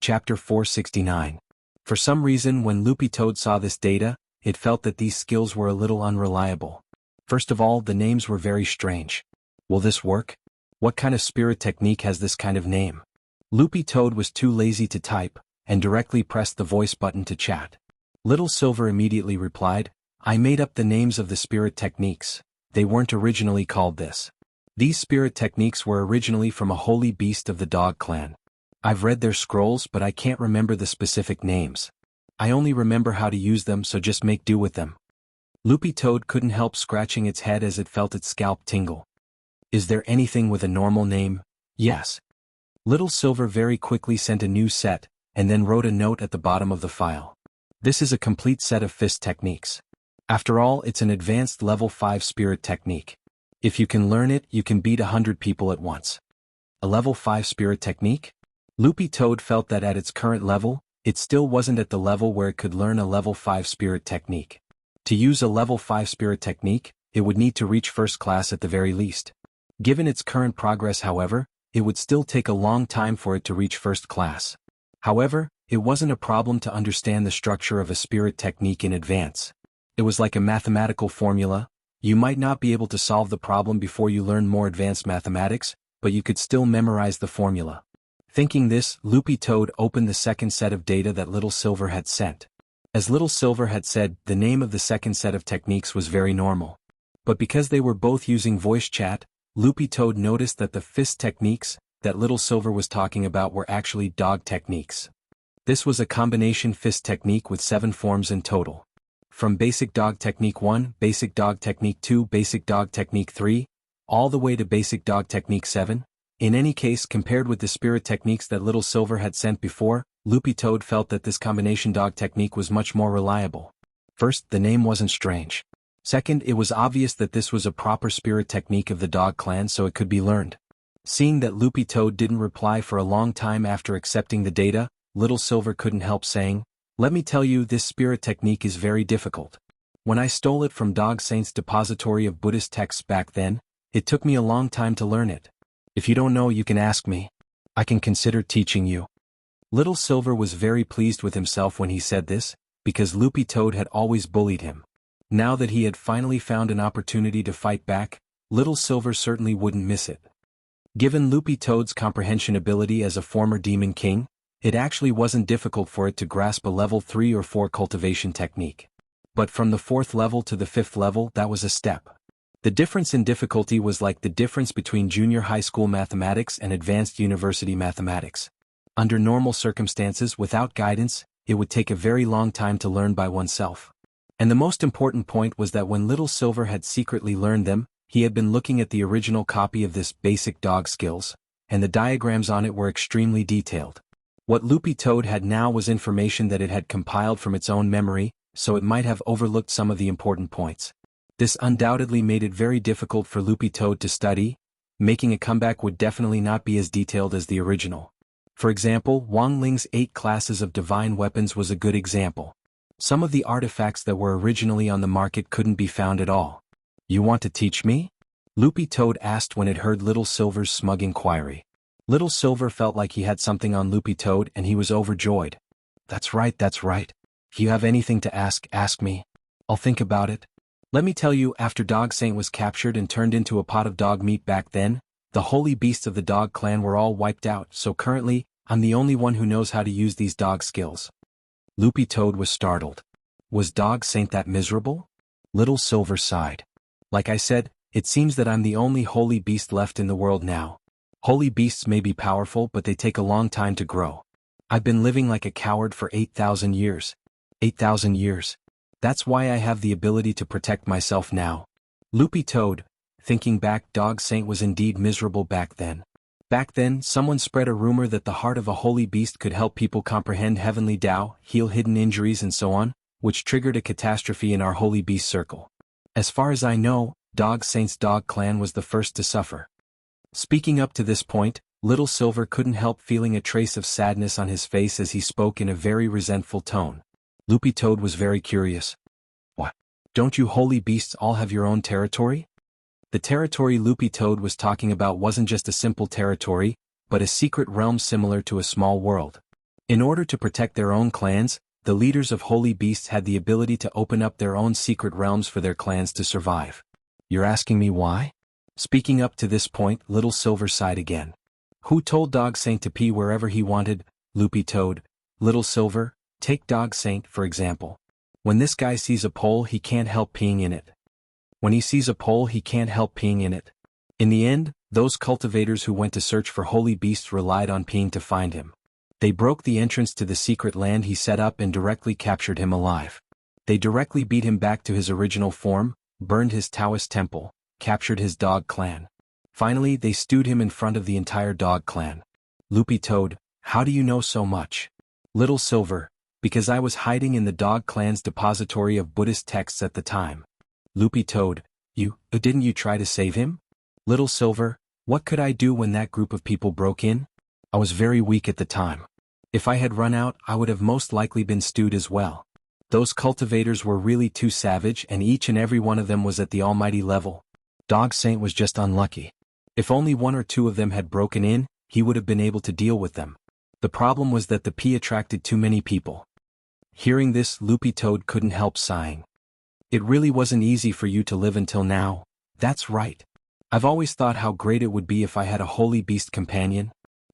Chapter 469. For some reason when Loopy Toad saw this data, it felt that these skills were a little unreliable. First of all, the names were very strange. Will this work? What kind of spirit technique has this kind of name? Loopy Toad was too lazy to type, and directly pressed the voice button to chat. Little Silver immediately replied, I made up the names of the spirit techniques. They weren't originally called this. These spirit techniques were originally from a holy beast of the dog clan. I've read their scrolls but I can't remember the specific names. I only remember how to use them, so just make do with them. Loopy Toad couldn't help scratching its head as it felt its scalp tingle. Is there anything with a normal name? Yes. Little Silver very quickly sent a new set, and then wrote a note at the bottom of the file. This is a complete set of fist techniques. After all, it's an advanced level 5 spirit technique. If you can learn it, you can beat 100 people at once. A level 5 spirit technique? Loopy Toad felt that at its current level, it still wasn't at the level where it could learn a level 5 spirit technique. To use a level 5 spirit technique, it would need to reach first class at the very least. Given its current progress, however, it would still take a long time for it to reach first class. However, it wasn't a problem to understand the structure of a spirit technique in advance. It was like a mathematical formula. You might not be able to solve the problem before you learn more advanced mathematics, but you could still memorize the formula. Thinking this, Loopy Toad opened the second set of data that Little Silver had sent. As Little Silver had said, the name of the second set of techniques was very normal. But because they were both using voice chat, Loopy Toad noticed that the fist techniques that Little Silver was talking about were actually dog techniques. This was a combination fist technique with 7 forms in total. From Basic Dog Technique 1, Basic Dog Technique 2, Basic Dog Technique 3, all the way to Basic Dog Technique 7. In any case, compared with the spirit techniques that Little Silver had sent before, Loopy Toad felt that this combination dog technique was much more reliable. First, the name wasn't strange. Second, it was obvious that this was a proper spirit technique of the dog clan, so it could be learned. Seeing that Loopy Toad didn't reply for a long time after accepting the data, Little Silver couldn't help saying, let me tell you, this spirit technique is very difficult. When I stole it from Dog Saint's depository of Buddhist texts back then, it took me a long time to learn it. If you don't know, you can ask me. I can consider teaching you. Little Silver was very pleased with himself when he said this, because Loopy Toad had always bullied him. Now that he had finally found an opportunity to fight back, Little Silver certainly wouldn't miss it. Given Loopy Toad's comprehension ability as a former Demon King, it actually wasn't difficult for it to grasp a level 3 or 4 cultivation technique. But from the 4th level to the 5th level, that was a step. The difference in difficulty was like the difference between junior high school mathematics and advanced university mathematics. Under normal circumstances, without guidance, it would take a very long time to learn by oneself. And the most important point was that when Little Silver had secretly learned them, he had been looking at the original copy of this basic dog skills, and the diagrams on it were extremely detailed. What Loopy Toad had now was information that it had compiled from its own memory, so it might have overlooked some of the important points. This undoubtedly made it very difficult for Loopy Toad to study. Making a comeback would definitely not be as detailed as the original. For example, Wang Ling's 8 classes of divine weapons was a good example. Some of the artifacts that were originally on the market couldn't be found at all. You want to teach me? Loopy Toad asked when it heard Little Silver's smug inquiry. Little Silver felt like he had something on Loopy Toad and he was overjoyed. That's right, that's right. If you have anything to ask, ask me. I'll think about it. Let me tell you, after Dog Saint was captured and turned into a pot of dog meat back then, the holy beasts of the dog clan were all wiped out, so currently, I'm the only one who knows how to use these dog skills. Loopy Toad was startled. Was Dog Saint that miserable? Little Silver sighed. Like I said, it seems that I'm the only holy beast left in the world now. Holy beasts may be powerful, but they take a long time to grow. I've been living like a coward for 8,000 years. 8,000 years. That's why I have the ability to protect myself now. Loopy Toad, thinking back, Dog Saint was indeed miserable back then. Back then, someone spread a rumor that the heart of a holy beast could help people comprehend heavenly Tao, heal hidden injuries and so on, which triggered a catastrophe in our holy beast circle. As far as I know, Dog Saint's dog clan was the first to suffer. Speaking up to this point, Little Silver couldn't help feeling a trace of sadness on his face as he spoke in a very resentful tone. Loopy Toad was very curious. What? Don't you holy beasts all have your own territory? The territory Loopy Toad was talking about wasn't just a simple territory, but a secret realm similar to a small world. In order to protect their own clans, the leaders of holy beasts had the ability to open up their own secret realms for their clans to survive. You're asking me why? Speaking up to this point, Little Silver sighed again. Who told Dog Saint to pee wherever he wanted? Loopy Toad. Little Silver, take Dog Saint for example. When this guy sees a pole he can't help peeing in it. When he sees a pole he can't help peeing in it. In the end, those cultivators who went to search for holy beasts relied on peeing to find him. They broke the entrance to the secret land he set up and directly captured him alive. They directly beat him back to his original form, burned his Taoist temple, captured his dog clan. Finally, they stewed him in front of the entire dog clan. Loopy Toad, how do you know so much? Little Silver, because I was hiding in the dog clan's depository of Buddhist texts at the time. Loopy Toad, didn't you try to save him? Little Silver, what could I do when that group of people broke in? I was very weak at the time. If I had run out, I would have most likely been stewed as well. Those cultivators were really too savage and each and every one of them was at the almighty level. Dog Saint was just unlucky. If only one or two of them had broken in, he would have been able to deal with them. The problem was that the pee attracted too many people. Hearing this, Loopy Toad couldn't help sighing. It really wasn't easy for you to live until now. That's right. I've always thought how great it would be if I had a holy beast companion.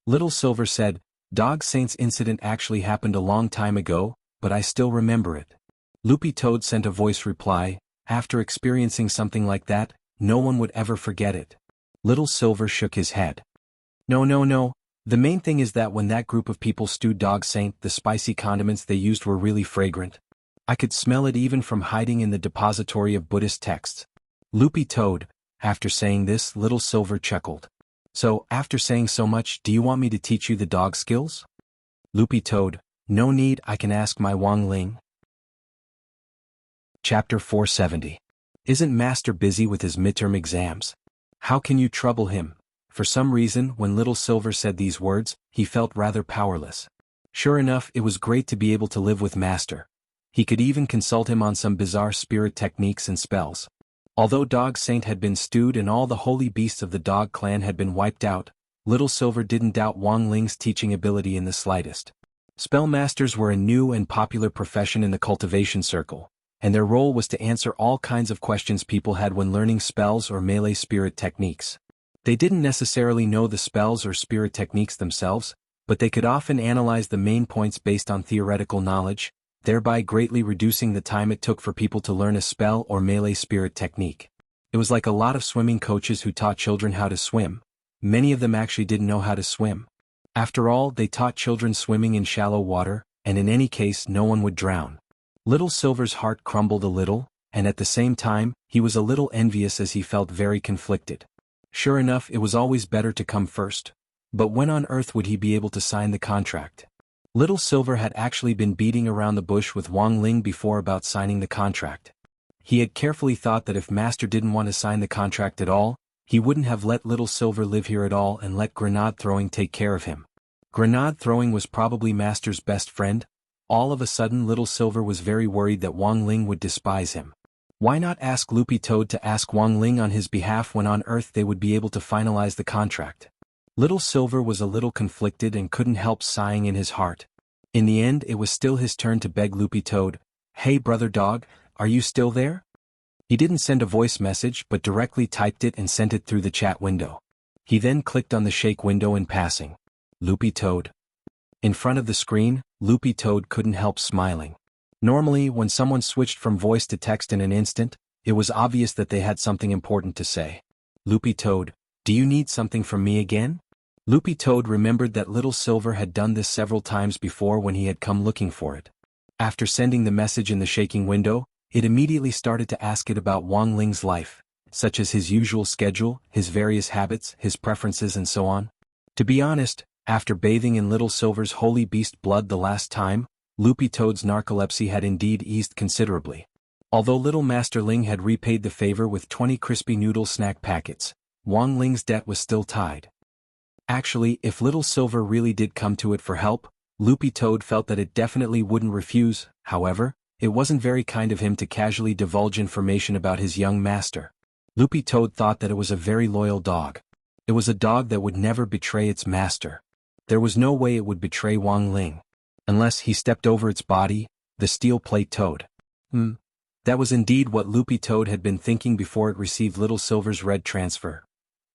Little Silver said, Dog Saint's incident actually happened a long time ago, but I still remember it. Loopy Toad sent a voice reply, after experiencing something like that, no one would ever forget it. Little Silver shook his head. No. The main thing is that when that group of people stewed Dog Saint, the spicy condiments they used were really fragrant. I could smell it even from hiding in the depository of Buddhist texts. Loopy Toad, after saying this, Little Silver chuckled. So, after saying so much, do you want me to teach you the dog skills? Loopy Toad, no need, I can ask my Wang Ling. Chapter 470. Isn't Master busy with his midterm exams? How can you trouble him? For some reason, when Little Silver said these words, he felt rather powerless. Sure enough, it was great to be able to live with Master. He could even consult him on some bizarre spirit techniques and spells. Although Dog Saint had been stewed and all the holy beasts of the dog clan had been wiped out, Little Silver didn't doubt Wang Ling's teaching ability in the slightest. Spellmasters were a new and popular profession in the cultivation circle, and their role was to answer all kinds of questions people had when learning spells or melee spirit techniques. They didn't necessarily know the spells or spirit techniques themselves, but they could often analyze the main points based on theoretical knowledge, thereby greatly reducing the time it took for people to learn a spell or melee spirit technique. It was like a lot of swimming coaches who taught children how to swim. Many of them actually didn't know how to swim. After all, they taught children swimming in shallow water, and in any case no one would drown. Little Silver's heart crumbled a little, and at the same time, he was a little envious as he felt very conflicted. Sure enough, it was always better to come first. But when on earth would he be able to sign the contract? Little Silver had actually been beating around the bush with Wang Ling before about signing the contract. He had carefully thought that if Master didn't want to sign the contract at all, he wouldn't have let Little Silver live here at all and let grenade throwing take care of him. Grenade throwing was probably Master's best friend. All of a sudden Little Silver was very worried that Wang Ling would despise him. Why not ask Loopy Toad to ask Wang Ling on his behalf when on earth they would be able to finalize the contract? Little Silver was a little conflicted and couldn't help sighing in his heart. In the end, it was still his turn to beg Loopy Toad, "Hey brother dog, are you still there?" He didn't send a voice message but directly typed it and sent it through the chat window. He then clicked on the shake window in passing. Loopy Toad. In front of the screen, Loopy Toad couldn't help smiling. Normally, when someone switched from voice to text in an instant, it was obvious that they had something important to say. Loopy Toad, do you need something from me again? Loopy Toad remembered that Little Silver had done this several times before when he had come looking for it. After sending the message in the shaking window, it immediately started to ask it about Wang Ling's life, such as his usual schedule, his various habits, his preferences and so on. To be honest, after bathing in Little Silver's holy beast blood the last time, Loopy Toad's narcolepsy had indeed eased considerably. Although Little Master Ling had repaid the favor with 20 crispy noodle snack packets, Wang Ling's debt was still tied. Actually, if Little Silver really did come to it for help, Loopy Toad felt that it definitely wouldn't refuse. However, it wasn't very kind of him to casually divulge information about his young master. Loopy Toad thought that it was a very loyal dog. It was a dog that would never betray its master. There was no way it would betray Wang Ling. unless he stepped over its body, the steel plate toad. That was indeed what Loopy Toad had been thinking before it received Little Silver's red transfer.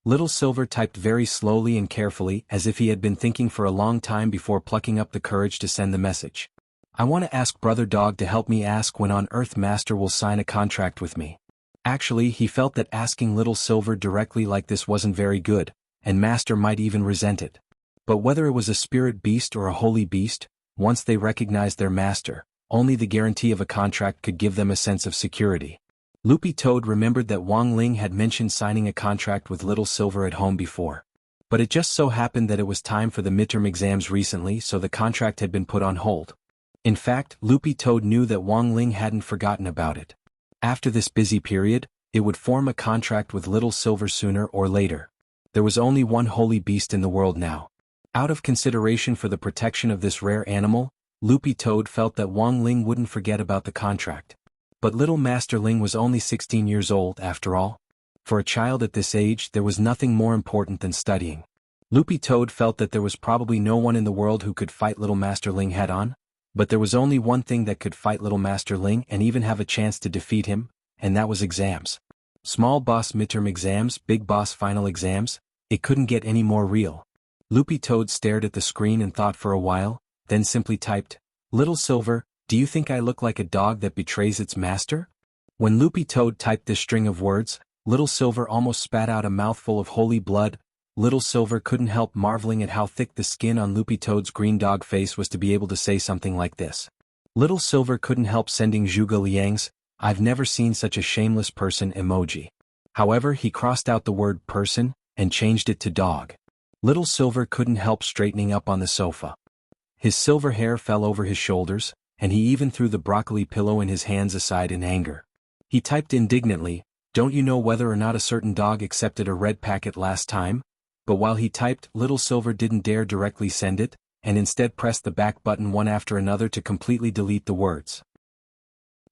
Little Silver typed very slowly and carefully, as if he had been thinking for a long time before plucking up the courage to send the message. I want to ask Brother Dog to help me ask when on Earth Master will sign a contract with me. Actually, he felt that asking Little Silver directly like this wasn't very good, and Master might even resent it. But whether it was a spirit beast or a holy beast, once they recognized their master, only the guarantee of a contract could give them a sense of security. Loopy Toad remembered that Wang Ling had mentioned signing a contract with Little Silver at home before. But it just so happened that it was time for the midterm exams recently, so the contract had been put on hold. In fact, Loopy Toad knew that Wang Ling hadn't forgotten about it. After this busy period, it would form a contract with Little Silver sooner or later. There was only one holy beast in the world now. Out of consideration for the protection of this rare animal, Loopy Toad felt that Wang Ling wouldn't forget about the contract. But little Master Ling was only 16 years old after all. For a child at this age, there was nothing more important than studying. Loopy Toad felt that there was probably no one in the world who could fight little Master Ling head-on, but there was only one thing that could fight little Master Ling and even have a chance to defeat him, and that was exams. Small boss midterm exams, big boss final exams, it couldn't get any more real. Loopy Toad stared at the screen and thought for a while, then simply typed, "Little Silver, do you think I look like a dog that betrays its master?" When Loopy Toad typed this string of words, Little Silver almost spat out a mouthful of holy blood. Little Silver couldn't help marveling at how thick the skin on Loopy Toad's green dog face was to be able to say something like this. Little Silver couldn't help sending Zhuge Liang's, "I've never seen such a shameless person" emoji. However, he crossed out the word person, and changed it to dog. Little Silver couldn't help straightening up on the sofa. His silver hair fell over his shoulders, and he even threw the broccoli pillow in his hands aside in anger. He typed indignantly, "Don't you know whether or not a certain dog accepted a red packet last time?" But while he typed, Little Silver didn't dare directly send it, and instead pressed the back button one after another to completely delete the words.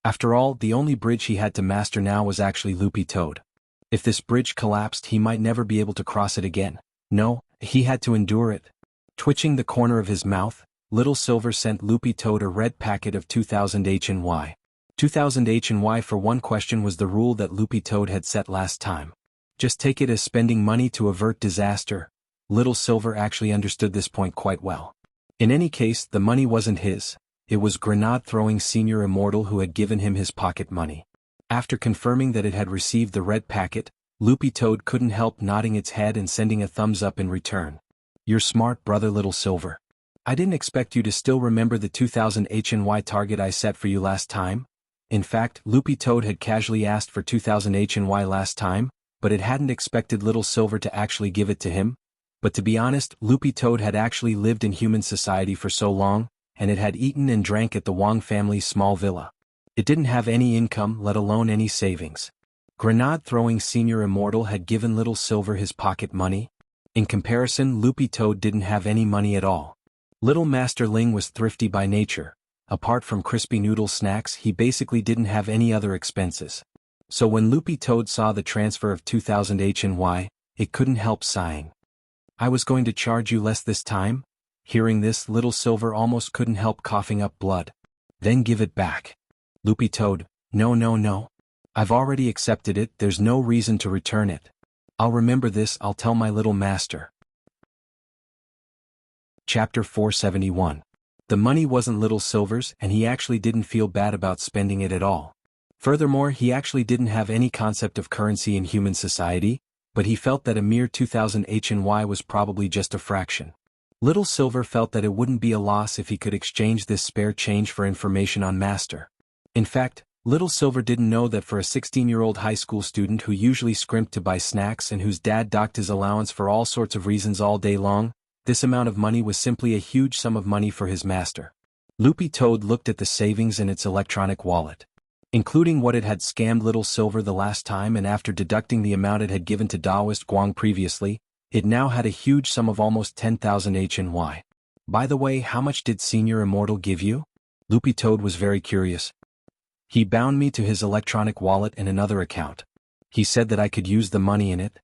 After all, the only bridge he had to master now was actually Loopy Toad. If this bridge collapsed, he might never be able to cross it again. No, he had to endure it. Twitching the corner of his mouth, Little Silver sent Loopy Toad a red packet of 2000 HNY. 2000 HNY for one question was the rule that Loopy Toad had set last time. Just take it as spending money to avert disaster. Little Silver actually understood this point quite well. In any case, the money wasn't his. It was Grenade-throwing Senior Immortal who had given him his pocket money. After confirming that it had received the red packet, Loopy Toad couldn't help nodding its head and sending a thumbs up in return. "You're smart, brother Little Silver. I didn't expect you to still remember the 2000 HNY target I set for you last time." In fact, Loopy Toad had casually asked for 2000 HNY last time, but it hadn't expected Little Silver to actually give it to him. But to be honest, Loopy Toad had actually lived in human society for so long, and it had eaten and drank at the Wang family's small villa. It didn't have any income, let alone any savings. Grenade-throwing Senior Immortal had given Little Silver his pocket money. In comparison, Loopy Toad didn't have any money at all. Little Master Ling was thrifty by nature. Apart from crispy noodle snacks, he basically didn't have any other expenses. So when Loopy Toad saw the transfer of 2000 HNY, it couldn't help sighing. "I was going to charge you less this time?" Hearing this, Little Silver almost couldn't help coughing up blood. "Then give it back." Loopy Toad, No. I've already accepted it, there's no reason to return it. I'll remember this, I'll tell my little master." Chapter 471. The money wasn't Little Silver's, and he actually didn't feel bad about spending it at all. Furthermore, he actually didn't have any concept of currency in human society, but he felt that a mere 2000 HNY was probably just a fraction. Little Silver felt that it wouldn't be a loss if he could exchange this spare change for information on Master. In fact, Little Silver didn't know that for a 16-year-old high school student who usually scrimped to buy snacks and whose dad docked his allowance for all sorts of reasons all day long, this amount of money was simply a huge sum of money for his master. Loopy Toad looked at the savings in its electronic wallet. Including what it had scammed Little Silver the last time and after deducting the amount it had given to Taoist Guang previously, it now had a huge sum of almost 10,000 HNY. "By the way, how much did Senior Immortal give you?" Loopy Toad was very curious. "He bound me to his electronic wallet and another account. He said that I could use the money in it."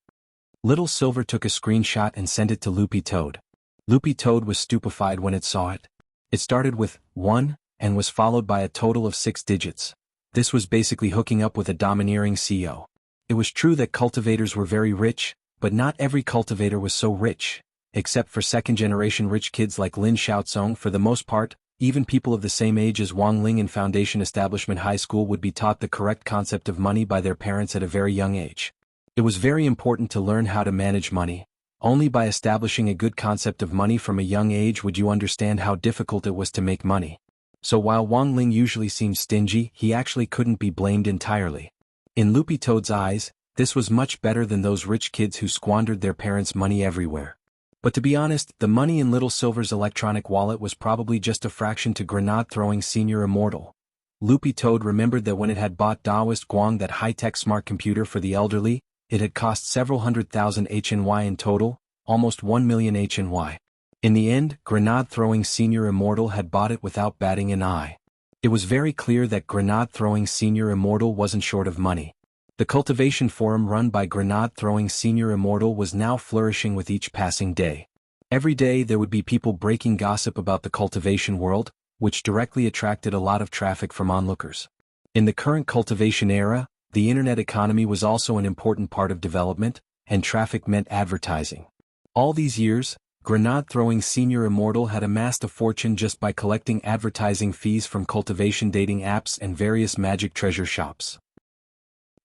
Little Silver took a screenshot and sent it to Loopy Toad. Loopy Toad was stupefied when it saw it. It started with 1, and was followed by a total of 6 digits. This was basically hooking up with a domineering CEO. It was true that cultivators were very rich, but not every cultivator was so rich. Except for second-generation rich kids like Lin Xiaozong, for the most part, even people of the same age as Wang Ling in Foundation Establishment High School would be taught the correct concept of money by their parents at a very young age. It was very important to learn how to manage money. Only by establishing a good concept of money from a young age would you understand how difficult it was to make money. So while Wang Ling usually seemed stingy, he actually couldn't be blamed entirely. In Loopy Toad's eyes, this was much better than those rich kids who squandered their parents' money everywhere. But to be honest, the money in Little Silver's electronic wallet was probably just a fraction to Grenade-throwing Senior Immortal. Loopy Toad remembered that when it had bought Daoist Guang, that high-tech smart computer for the elderly, it had cost several 100,000 HNY in total, almost 1 million HNY. In the end, Grenade-throwing Senior Immortal had bought it without batting an eye. It was very clear that Grenade-throwing Senior Immortal wasn't short of money. The cultivation forum run by Grenade-throwing Senior Immortal was now flourishing with each passing day. Every day there would be people breaking gossip about the cultivation world, which directly attracted a lot of traffic from onlookers. In the current cultivation era, the internet economy was also an important part of development, and traffic meant advertising. All these years, Grenade-throwing Senior Immortal had amassed a fortune just by collecting advertising fees from cultivation dating apps and various magic treasure shops.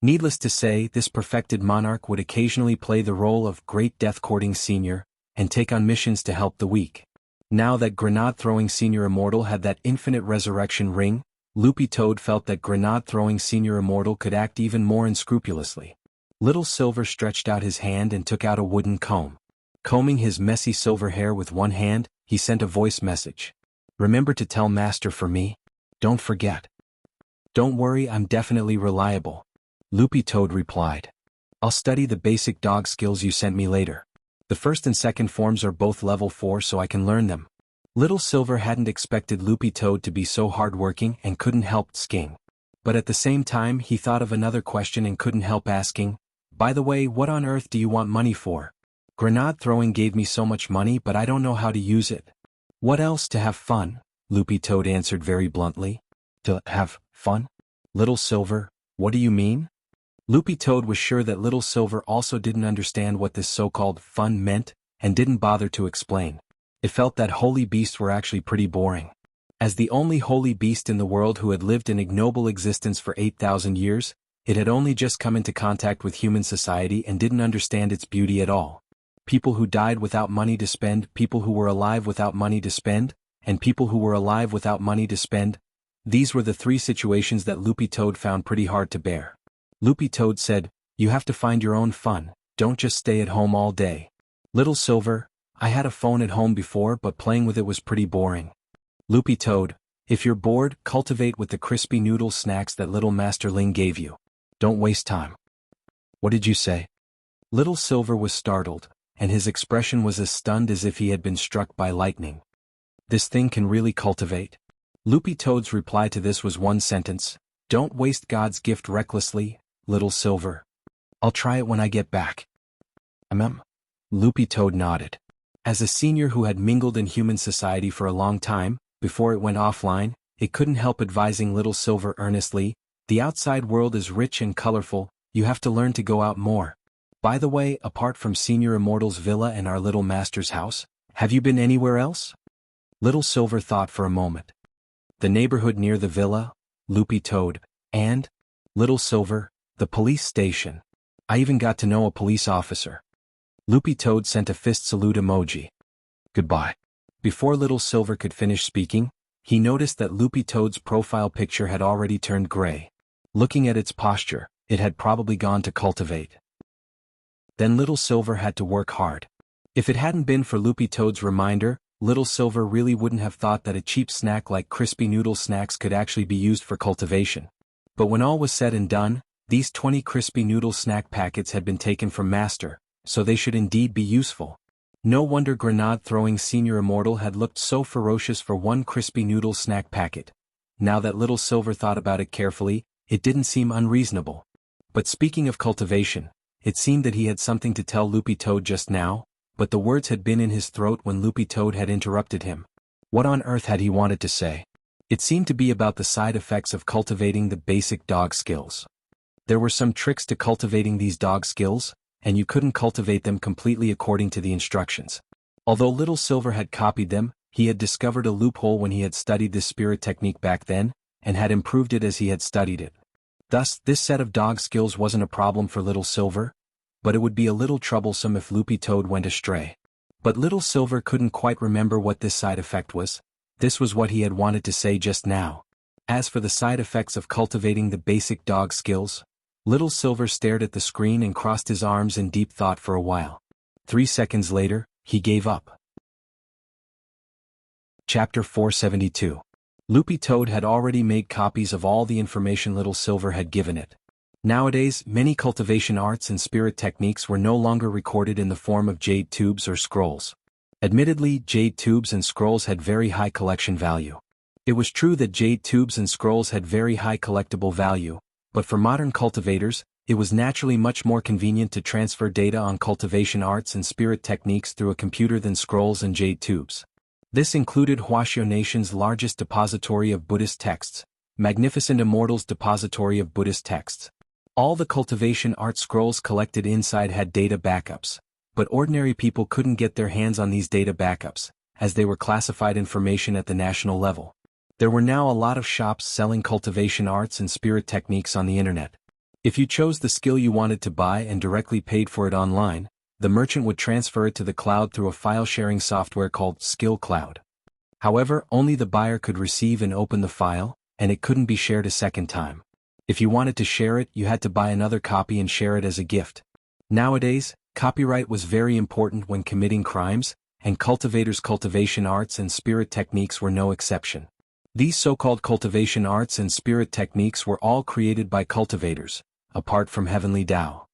Needless to say, this perfected monarch would occasionally play the role of great death-courting senior, and take on missions to help the weak. Now that Grenade-throwing Senior Immortal had that infinite resurrection ring, Loopy Toad felt that Grenade-throwing Senior Immortal could act even more unscrupulously. Little Silver stretched out his hand and took out a wooden comb. Combing his messy silver hair with one hand, he sent a voice message. "Remember to tell Master for me. Don't forget." "Don't worry, I'm definitely reliable," Loopy Toad replied. "I'll study the basic dog skills you sent me later. The first and second forms are both level 4, so I can learn them." Little Silver hadn't expected Loopy Toad to be so hardworking and couldn't help sking. But at the same time he thought of another question and couldn't help asking, "By the way, what on earth do you want money for? Grenade throwing gave me so much money, but I don't know how to use it." "What else? To have fun," Loopy Toad answered very bluntly. "To have fun? Little Silver, what do you mean?" Loopy Toad was sure that Little Silver also didn't understand what this so-called fun meant, and didn't bother to explain. It felt that holy beasts were actually pretty boring. As the only holy beast in the world who had lived an ignoble existence for 8,000 years, it had only just come into contact with human society and didn't understand its beauty at all. People who died without money to spend, people who were alive without money to spend, and people who were alive without money to spend. These were the three situations that Loopy Toad found pretty hard to bear. Loopy Toad said, "You have to find your own fun, don't just stay at home all day." "Little Silver, I had a phone at home before, but playing with it was pretty boring." Loopy Toad, "If you're bored, cultivate with the crispy noodle snacks that Little Master Ling gave you. Don't waste time." "What did you say?" Little Silver was startled, and his expression was as stunned as if he had been struck by lightning. "This thing can really cultivate?" Loopy Toad's reply to this was one sentence: "Don't waste God's gift recklessly, Little Silver. I'll try it when I get back." Loopy Toad nodded. As a senior who had mingled in human society for a long time, before it went offline, it couldn't help advising Little Silver earnestly, "The outside world is rich and colorful, you have to learn to go out more. By the way, apart from Senior Immortal's villa and our little master's house, have you been anywhere else?" Little Silver thought for a moment. "The neighborhood near the villa, Loopy Toad, and, Little Silver, the police station. I even got to know a police officer." Loopy Toad sent a fist salute emoji. "Goodbye." Before Little Silver could finish speaking, he noticed that Loopy Toad's profile picture had already turned gray. Looking at its posture, it had probably gone to cultivate. Then Little Silver had to work hard. If it hadn't been for Loopy Toad's reminder, Little Silver really wouldn't have thought that a cheap snack like crispy noodle snacks could actually be used for cultivation. But when all was said and done, these 20 crispy noodle snack packets had been taken from Master, so they should indeed be useful. No wonder Grenade-throwing Senior Immortal had looked so ferocious for one crispy noodle snack packet. Now that Little Silver thought about it carefully, it didn't seem unreasonable. But speaking of cultivation, it seemed that he had something to tell Loopy Toad just now, but the words had been in his throat when Loopy Toad had interrupted him. What on earth had he wanted to say? It seemed to be about the side effects of cultivating the basic dog skills. There were some tricks to cultivating these dog skills, and you couldn't cultivate them completely according to the instructions. Although Little Silver had copied them, he had discovered a loophole when he had studied this spirit technique back then, and had improved it as he had studied it. Thus, this set of dog skills wasn't a problem for Little Silver, but it would be a little troublesome if Loopy Toad went astray. But Little Silver couldn't quite remember what this side effect was. This was what he had wanted to say just now. As for the side effects of cultivating the basic dog skills, Little Silver stared at the screen and crossed his arms in deep thought for a while. 3 seconds later, he gave up. Chapter 472. Loopy Toad had already made copies of all the information Little Silver had given it. Nowadays, many cultivation arts and spirit techniques were no longer recorded in the form of jade tubes or scrolls. Admittedly, jade tubes and scrolls had very high collection value. It was true that jade tubes and scrolls had very high collectible value, but for modern cultivators, it was naturally much more convenient to transfer data on cultivation arts and spirit techniques through a computer than scrolls and jade tubes. This included Wuxia Nation's largest depository of Buddhist texts, Magnificent Immortals Depository of Buddhist Texts. All the cultivation art scrolls collected inside had data backups, but ordinary people couldn't get their hands on these data backups, as they were classified information at the national level. There were now a lot of shops selling cultivation arts and spirit techniques on the internet. If you chose the skill you wanted to buy and directly paid for it online, the merchant would transfer it to the cloud through a file-sharing software called Skill Cloud. However, only the buyer could receive and open the file, and it couldn't be shared a second time. If you wanted to share it, you had to buy another copy and share it as a gift. Nowadays, copyright was very important when committing crimes, and cultivators' cultivation arts and spirit techniques were no exception. These so-called cultivation arts and spirit techniques were all created by cultivators, apart from Heavenly Tao.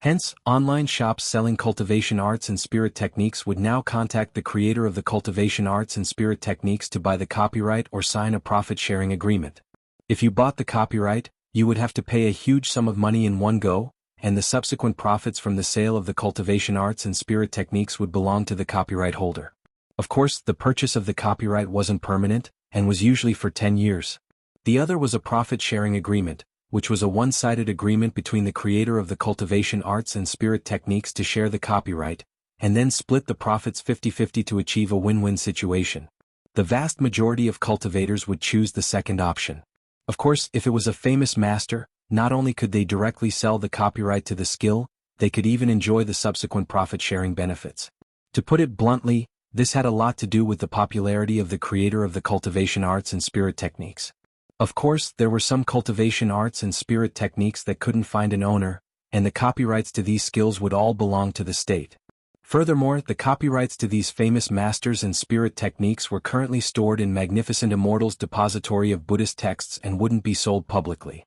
Hence, online shops selling cultivation arts and spirit techniques would now contact the creator of the cultivation arts and spirit techniques to buy the copyright or sign a profit-sharing agreement. If you bought the copyright, you would have to pay a huge sum of money in one go, and the subsequent profits from the sale of the cultivation arts and spirit techniques would belong to the copyright holder. Of course, the purchase of the copyright wasn't permanent, and was usually for 10 years. The other was a profit-sharing agreement, which was a one-sided agreement between the creator of the cultivation arts and spirit techniques to share the copyright, and then split the profits 50-50 to achieve a win-win situation. The vast majority of cultivators would choose the second option. Of course, if it was a famous master, not only could they directly sell the copyright to the skill, they could even enjoy the subsequent profit-sharing benefits. To put it bluntly, this had a lot to do with the popularity of the creator of the cultivation arts and spirit techniques. Of course, there were some cultivation arts and spirit techniques that couldn't find an owner, and the copyrights to these skills would all belong to the state. Furthermore, the copyrights to these famous masters and spirit techniques were currently stored in Magnificent Immortals Depository of Buddhist Texts and wouldn't be sold publicly.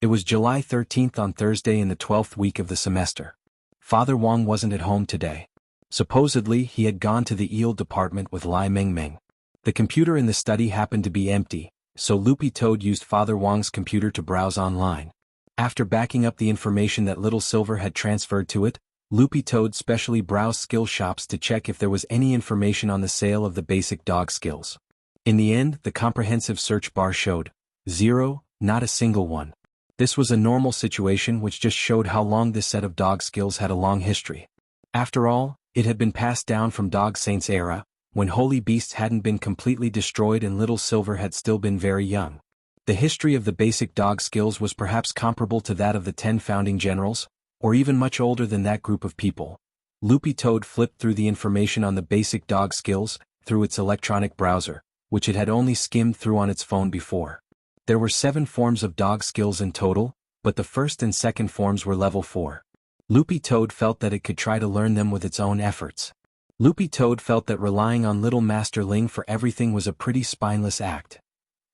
It was July 13th on Thursday in the 12th week of the semester. Father Wang wasn't at home today. Supposedly, he had gone to the eel department with Lai Mengmeng. The computer in the study happened to be empty, so Loopy Toad used Father Wang's computer to browse online. After backing up the information that Little Silver had transferred to it, Loopy Toad specially browsed skill shops to check if there was any information on the sale of the basic dog skills. In the end, the comprehensive search bar showed 0, not a single one. This was a normal situation which just showed how long this set of dog skills had a long history. After all, it had been passed down from Dog Saints' era, when holy beasts hadn't been completely destroyed and Little Silver had still been very young. The history of the basic dog skills was perhaps comparable to that of the 10 founding generals, or even much older than that group of people. Loopy Toad flipped through the information on the basic dog skills through its electronic browser, which it had only skimmed through on its phone before. There were 7 forms of dog skills in total, but the first and second forms were level 4. Loopy Toad felt that it could try to learn them with its own efforts. Loopy Toad felt that relying on Little Master Ling for everything was a pretty spineless act.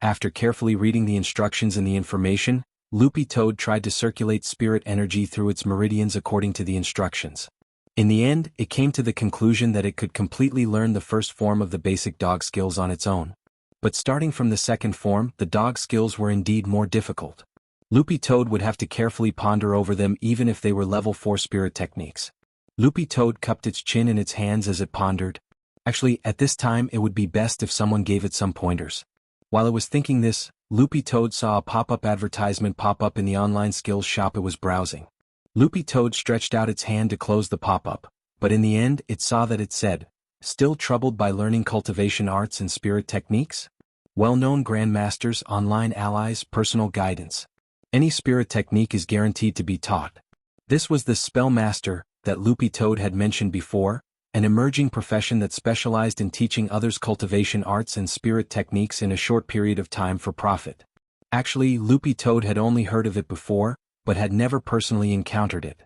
After carefully reading the instructions and the information, Loopy Toad tried to circulate spirit energy through its meridians according to the instructions. In the end, it came to the conclusion that it could completely learn the first form of the basic dog skills on its own. But starting from the second form, the dog skills were indeed more difficult. Loopy Toad would have to carefully ponder over them even if they were level 4 spirit techniques. Loopy Toad cupped its chin in its hands as it pondered. Actually, at this time it would be best if someone gave it some pointers. While it was thinking this, Loopy Toad saw a pop-up advertisement pop up in the online skills shop it was browsing. Loopy Toad stretched out its hand to close the pop-up, but in the end it saw that it said, "Still troubled by learning cultivation arts and spirit techniques? Well-known grandmasters, online allies, personal guidance. Any spirit technique is guaranteed to be taught." This was the spell master that Loopy Toad had mentioned before, an emerging profession that specialized in teaching others cultivation arts and spirit techniques in a short period of time for profit. Actually, Loopy Toad had only heard of it before, but had never personally encountered it.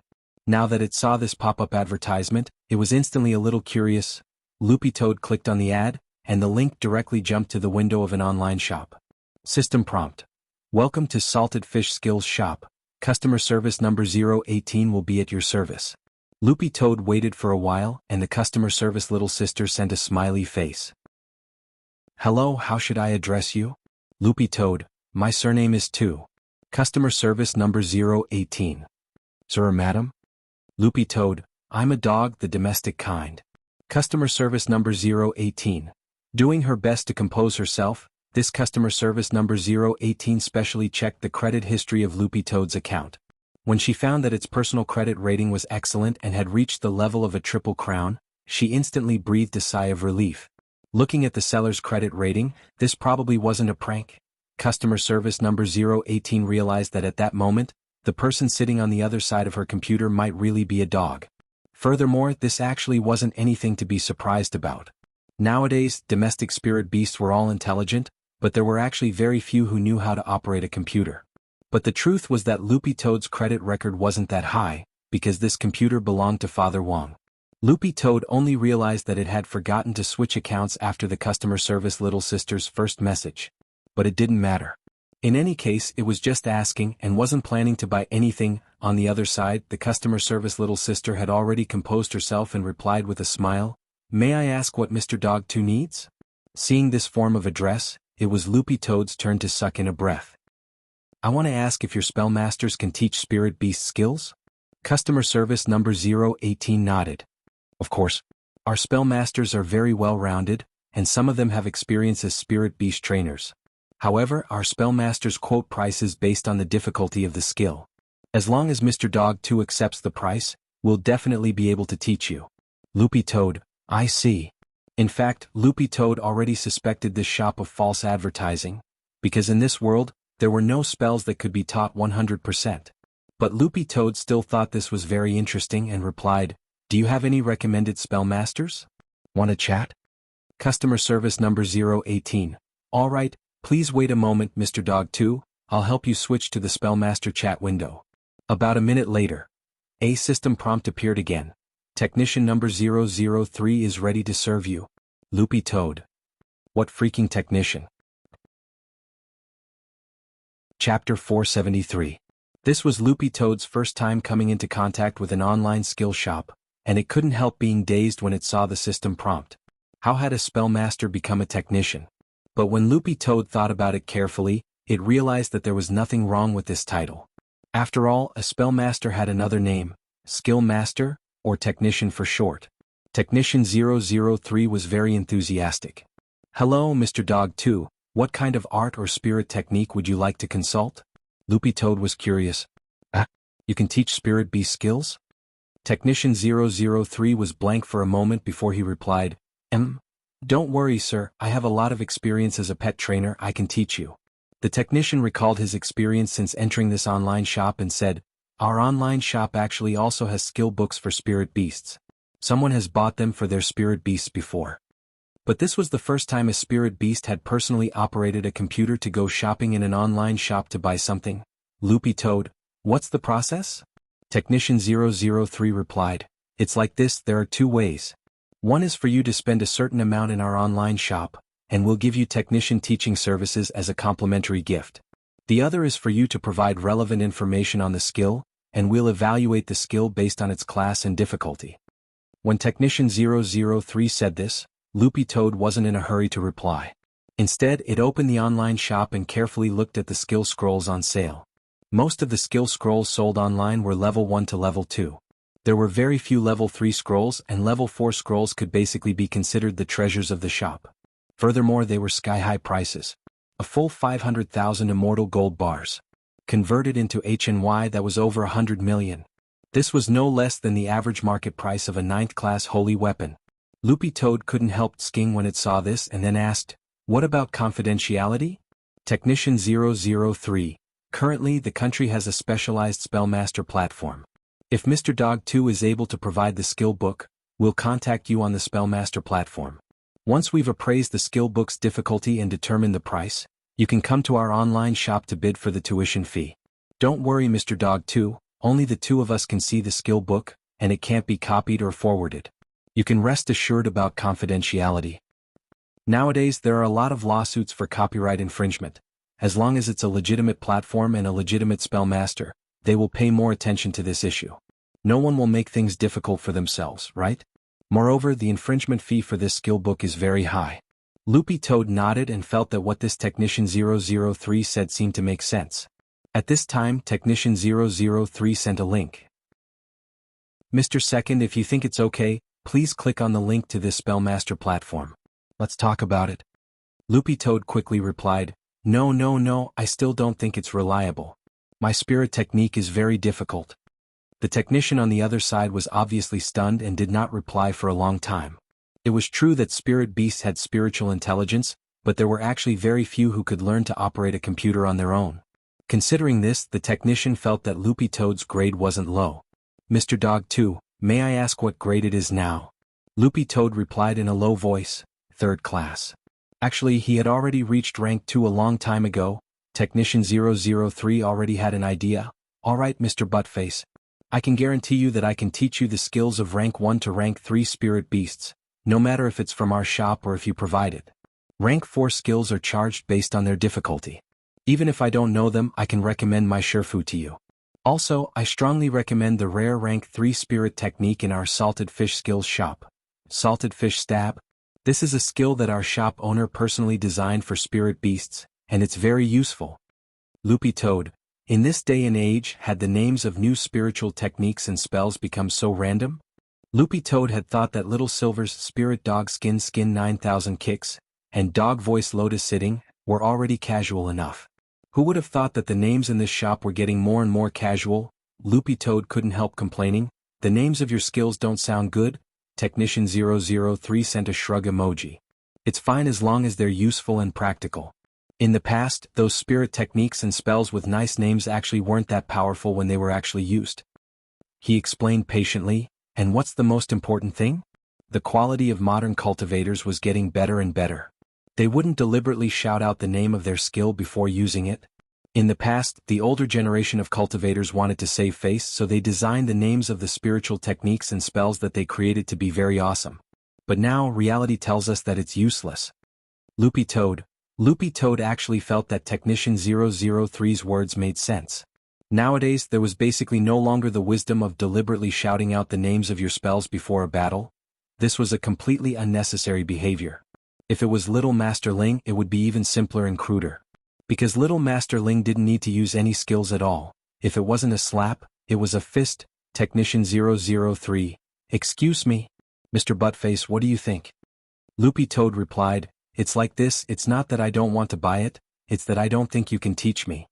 Now that it saw this pop-up advertisement, it was instantly a little curious. Loopy Toad clicked on the ad, and the link directly jumped to the window of an online shop. System prompt. Welcome to Salted Fish Skills Shop. Customer service number 018 will be at your service. Loopy Toad waited for a while, and the customer service little sister sent a smiley face. Hello, how should I address you? Loopy Toad, my surname is Tu. Customer service number 018. Sir or madam? Loopy Toad, I'm a dog, the domestic kind. Customer service number 018. Doing her best to compose herself, this customer service number 018 specially checked the credit history of Loopy Toad's account. When she found that its personal credit rating was excellent and had reached the level of a triple crown, she instantly breathed a sigh of relief. Looking at the seller's credit rating, this probably wasn't a prank. Customer service number 018 realized that at that moment, the person sitting on the other side of her computer might really be a dog. Furthermore, this actually wasn't anything to be surprised about. Nowadays, domestic spirit beasts were all intelligent, but there were actually very few who knew how to operate a computer. But the truth was that Loopy Toad's credit record wasn't that high, because this computer belonged to Father Wong. Loopy Toad only realized that it had forgotten to switch accounts after the customer service little sister's first message. But it didn't matter. In any case, it was just asking and wasn't planning to buy anything. On the other side, the customer service little sister had already composed herself and replied with a smile, "May I ask what Mr. Dog 2 needs?" Seeing this form of address, it was Loopy Toad's turn to suck in a breath. "I want to ask if your spellmasters can teach spirit beast skills?" Customer service number 018 nodded. "Of course. Our spellmasters are very well-rounded, and some of them have experience as spirit beast trainers. However, our spellmasters quote prices based on the difficulty of the skill. As long as Mr. Dog 2 accepts the price, we'll definitely be able to teach you." Loopy Toad, I see. In fact, Loopy Toad already suspected this shop of false advertising, because in this world, there were no spells that could be taught 100%. But Loopy Toad still thought this was very interesting and replied, "Do you have any recommended spellmasters? Want to chat?" Customer service number 018. "All right, please wait a moment, Mr. Dog 2, I'll help you switch to the spellmaster chat window." About a minute later, a system prompt appeared again. "Technician number 003 is ready to serve you." Loopy Toad. What freaking technician? Chapter 473. This was Loopy Toad's first time coming into contact with an online skill shop, and it couldn't help being dazed when it saw the system prompt. How had a spellmaster become a technician? But when Loopy Toad thought about it carefully, it realized that there was nothing wrong with this title. After all, a spellmaster had another name, skill master, or technician for short. Technician 003 was very enthusiastic. "Hello, Mr. Dog 2, what kind of art or spirit technique would you like to consult?" Loopy Toad was curious. You can teach spirit beast skills?" Technician 003 was blank for a moment before he replied, Don't worry, sir, I have a lot of experience as a pet trainer, I can teach you." The technician recalled his experience since entering this online shop and said, "Our online shop actually also has skill books for spirit beasts. Someone has bought them for their spirit beasts before." But this was the first time a spirit beast had personally operated a computer to go shopping in an online shop to buy something. Loopy Toad, "What's the process?" Technician 003 replied, "It's like this, there are two ways. One is for you to spend a certain amount in our online shop, and we'll give you technician teaching services as a complimentary gift. The other is for you to provide relevant information on the skill, and we'll evaluate the skill based on its class and difficulty." When Technician 003 said this, Loopy Toad wasn't in a hurry to reply. Instead, it opened the online shop and carefully looked at the skill scrolls on sale. Most of the skill scrolls sold online were level 1 to level 2. There were very few level 3 scrolls, and level 4 scrolls could basically be considered the treasures of the shop. Furthermore, they were sky-high prices. A full 500,000 immortal gold bars. Converted into HNY, that was over 100 million. This was no less than the average market price of a 9th-class holy weapon. Loopy Toad couldn't help sking when it saw this and then asked, "What about confidentiality?" Technician 003. Currently, the country has a specialized spellmaster platform. If Mr. Dog 2 is able to provide the skill book, we'll contact you on the spellmaster platform. Once we've appraised the skill book's difficulty and determined the price, you can come to our online shop to bid for the tuition fee. Don't worry, Mr. Dog 2, only the two of us can see the skill book, and it can't be copied or forwarded. You can rest assured about confidentiality. Nowadays, there are a lot of lawsuits for copyright infringement. As long as it's a legitimate platform and a legitimate spellmaster, they will pay more attention to this issue. No one will make things difficult for themselves, right? Moreover, the infringement fee for this skill book is very high. Loopy Toad nodded and felt that what this Technician 003 said seemed to make sense. At this time, Technician 003 sent a link. Mr. Second, if you think it's okay, please click on the link to this spellmaster platform. Let's talk about it. Loopy Toad quickly replied, No, I still don't think it's reliable. My spirit technique is very difficult. The technician on the other side was obviously stunned and did not reply for a long time. It was true that spirit beasts had spiritual intelligence, but there were actually very few who could learn to operate a computer on their own. Considering this, the technician felt that Loopy Toad's grade wasn't low. Mr. Dog 2, may I ask what grade it is now? Loopy Toad replied in a low voice, 3rd class. Actually, he had already reached rank 2 a long time ago. Technician 003 already had an idea. Alright, Mr. Buttface. I can guarantee you that I can teach you the skills of rank 1 to rank 3 spirit beasts, no matter if it's from our shop or if you provide it. Rank 4 skills are charged based on their difficulty. Even if I don't know them, I can recommend my Sherfu to you. Also, I strongly recommend the rare rank 3 spirit technique in our salted fish skills shop. Salted fish stab. This is a skill that our shop owner personally designed for spirit beasts, and it's very useful. Loopy Toad, in this day and age, had the names of new spiritual techniques and spells become so random? Loopy Toad had thought that Little Silver's Spirit Dog Skin 9,000 Kicks, and Dog Voice Lotus Sitting, were already casual enough. Who would have thought that the names in this shop were getting more and more casual? Loopy Toad couldn't help complaining. The names of your skills don't sound good? Technician 003 sent a shrug emoji. It's fine as long as they're useful and practical. In the past, those spirit techniques and spells with nice names actually weren't that powerful when they were actually used. He explained patiently, and what's the most important thing? The quality of modern cultivators was getting better and better. They wouldn't deliberately shout out the name of their skill before using it. In the past, the older generation of cultivators wanted to save face, so they designed the names of the spiritual techniques and spells that they created to be very awesome. But now, reality tells us that it's useless. Loopy Toad actually felt that Technician 003's words made sense. Nowadays, there was basically no longer the wisdom of deliberately shouting out the names of your spells before a battle. This was a completely unnecessary behavior. If it was Little Master Ling, it would be even simpler and cruder. Because Little Master Ling didn't need to use any skills at all. If it wasn't a slap, it was a fist. Technician 003, excuse me? Mr. Buttface, what do you think? Loopy Toad replied, it's like this, it's not that I don't want to buy it, it's that I don't think you can teach me.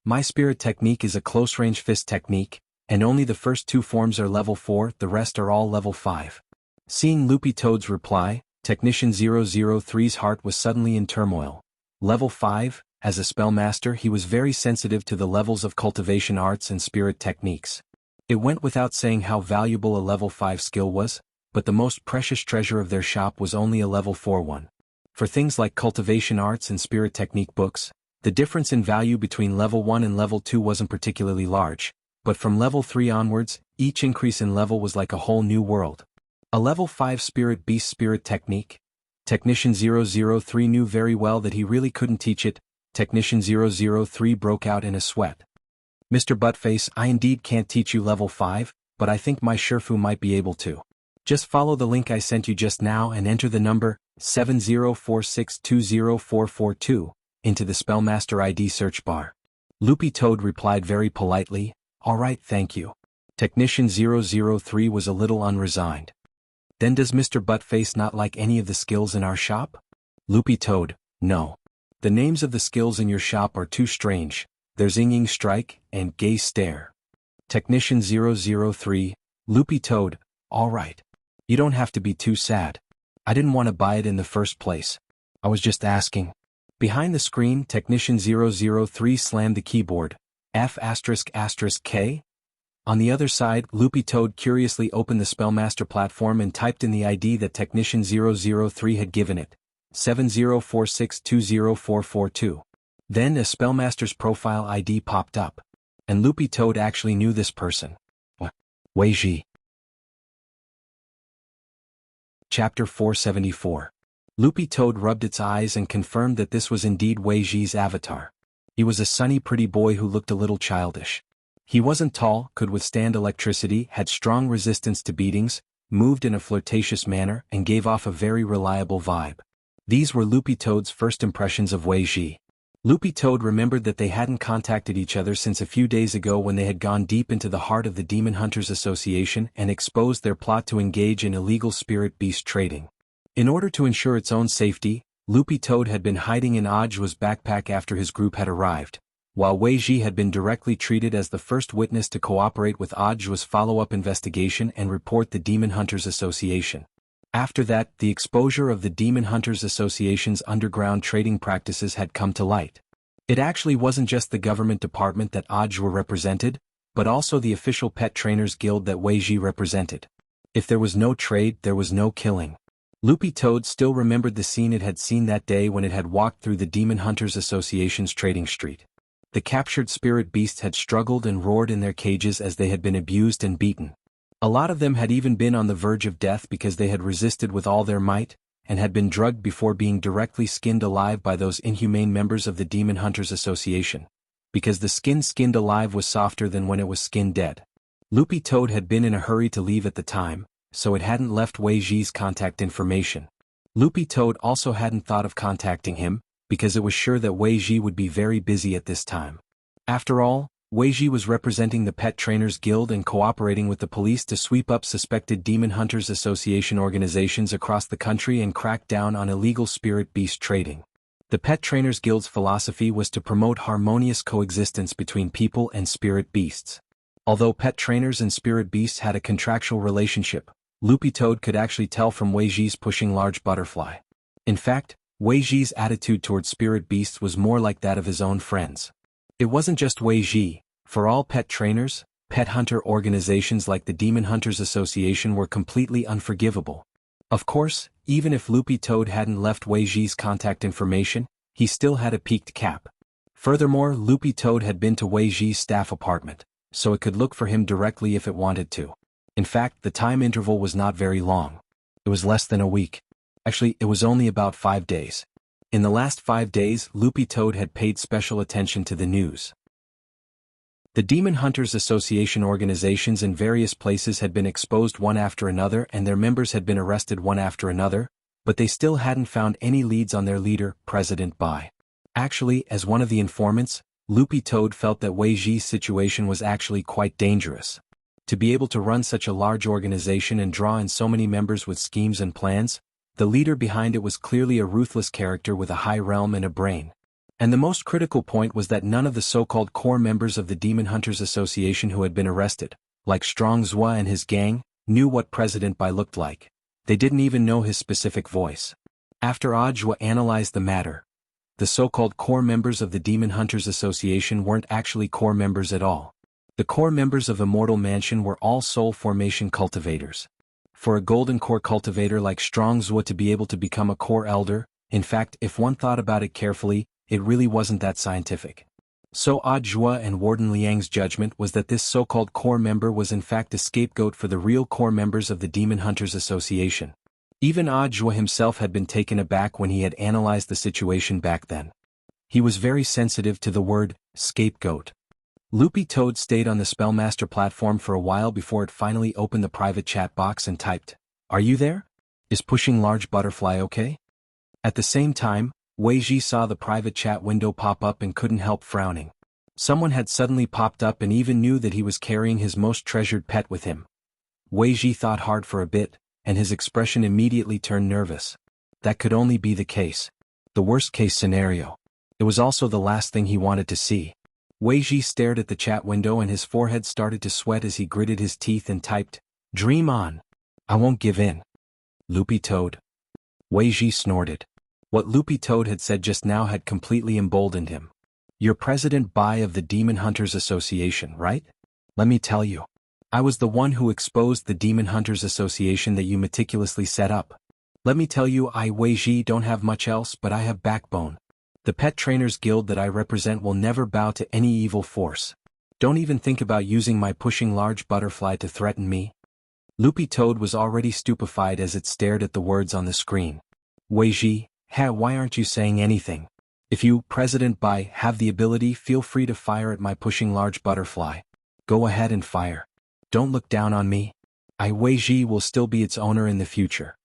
My spirit technique is a close-range fist technique, and only the first 2 forms are level 4, the rest are all level 5. Seeing Loopy Toad's reply, Technician 003's heart was suddenly in turmoil. Level 5, as a spellmaster he was very sensitive to the levels of cultivation arts and spirit techniques. It went without saying how valuable a level 5 skill was, but the most precious treasure of their shop was only a level 4 one. For things like cultivation arts and spirit technique books, the difference in value between level 1 and level 2 wasn't particularly large, but from level 3 onwards, each increase in level was like a whole new world. A level 5 spirit beast spirit technique? Technician 003 knew very well that he really couldn't teach it. Technician 003 broke out in a sweat. Mr. Buttface, I indeed can't teach you level 5, but I think my Sherfu might be able to. Just follow the link I sent you just now and enter the number 704620442 into the Spellmaster ID search bar. Loopy Toad replied very politely, alright, thank you. Technician 003 was a little unresigned. Then does Mr. Buttface not like any of the skills in our shop? Loopy Toad, no. The names of the skills in your shop are too strange. There's Inging Strike and Gay Stare. Technician 003, Loopy Toad, alright. You don't have to be too sad. I didn't want to buy it in the first place. I was just asking. Behind the screen, Technician 003 slammed the keyboard. F***K? On the other side, Loopy Toad curiously opened the Spellmaster platform and typed in the ID that Technician 003 had given it. 704620442. Then a Spellmaster's profile ID popped up. And Loopy Toad actually knew this person. Wei Ji. Chapter 474. Loopy Toad rubbed its eyes and confirmed that this was indeed Wei Ji's avatar. He was a sunny pretty boy who looked a little childish. He wasn't tall, could withstand electricity, had strong resistance to beatings, moved in a flirtatious manner, and gave off a very reliable vibe. These were Loopy Toad's first impressions of Wei Ji. Loopy Toad remembered that they hadn't contacted each other since a few days ago when they had gone deep into the heart of the Demon Hunters Association and exposed their plot to engage in illegal spirit beast trading. In order to ensure its own safety, Loopy Toad had been hiding in Audiobook's backpack after his group had arrived, while Wei Ji had been directly treated as the first witness to cooperate with Audiobook's follow-up investigation and report the Demon Hunters Association. After that, the exposure of the Demon Hunters Association's underground trading practices had come to light. It actually wasn't just the government department that Audiobook represented, but also the official pet trainers guild that Wei Ji represented. If there was no trade, there was no killing. Loopy Toad still remembered the scene it had seen that day when it had walked through the Demon Hunters Association's trading street. The captured spirit beasts had struggled and roared in their cages as they had been abused and beaten. A lot of them had even been on the verge of death because they had resisted with all their might, and had been drugged before being directly skinned alive by those inhumane members of the Demon Hunters Association, because the skin skinned alive was softer than when it was skinned dead. Loopy Toad had been in a hurry to leave at the time, so it hadn't left Wei Ji's contact information. Loopy Toad also hadn't thought of contacting him, because it was sure that Wei Ji would be very busy at this time. After all, Wei Ji was representing the Pet Trainers Guild and cooperating with the police to sweep up suspected Demon Hunters Association organizations across the country and crack down on illegal spirit beast trading. The Pet Trainers Guild's philosophy was to promote harmonious coexistence between people and spirit beasts. Although pet trainers and spirit beasts had a contractual relationship, Loopy Toad could actually tell from Wei Ji's pushing large butterfly. In fact, Wei Ji's attitude towards spirit beasts was more like that of his own friends. It wasn't just Wei Ji. For all pet trainers, pet hunter organizations like the Demon Hunters Association were completely unforgivable. Of course, even if Loopy Toad hadn't left Wei Ji's contact information, he still had a peaked cap. Furthermore, Loopy Toad had been to Wei Ji's staff apartment, so it could look for him directly if it wanted to. In fact, the time interval was not very long. It was less than a week. Actually, it was only about 5 days. In the last 5 days, Loopy Toad had paid special attention to the news. The Demon Hunters Association organizations in various places had been exposed one after another and their members had been arrested one after another, but they still hadn't found any leads on their leader, President Bai. Actually, as one of the informants, Loopy Toad felt that Wei Ji's situation was actually quite dangerous. To be able to run such a large organization and draw in so many members with schemes and plans, the leader behind it was clearly a ruthless character with a high realm and a brain. And the most critical point was that none of the so-called core members of the Demon Hunters Association who had been arrested, like Strong Zhua and his gang, knew what President Bai looked like. They didn't even know his specific voice. After Zhua analyzed the matter, the so-called core members of the Demon Hunters Association weren't actually core members at all. The core members of Immortal Mansion were all soul formation cultivators. For a golden core cultivator like Strong Zhua to be able to become a core elder, in fact, if one thought about it carefully, it really wasn't that scientific. So Zhua and Warden Liang's judgment was that this so-called core member was in fact a scapegoat for the real core members of the Demon Hunters Association. Even Zhua himself had been taken aback when he had analyzed the situation back then. He was very sensitive to the word, scapegoat. Loopy Toad stayed on the Spellmaster platform for a while before it finally opened the private chat box and typed, "Are you there? Is pushing large butterfly okay?" At the same time, Wei Ji saw the private chat window pop up and couldn't help frowning. Someone had suddenly popped up and even knew that he was carrying his most treasured pet with him. Wei Ji thought hard for a bit, and his expression immediately turned nervous. That could only be the case. The worst-case scenario. It was also the last thing he wanted to see. Wei Ji stared at the chat window and his forehead started to sweat as he gritted his teeth and typed, "Dream on. I won't give in. Loopy Toad." Wei Ji snorted. What Loopy Toad had said just now had completely emboldened him. "You're President Bai of the Demon Hunters Association, right? Let me tell you. I was the one who exposed the Demon Hunters Association that you meticulously set up. Let me tell you, I Wei Ji don't have much else, but I have backbone. The Pet Trainers Guild that I represent will never bow to any evil force. Don't even think about using my pushing large butterfly to threaten me." Loopy Toad was already stupefied as it stared at the words on the screen. "Wei Ji, why aren't you saying anything? If you, President Bai, have the ability, feel free to fire at my pushing large butterfly. Go ahead and fire. Don't look down on me. I Wei Ji will still be its owner in the future."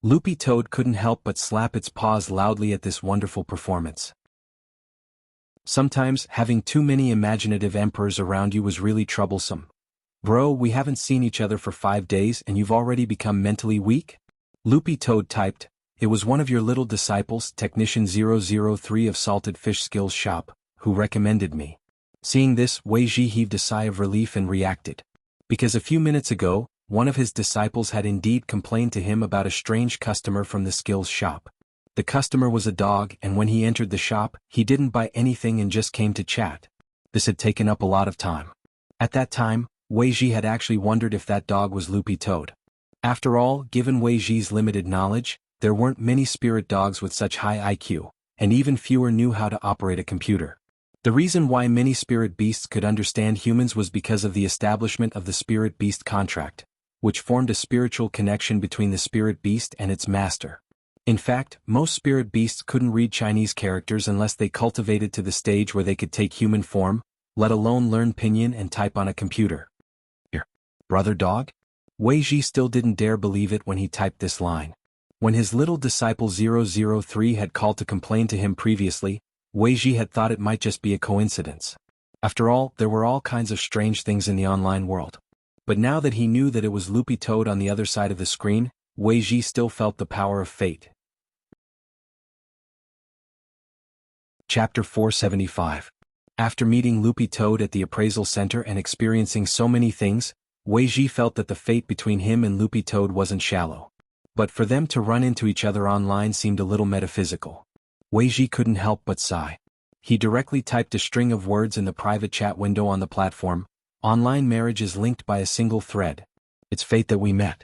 Loopy Toad couldn't help but slap its paws loudly at this wonderful performance. Sometimes, having too many imaginative emperors around you was really troublesome. "Bro, we haven't seen each other for 5 days and you've already become mentally weak?" Loopy Toad typed, "It was one of your little disciples, Technician 003 of Salted Fish Skills Shop, who recommended me." Seeing this, Wei Ji heaved a sigh of relief and reacted. Because a few minutes ago, one of his disciples had indeed complained to him about a strange customer from the skills shop. The customer was a dog, and when he entered the shop, he didn't buy anything and just came to chat. This had taken up a lot of time. At that time, Wei Ji had actually wondered if that dog was Loopy Toad. After all, given Wei Ji's limited knowledge, there weren't many spirit dogs with such high IQ, and even fewer knew how to operate a computer. The reason why many spirit beasts could understand humans was because of the establishment of the spirit beast contract, which formed a spiritual connection between the spirit beast and its master. In fact, most spirit beasts couldn't read Chinese characters unless they cultivated to the stage where they could take human form, let alone learn pinyin and type on a computer. "Here, brother dog?" Wei Ji still didn't dare believe it when he typed this line. When his little disciple 003 had called to complain to him previously, Wei Ji had thought it might just be a coincidence. After all, there were all kinds of strange things in the online world. But now that he knew that it was Loopy Toad on the other side of the screen, Wei Ji still felt the power of fate. Chapter 475. After meeting Loopy Toad at the appraisal center and experiencing so many things, Wei Ji felt that the fate between him and Loopy Toad wasn't shallow. But for them to run into each other online seemed a little metaphysical. Wei Ji couldn't help but sigh. He directly typed a string of words in the private chat window on the platform. "Online marriage is linked by a single thread. It's fate that we met."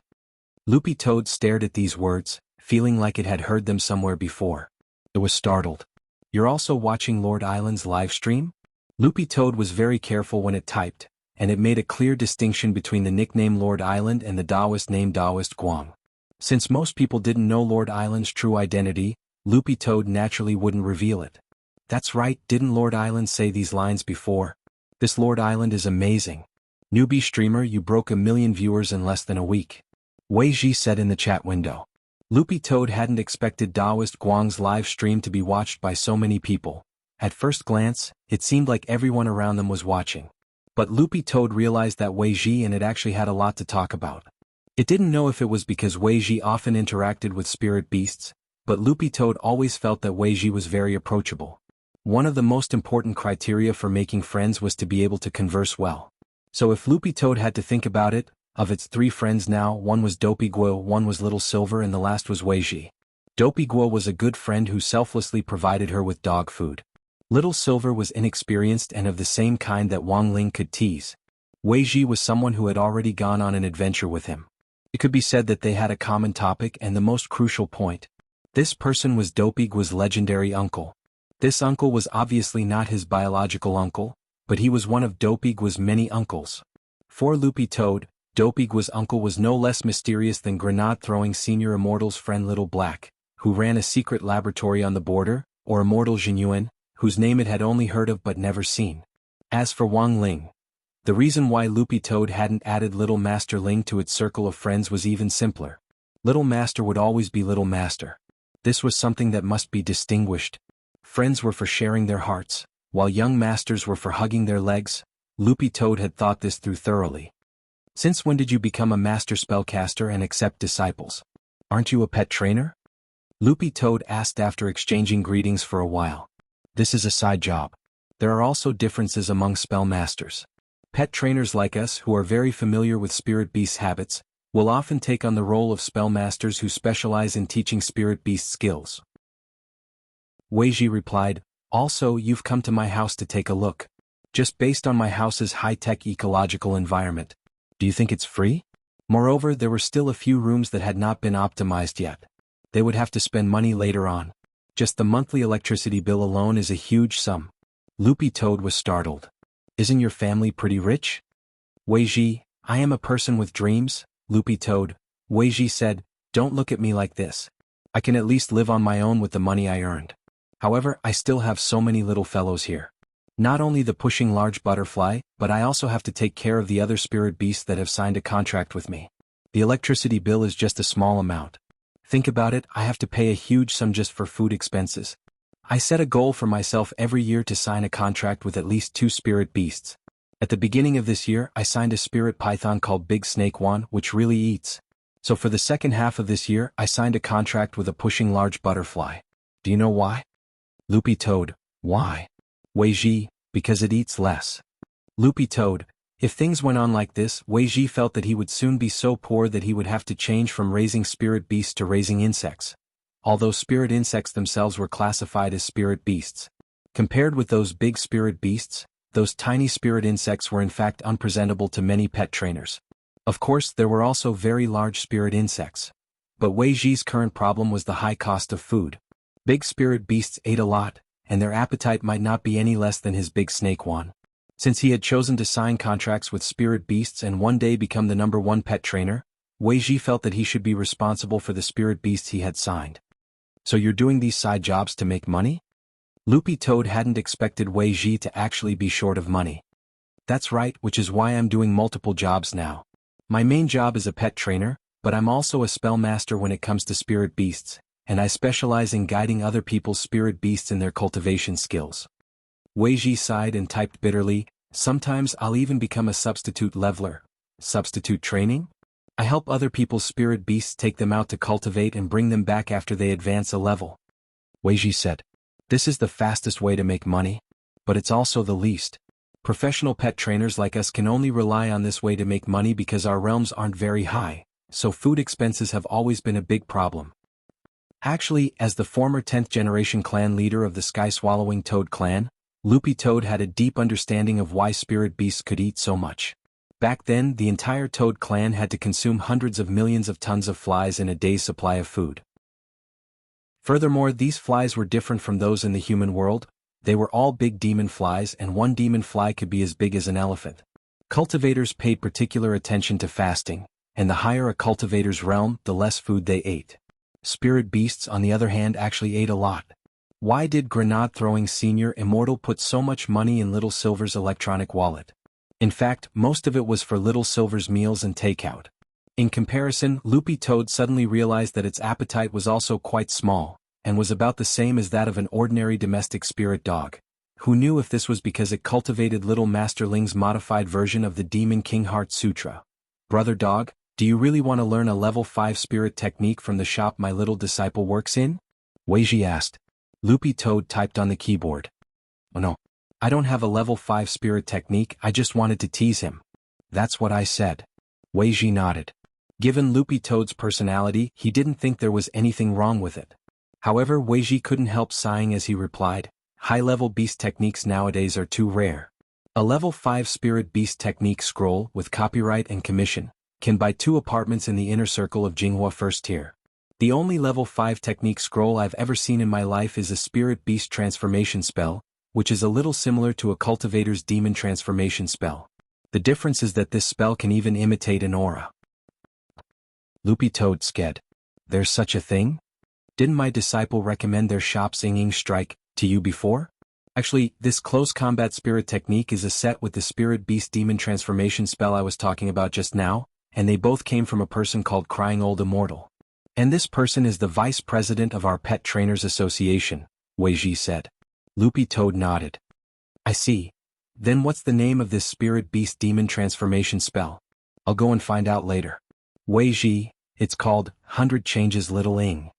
Loopy Toad stared at these words, feeling like it had heard them somewhere before. It was startled. "You're also watching Lord Island's live stream?" Loopy Toad was very careful when it typed, and it made a clear distinction between the nickname Lord Island and the Taoist name Taoist Guang. Since most people didn't know Lord Island's true identity, Loopy Toad naturally wouldn't reveal it. "That's right, didn't Lord Island say these lines before? This Lord Island is amazing. Newbie streamer, you broke 1 million viewers in less than a week." Wei Ji said in the chat window. Loopy Toad hadn't expected Taoist Guang's live stream to be watched by so many people. At first glance, it seemed like everyone around them was watching. But Loopy Toad realized that Wei Ji and it actually had a lot to talk about. It didn't know if it was because Wei Ji often interacted with spirit beasts, but Loopy Toad always felt that Wei Ji was very approachable. One of the most important criteria for making friends was to be able to converse well. So if Loopy Toad had to think about it, of its 3 friends now, one was Dopey Guo, one was Little Silver, and the last was Wei Ji. Dopey Guo was a good friend who selflessly provided her with dog food. Little Silver was inexperienced and of the same kind that Wang Ling could tease. Wei Ji was someone who had already gone on an adventure with him. It could be said that they had a common topic and the most crucial point. This person was Dopey Guo's legendary uncle. This uncle was obviously not his biological uncle, but he was one of Dopey Guo's many uncles. For Loopy Toad, Dopey Guo's uncle was no less mysterious than grenade-throwing senior Immortal's friend Little Black, who ran a secret laboratory on the border, or Immortal Jinyuan, whose name it had only heard of but never seen. As for Wang Ling, the reason why Loopy Toad hadn't added Little Master Ling to its circle of friends was even simpler. Little Master would always be Little Master. This was something that must be distinguished. Friends were for sharing their hearts. while young masters were for hugging their legs. Loopy Toad had thought this through thoroughly. Since when did you become a master spellcaster and accept disciples? Aren't you a pet trainer? Loopy Toad asked after exchanging greetings for a while. This is a side job. There are also differences among spell masters. Pet trainers like us who are very familiar with spirit beast habits will often take on the role of spell masters who specialize in teaching spirit beast skills. Weiji replied, also you've come to my house to take a look. Just based on my house's high-tech ecological environment. Do you think it's free? Moreover, there were still a few rooms that had not been optimized yet. They would have to spend money later on. Just the monthly electricity bill alone is a huge sum. Loopy Toad was startled. Isn't your family pretty rich? Weiji, I am a person with dreams, Loopy Toad. Weiji said, don't look at me like this. I can at least live on my own with the money I earned. However, I still have so many little fellows here. Not only the pushing large butterfly, but I also have to take care of the other spirit beasts that have signed a contract with me. The electricity bill is just a small amount. Think about it, I have to pay a huge sum just for food expenses. I set a goal for myself every year to sign a contract with at least 2 spirit beasts. At the beginning of this year, I signed a spirit python called Big Snake One, which really eats. So for the second half of this year, I signed a contract with a pushing large butterfly. Do you know why? Loopy Toad, why? Weiji, because it eats less. Loopy Toad, if things went on like this, Weiji felt that he would soon be so poor that he would have to change from raising spirit beasts to raising insects. Although spirit insects themselves were classified as spirit beasts. Compared with those big spirit beasts, those tiny spirit insects were in fact unpresentable to many pet trainers. Of course, there were also very large spirit insects. But Weiji's current problem was the high cost of food. Big spirit beasts ate a lot, and their appetite might not be any less than his Big Snake One. Since he had chosen to sign contracts with spirit beasts and one day become the #1 pet trainer, Weiji felt that he should be responsible for the spirit beasts he had signed. So you're doing these side jobs to make money? Loopy Toad hadn't expected Weiji to actually be short of money. That's right, which is why I'm doing multiple jobs now. My main job is a pet trainer, but I'm also a spell master when it comes to spirit beasts, and I specialize in guiding other people's spirit beasts in their cultivation skills. Weiji sighed and typed bitterly, sometimes I'll even become a substitute leveler. Substitute training? I help other people's spirit beasts, take them out to cultivate and bring them back after they advance a level. Weiji said, this is the fastest way to make money, but it's also the least. Professional pet trainers like us can only rely on this way to make money because our realms aren't very high, so food expenses have always been a big problem. Actually, as the former 10th generation clan leader of the sky-swallowing toad clan, Loopy Toad had a deep understanding of why spirit beasts could eat so much. Back then, the entire toad clan had to consume hundreds of millions of tons of flies in a day's supply of food. Furthermore, these flies were different from those in the human world. They were all big demon flies, and one demon fly could be as big as an elephant. Cultivators paid particular attention to fasting, and the higher a cultivator's realm, the less food they ate. Spirit beasts, on the other hand, actually ate a lot. Why did Grenade-throwing Senior Immortal put so much money in Little Silver's electronic wallet? In fact, most of it was for Little Silver's meals and takeout. In comparison, Loopy Toad suddenly realized that its appetite was also quite small, and was about the same as that of an ordinary domestic spirit dog. Who knew if this was because it cultivated Little Masterling's modified version of the Demon King Heart Sutra? Brother dog, do you really want to learn a level 5 spirit technique from the shop my little disciple works in? Weiji asked. Loopy Toad typed on the keyboard. Oh no, I don't have a level 5 spirit technique, I just wanted to tease him. That's what I said. Weiji nodded. Given Loopy Toad's personality, he didn't think there was anything wrong with it. However, Weiji couldn't help sighing as he replied, high-level beast techniques nowadays are too rare. A level 5 spirit beast technique scroll, with copyright and commission, can buy 2 apartments in the inner circle of Jinghua first tier. The only level 5 technique scroll I've ever seen in my life is a spirit beast transformation spell, which is a little similar to a cultivator's demon transformation spell. The difference is that this spell can even imitate an aura. Loopy Toad sked. There's such a thing? Didn't my disciple recommend their shop Singing Strike to you before? Actually, this close combat spirit technique is a set with the spirit beast demon transformation spell I was talking about just now, and they both came from a person called Crying Old Immortal. And this person is the vice president of our Pet Trainers Association, Weiji said. Loopy Toad nodded. I see. Then what's the name of this spirit beast demon transformation spell? I'll go and find out later. Wei Ji, it's called 100 Changes Little Ing.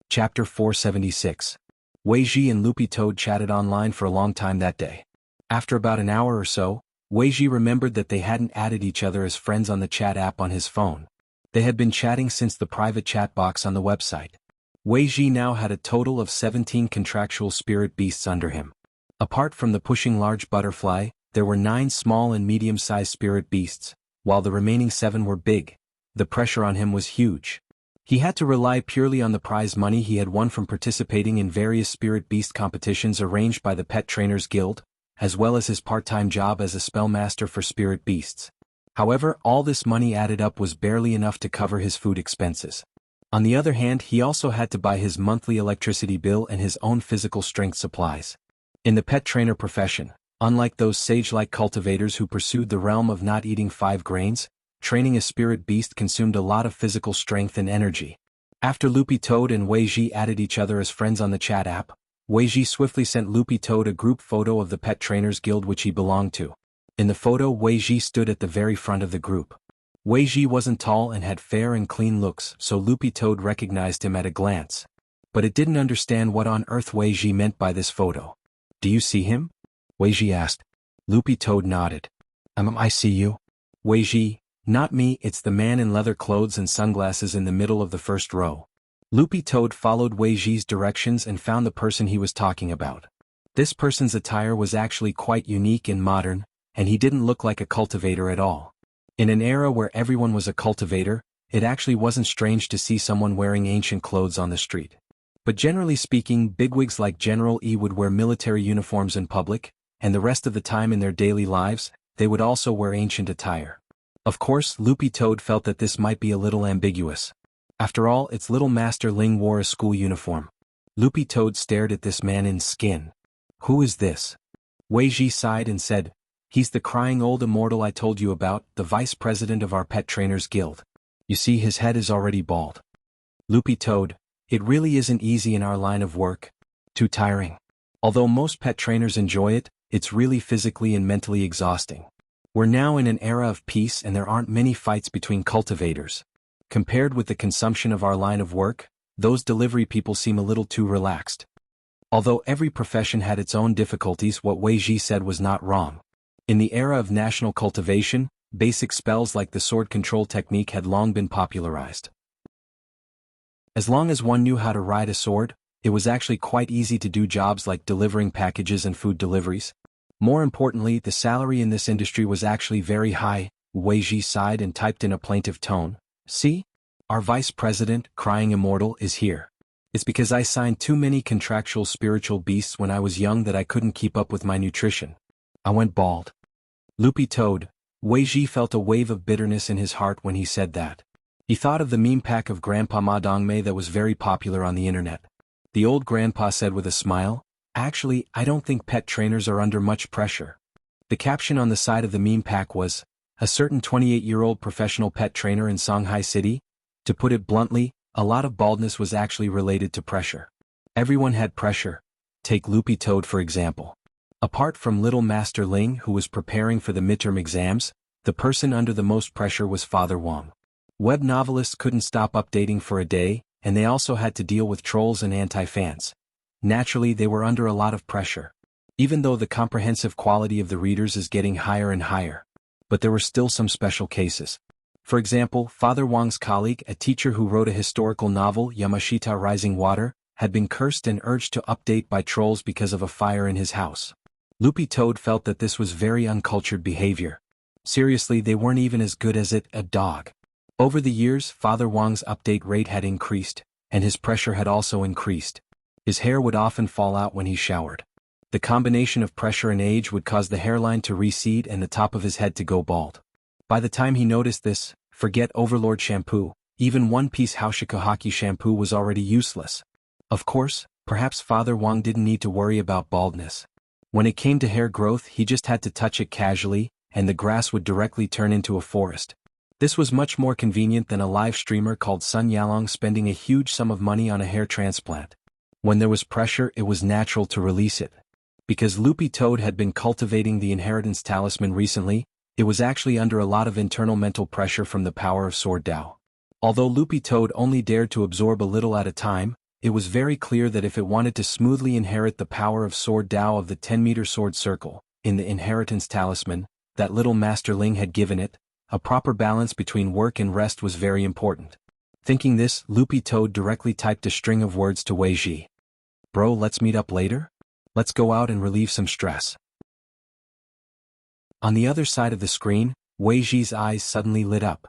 Chapter 476. Wei Ji and Loopy Toad chatted online for a long time that day. After about an hour or so, Wei Ji remembered that they hadn't added each other as friends on the chat app on his phone. They had been chatting since the private chat box on the website. Wei Ji now had a total of 17 contractual spirit beasts under him. Apart from the pushing large butterfly, there were 9 small and medium-sized spirit beasts, while the remaining 7 were big. The pressure on him was huge. He had to rely purely on the prize money he had won from participating in various spirit beast competitions arranged by the Pet Trainers Guild, as well as his part-time job as a spellmaster for spirit beasts. However, all this money added up was barely enough to cover his food expenses. On the other hand, he also had to buy his monthly electricity bill and his own physical strength supplies. In the pet trainer profession, unlike those sage-like cultivators who pursued the realm of not eating 5 grains, training a spirit beast consumed a lot of physical strength and energy. After Loopy Toad and Wei Ji added each other as friends on the chat app, Wei Ji swiftly sent Loopy Toad a group photo of the Pet Trainers Guild which he belonged to. In the photo, Wei Ji stood at the very front of the group. Wei Ji wasn't tall and had fair and clean looks, so Loopy Toad recognized him at a glance. But it didn't understand what on earth Wei Ji meant by this photo. "Do you see him?" Wei Ji asked. Loopy Toad nodded. I see you." Wei Ji, "Not me, it's the man in leather clothes and sunglasses in the middle of the first row." Loopy Toad followed Wei Ji's directions and found the person he was talking about. This person's attire was actually quite unique and modern, and he didn't look like a cultivator at all. In an era where everyone was a cultivator, it actually wasn't strange to see someone wearing ancient clothes on the street. But generally speaking, bigwigs like General E would wear military uniforms in public, and the rest of the time in their daily lives, they would also wear ancient attire. Of course, Loopy Toad felt that this might be a little ambiguous. After all, its little master Ling wore a school uniform. Loopy Toad stared at this man in skin. "Who is this?" Wei Ji sighed and said, "He's the crying old immortal I told you about, the vice president of our Pet Trainers Guild. You see, his head is already bald." Loopy Toad, "It really isn't easy in our line of work. Too tiring. Although most pet trainers enjoy it, it's really physically and mentally exhausting. We're now in an era of peace and there aren't many fights between cultivators. Compared with the consumption of our line of work, those delivery people seem a little too relaxed." Although every profession had its own difficulties, what Wei Ji said was not wrong. In the era of national cultivation, basic spells like the sword control technique had long been popularized. As long as one knew how to ride a sword, it was actually quite easy to do jobs like delivering packages and food deliveries. More importantly, the salary in this industry was actually very high. Wei Ji sighed and typed in a plaintive tone, "See? Our vice president, crying immortal, is here. It's because I signed too many contractual spiritual beasts when I was young that I couldn't keep up with my nutrition. I went bald." Loopy Toad, Wei Ji felt a wave of bitterness in his heart when he said that. He thought of the meme pack of Grandpa Ma Dongmei that was very popular on the internet. The old grandpa said with a smile, "Actually, I don't think pet trainers are under much pressure." The caption on the side of the meme pack was, "A certain 28-year-old professional pet trainer in Shanghai City." To put it bluntly, a lot of baldness was actually related to pressure. Everyone had pressure. Take Loopy Toad for example. Apart from Little Master Ling, who was preparing for the midterm exams, the person under the most pressure was Father Wang. Web novelists couldn't stop updating for a day, and they also had to deal with trolls and anti-fans. Naturally, they were under a lot of pressure. Even though the comprehensive quality of the readers is getting higher and higher. But there were still some special cases. For example, Father Wang's colleague, a teacher who wrote a historical novel, Yamashita Rising Water, had been cursed and urged to update by trolls because of a fire in his house. Loopy Toad felt that this was very uncultured behavior. Seriously, they weren't even as good as a dog. Over the years, Father Wang's update rate had increased, and his pressure had also increased. His hair would often fall out when he showered. The combination of pressure and age would cause the hairline to recede and the top of his head to go bald. By the time he noticed this, forget Overlord shampoo, even one-piece Haushiko shampoo was already useless. Of course, perhaps Father Wang didn't need to worry about baldness. When it came to hair growth, he just had to touch it casually, and the grass would directly turn into a forest. This was much more convenient than a live streamer called Sun Yalong spending a huge sum of money on a hair transplant. When there was pressure, it was natural to release it. Because Loopy Toad had been cultivating the inheritance talisman recently, it was actually under a lot of internal mental pressure from the power of Sword Dao. Although Loopy Toad only dared to absorb a little at a time, it was very clear that if it wanted to smoothly inherit the power of Sword Dao of the 10-meter sword circle, in the inheritance talisman, that little Master Ling had given it, a proper balance between work and rest was very important. Thinking this, Loopy Toad directly typed a string of words to Wei Ji. "Bro, let's meet up later? Let's go out and relieve some stress." On the other side of the screen, Wei Ji's eyes suddenly lit up.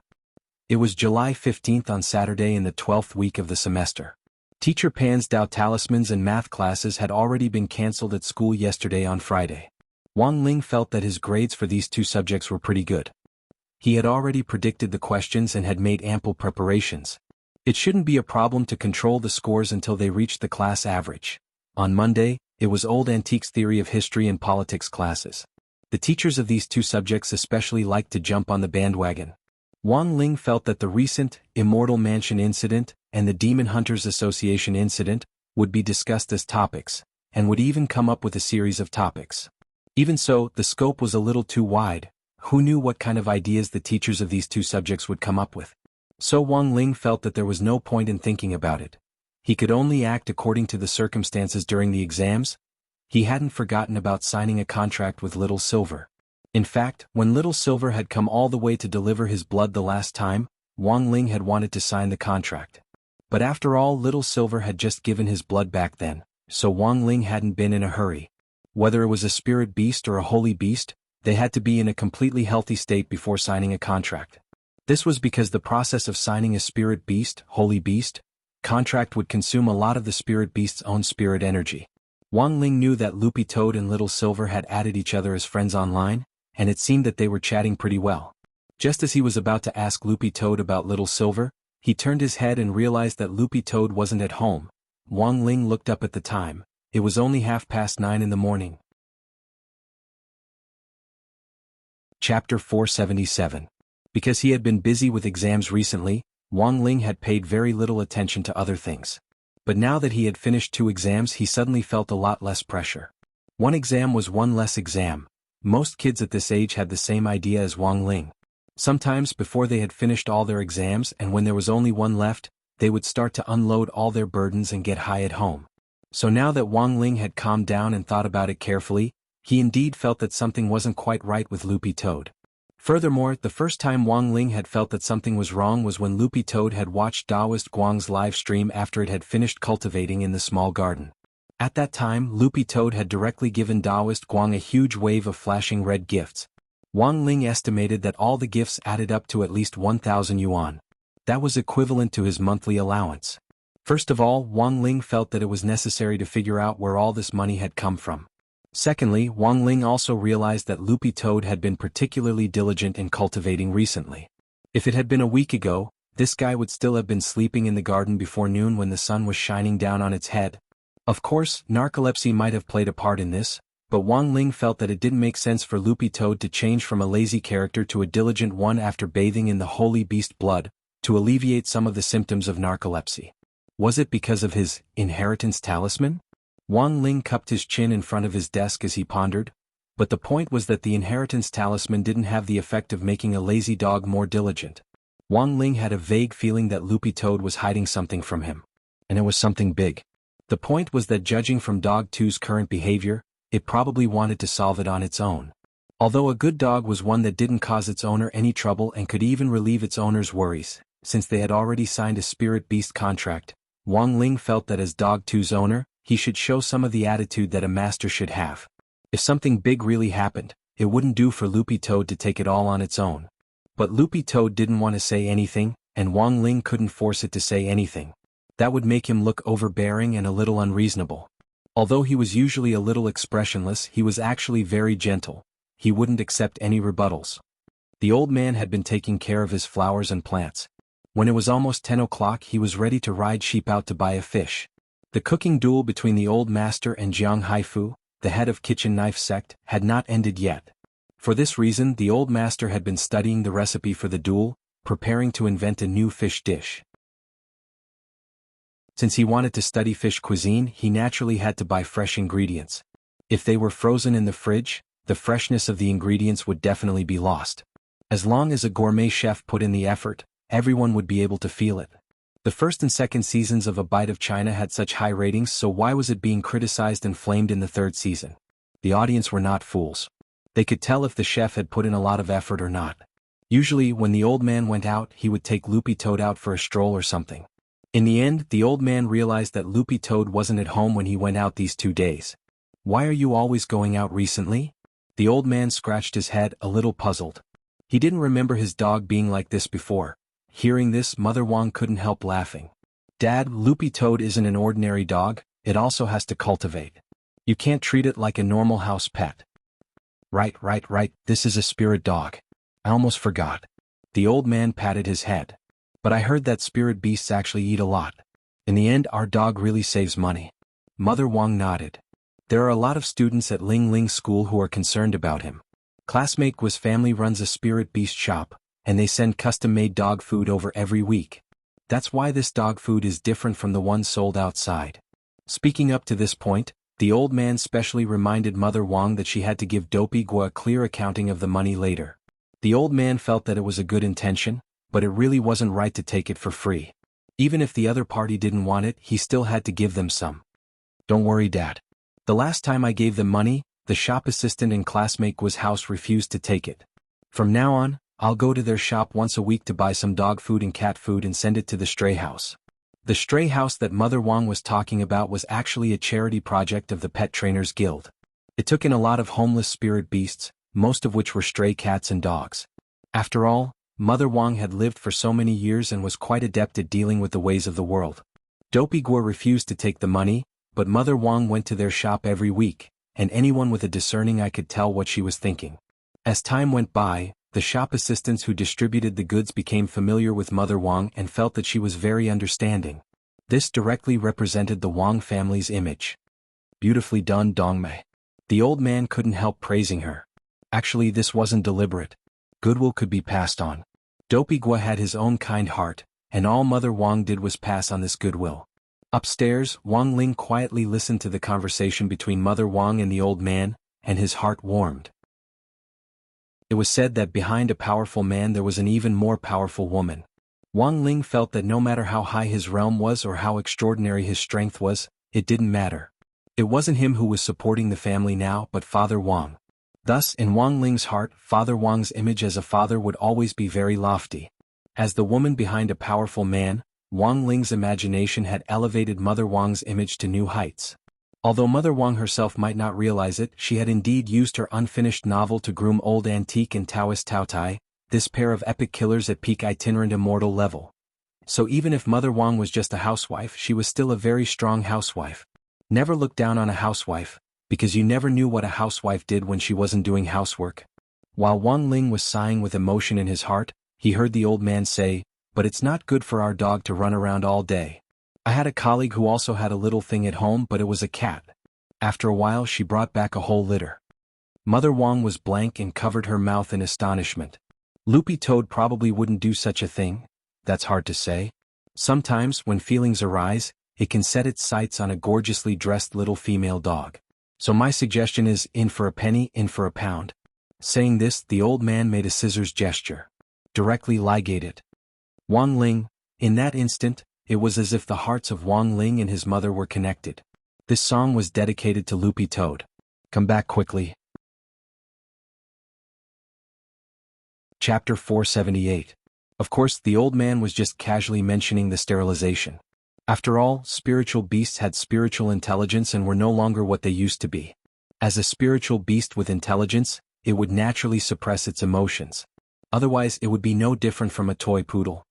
It was July 15th on Saturday in the 12th week of the semester. Teacher Pan's Dao talismans and math classes had already been cancelled at school yesterday on Friday. Wang Ling felt that his grades for these two subjects were pretty good. He had already predicted the questions and had made ample preparations. It shouldn't be a problem to control the scores until they reached the class average. On Monday, it was Old Antiques Theory of History and Politics classes. The teachers of these two subjects especially liked to jump on the bandwagon. Wang Ling felt that the recent Immortal Mansion incident and the Demon Hunters Association incident would be discussed as topics, and would even come up with a series of topics. Even so, the scope was a little too wide. Who knew what kind of ideas the teachers of these two subjects would come up with? So Wang Ling felt that there was no point in thinking about it. He could only act according to the circumstances during the exams. He hadn't forgotten about signing a contract with Little Silver. In fact, when Little Silver had come all the way to deliver his blood the last time, Wang Ling had wanted to sign the contract. But after all, Little Silver had just given his blood back then, so Wang Ling hadn't been in a hurry. Whether it was a spirit beast or a holy beast, they had to be in a completely healthy state before signing a contract. This was because the process of signing a spirit beast, holy beast, contract would consume a lot of the spirit beast's own spirit energy. Wang Ling knew that Loopy Toad and Little Silver had added each other as friends online, and it seemed that they were chatting pretty well. Just as he was about to ask Loopy Toad about Little Silver, he turned his head and realized that Loopy Toad wasn't at home. Wang Ling looked up at the time. It was only 9:30 in the morning. Chapter 477. Because he had been busy with exams recently, Wang Ling had paid very little attention to other things. But now that he had finished 2 exams, he suddenly felt a lot less pressure. One exam was one less exam. Most kids at this age had the same idea as Wang Ling. Sometimes before they had finished all their exams and when there was only one left, they would start to unload all their burdens and get high at home. So now that Wang Ling had calmed down and thought about it carefully, he indeed felt that something wasn't quite right with Loopy Toad. Furthermore, the first time Wang Ling had felt that something was wrong was when Loopy Toad had watched Daoist Guang's live stream after it had finished cultivating in the small garden. At that time, Loopy Toad had directly given Daoist Guang a huge wave of flashing red gifts. Wang Ling estimated that all the gifts added up to at least 1,000 yuan. That was equivalent to his monthly allowance. First of all, Wang Ling felt that it was necessary to figure out where all this money had come from. Secondly, Wang Ling also realized that Loopy Toad had been particularly diligent in cultivating recently. If it had been a week ago, this guy would still have been sleeping in the garden before noon when the sun was shining down on its head. Of course, narcolepsy might have played a part in this, but Wang Ling felt that it didn't make sense for Loopy Toad to change from a lazy character to a diligent one after bathing in the holy beast blood, to alleviate some of the symptoms of narcolepsy. Was it because of his inheritance talisman? Wang Ling cupped his chin in front of his desk as he pondered, but the point was that the inheritance talisman didn't have the effect of making a lazy dog more diligent. Wang Ling had a vague feeling that Loopy Toad was hiding something from him. And it was something big. The point was that judging from Dog 2's current behavior, it probably wanted to solve it on its own. Although a good dog was one that didn't cause its owner any trouble and could even relieve its owner's worries, since they had already signed a spirit beast contract, Wang Ling felt that as Dog 2's owner, he should show some of the attitude that a master should have. If something big really happened, it wouldn't do for Loopy Toad to take it all on its own. But Loopy Toad didn't want to say anything, and Wang Ling couldn't force it to say anything. That would make him look overbearing and a little unreasonable. Although he was usually a little expressionless, he was actually very gentle. He wouldn't accept any rebuttals. The old man had been taking care of his flowers and plants. When it was almost 10 o'clock, he was ready to ride sheep out to buy a fish. The cooking duel between the old master and Jiang Haifu, the head of Kitchen Knife Sect, had not ended yet. For this reason, the old master had been studying the recipe for the duel, preparing to invent a new fish dish. Since he wanted to study fish cuisine, he naturally had to buy fresh ingredients. If they were frozen in the fridge, the freshness of the ingredients would definitely be lost. As long as a gourmet chef put in the effort, everyone would be able to feel it. The first and second seasons of A Bite of China had such high ratings, so why was it being criticized and flamed in the third season? The audience were not fools. They could tell if the chef had put in a lot of effort or not. Usually, when the old man went out, he would take Loopy Toad out for a stroll or something. In the end, the old man realized that Loopy Toad wasn't at home when he went out these 2 days. "Why are you always going out recently?" The old man scratched his head, a little puzzled. He didn't remember his dog being like this before. Hearing this, Mother Wong couldn't help laughing. "Dad, Loopy Toad isn't an ordinary dog, it also has to cultivate. You can't treat it like a normal house pet." Right, this is a spirit dog. I almost forgot." The old man patted his head. "But I heard that spirit beasts actually eat a lot. In the end, our dog really saves money." Mother Wong nodded. "There are a lot of students at Ling Ling School who are concerned about him. Classmate Gua's family runs a spirit beast shop, and they send custom-made dog food over every week. That's why this dog food is different from the one sold outside." Speaking up to this point, the old man specially reminded Mother Wong that she had to give Dopey Gua a clear accounting of the money later. The old man felt that it was a good intention, but it really wasn't right to take it for free. Even if the other party didn't want it, he still had to give them some. "Don't worry, Dad. The last time I gave them money, the shop assistant in classmate Gua's house refused to take it. From now on, I'll go to their shop once a week to buy some dog food and cat food and send it to the stray house." The stray house that Mother Wong was talking about was actually a charity project of the Pet Trainers Guild. It took in a lot of homeless spirit beasts, most of which were stray cats and dogs. After all, Mother Wong had lived for so many years and was quite adept at dealing with the ways of the world. Dopey Gua refused to take the money, but Mother Wong went to their shop every week, and anyone with a discerning eye could tell what she was thinking. As time went by, the shop assistants who distributed the goods became familiar with Mother Wong and felt that she was very understanding. This directly represented the Wong family's image. "Beautifully done, Dongmei." The old man couldn't help praising her. Actually, this wasn't deliberate. Goodwill could be passed on. Dopey Gua had his own kind heart, and all Mother Wong did was pass on this goodwill. Upstairs, Wang Ling quietly listened to the conversation between Mother Wong and the old man, and his heart warmed. It was said that behind a powerful man there was an even more powerful woman. Wang Ling felt that no matter how high his realm was or how extraordinary his strength was, it didn't matter. It wasn't him who was supporting the family now, but Father Wang. Thus, in Wang Ling's heart, Father Wang's image as a father would always be very lofty. As the woman behind a powerful man, Wang Ling's imagination had elevated Mother Wang's image to new heights. Although Mother Wang herself might not realize it, she had indeed used her unfinished novel to groom old antique and Taoist Tao Tai, this pair of epic killers at peak itinerant immortal level. So even if Mother Wang was just a housewife, she was still a very strong housewife. Never look down on a housewife, because you never knew what a housewife did when she wasn't doing housework. While Wang Ling was sighing with emotion in his heart, he heard the old man say, "But it's not good for our dog to run around all day. I had a colleague who also had a little thing at home, but it was a cat. After a while she brought back a whole litter." Mother Wong was blank and covered her mouth in astonishment. Loopy Toad probably wouldn't do such a thing. That's hard to say. Sometimes, when feelings arise, it can set its sights on a gorgeously dressed little female dog. So my suggestion is, in for a penny, in for a pound. Saying this, the old man made a scissors gesture. Directly ligate it. Wang Ling, in that instant, it was as if the hearts of Wang Ling and his mother were connected. This song was dedicated to Loopy Toad. Come back quickly. Chapter 478. Of course, the old man was just casually mentioning the sterilization. After all, spiritual beasts had spiritual intelligence and were no longer what they used to be. As a spiritual beast with intelligence, it would naturally suppress its emotions. Otherwise, it would be no different from a toy poodle.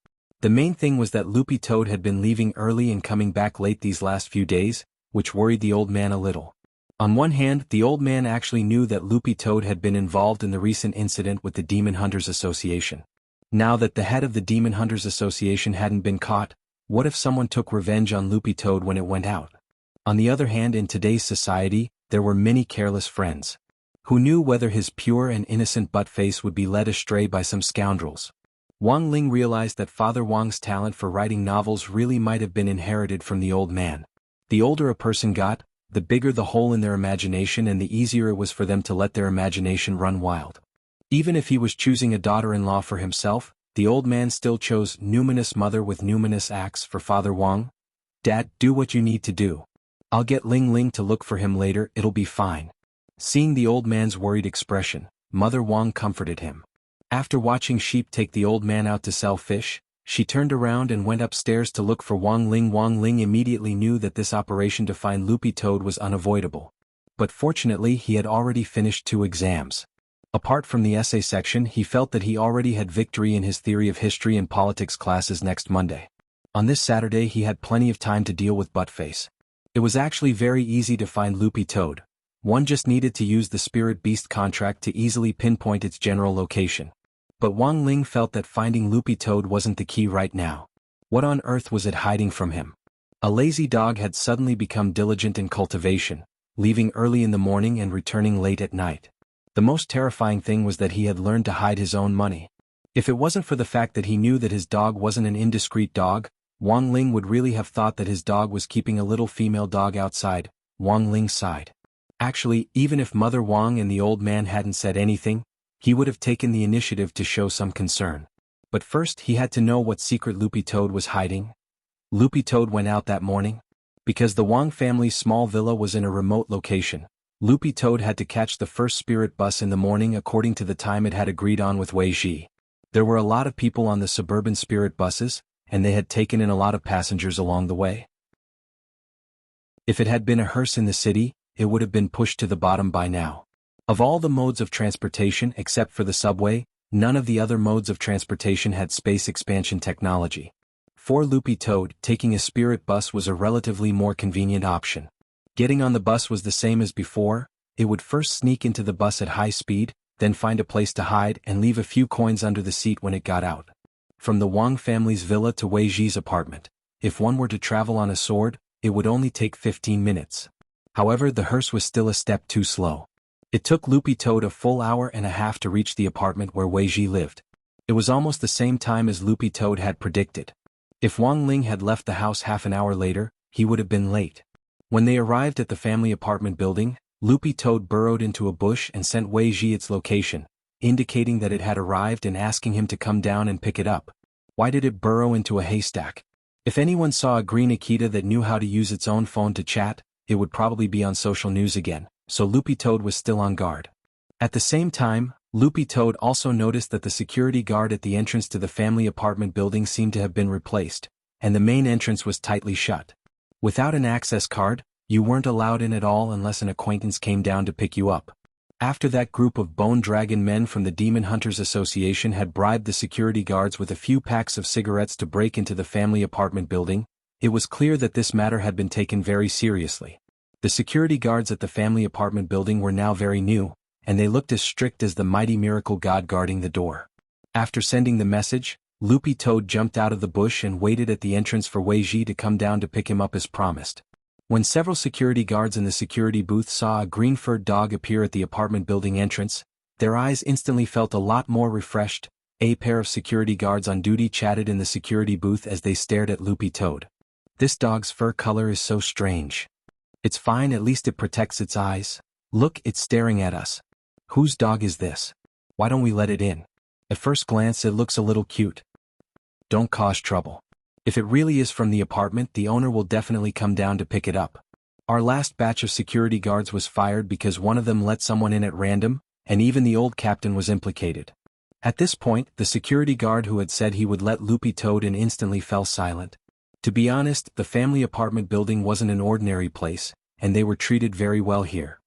The main thing was that Loopy Toad had been leaving early and coming back late these last few days, which worried the old man a little. On one hand, the old man actually knew that Loopy Toad had been involved in the recent incident with the Demon Hunters Association. Now that the head of the Demon Hunters Association hadn't been caught, what if someone took revenge on Loopy Toad when it went out? On the other hand, in today's society, there were many careless friends. Who knew whether his pure and innocent butt face would be led astray by some scoundrels? Wang Ling realized that Father Wang's talent for writing novels really might have been inherited from the old man. The older a person got, the bigger the hole in their imagination and the easier it was for them to let their imagination run wild. Even if he was choosing a daughter-in-law for himself, the old man still chose numinous mother with numinous axe for Father Wang. Dad, do what you need to do. I'll get Ling Ling to look for him later, it'll be fine. Seeing the old man's worried expression, Mother Wang comforted him. After watching sheep take the old man out to sell fish, she turned around and went upstairs to look for Wang Ling. Wang Ling immediately knew that this operation to find Loopy Toad was unavoidable. But fortunately he had already finished 2 exams. Apart from the essay section, he felt that he already had victory in his theory of history and politics classes next Monday. On this Saturday he had plenty of time to deal with Buttface. It was actually very easy to find Loopy Toad. One just needed to use the Spirit Beast contract to easily pinpoint its general location. But Wang Ling felt that finding Loopy Toad wasn't the key right now. What on earth was it hiding from him? A lazy dog had suddenly become diligent in cultivation, leaving early in the morning and returning late at night. The most terrifying thing was that he had learned to hide his own money. If it wasn't for the fact that he knew that his dog wasn't an indiscreet dog, Wang Ling would really have thought that his dog was keeping a little female dog outside. Wang Ling sighed. Actually, even if Mother Wang and the old man hadn't said anything, he would have taken the initiative to show some concern. But first he had to know what secret Loopy Toad was hiding. Loopy Toad went out that morning. Because the Wang family's small villa was in a remote location, Loopy Toad had to catch the first spirit bus in the morning according to the time it had agreed on with Wei Ji. There were a lot of people on the suburban spirit buses, and they had taken in a lot of passengers along the way. If it had been a hearse in the city, it would have been pushed to the bottom by now. Of all the modes of transportation except for the subway, none of the other modes of transportation had space expansion technology. For Loopy Toad, taking a spirit bus was a relatively more convenient option. Getting on the bus was the same as before. It would first sneak into the bus at high speed, then find a place to hide and leave a few coins under the seat when it got out. From the Wang family's villa to Wei Ji's apartment, if one were to travel on a sword, it would only take 15 minutes. However, the hearse was still a step too slow. It took Loopy Toad a full hour and a half to reach the apartment where Wei Ji lived. It was almost the same time as Loopy Toad had predicted. If Wang Ling had left the house half an hour later, he would have been late. When they arrived at the family apartment building, Loopy Toad burrowed into a bush and sent Wei Ji its location, indicating that it had arrived and asking him to come down and pick it up. Why did it burrow into a haystack? If anyone saw a green Akita that knew how to use its own phone to chat, it would probably be on social news again, so Loopy Toad was still on guard. At the same time, Loopy Toad also noticed that the security guard at the entrance to the family apartment building seemed to have been replaced, and the main entrance was tightly shut. Without an access card, you weren't allowed in at all unless an acquaintance came down to pick you up. After that group of Bone Dragon men from the Demon Hunters Association had bribed the security guards with a few packs of cigarettes to break into the family apartment building, it was clear that this matter had been taken very seriously. The security guards at the family apartment building were now very new, and they looked as strict as the mighty miracle god guarding the door. After sending the message, Loopy Toad jumped out of the bush and waited at the entrance for Wei Ji to come down to pick him up as promised. When several security guards in the security booth saw a green-furred dog appear at the apartment building entrance, their eyes instantly felt a lot more refreshed. A pair of security guards on duty chatted in the security booth as they stared at Loopy Toad. This dog's fur color is so strange. It's fine, at least it protects its eyes. Look, it's staring at us. Whose dog is this? Why don't we let it in? At first glance it looks a little cute. Don't cause trouble. If it really is from the apartment, the owner will definitely come down to pick it up. Our last batch of security guards was fired because one of them let someone in at random, and even the old captain was implicated. At this point, the security guard who had said he would let Loopy Toad in instantly fell silent. To be honest, the family apartment building wasn't an ordinary place, and they were treated very well here.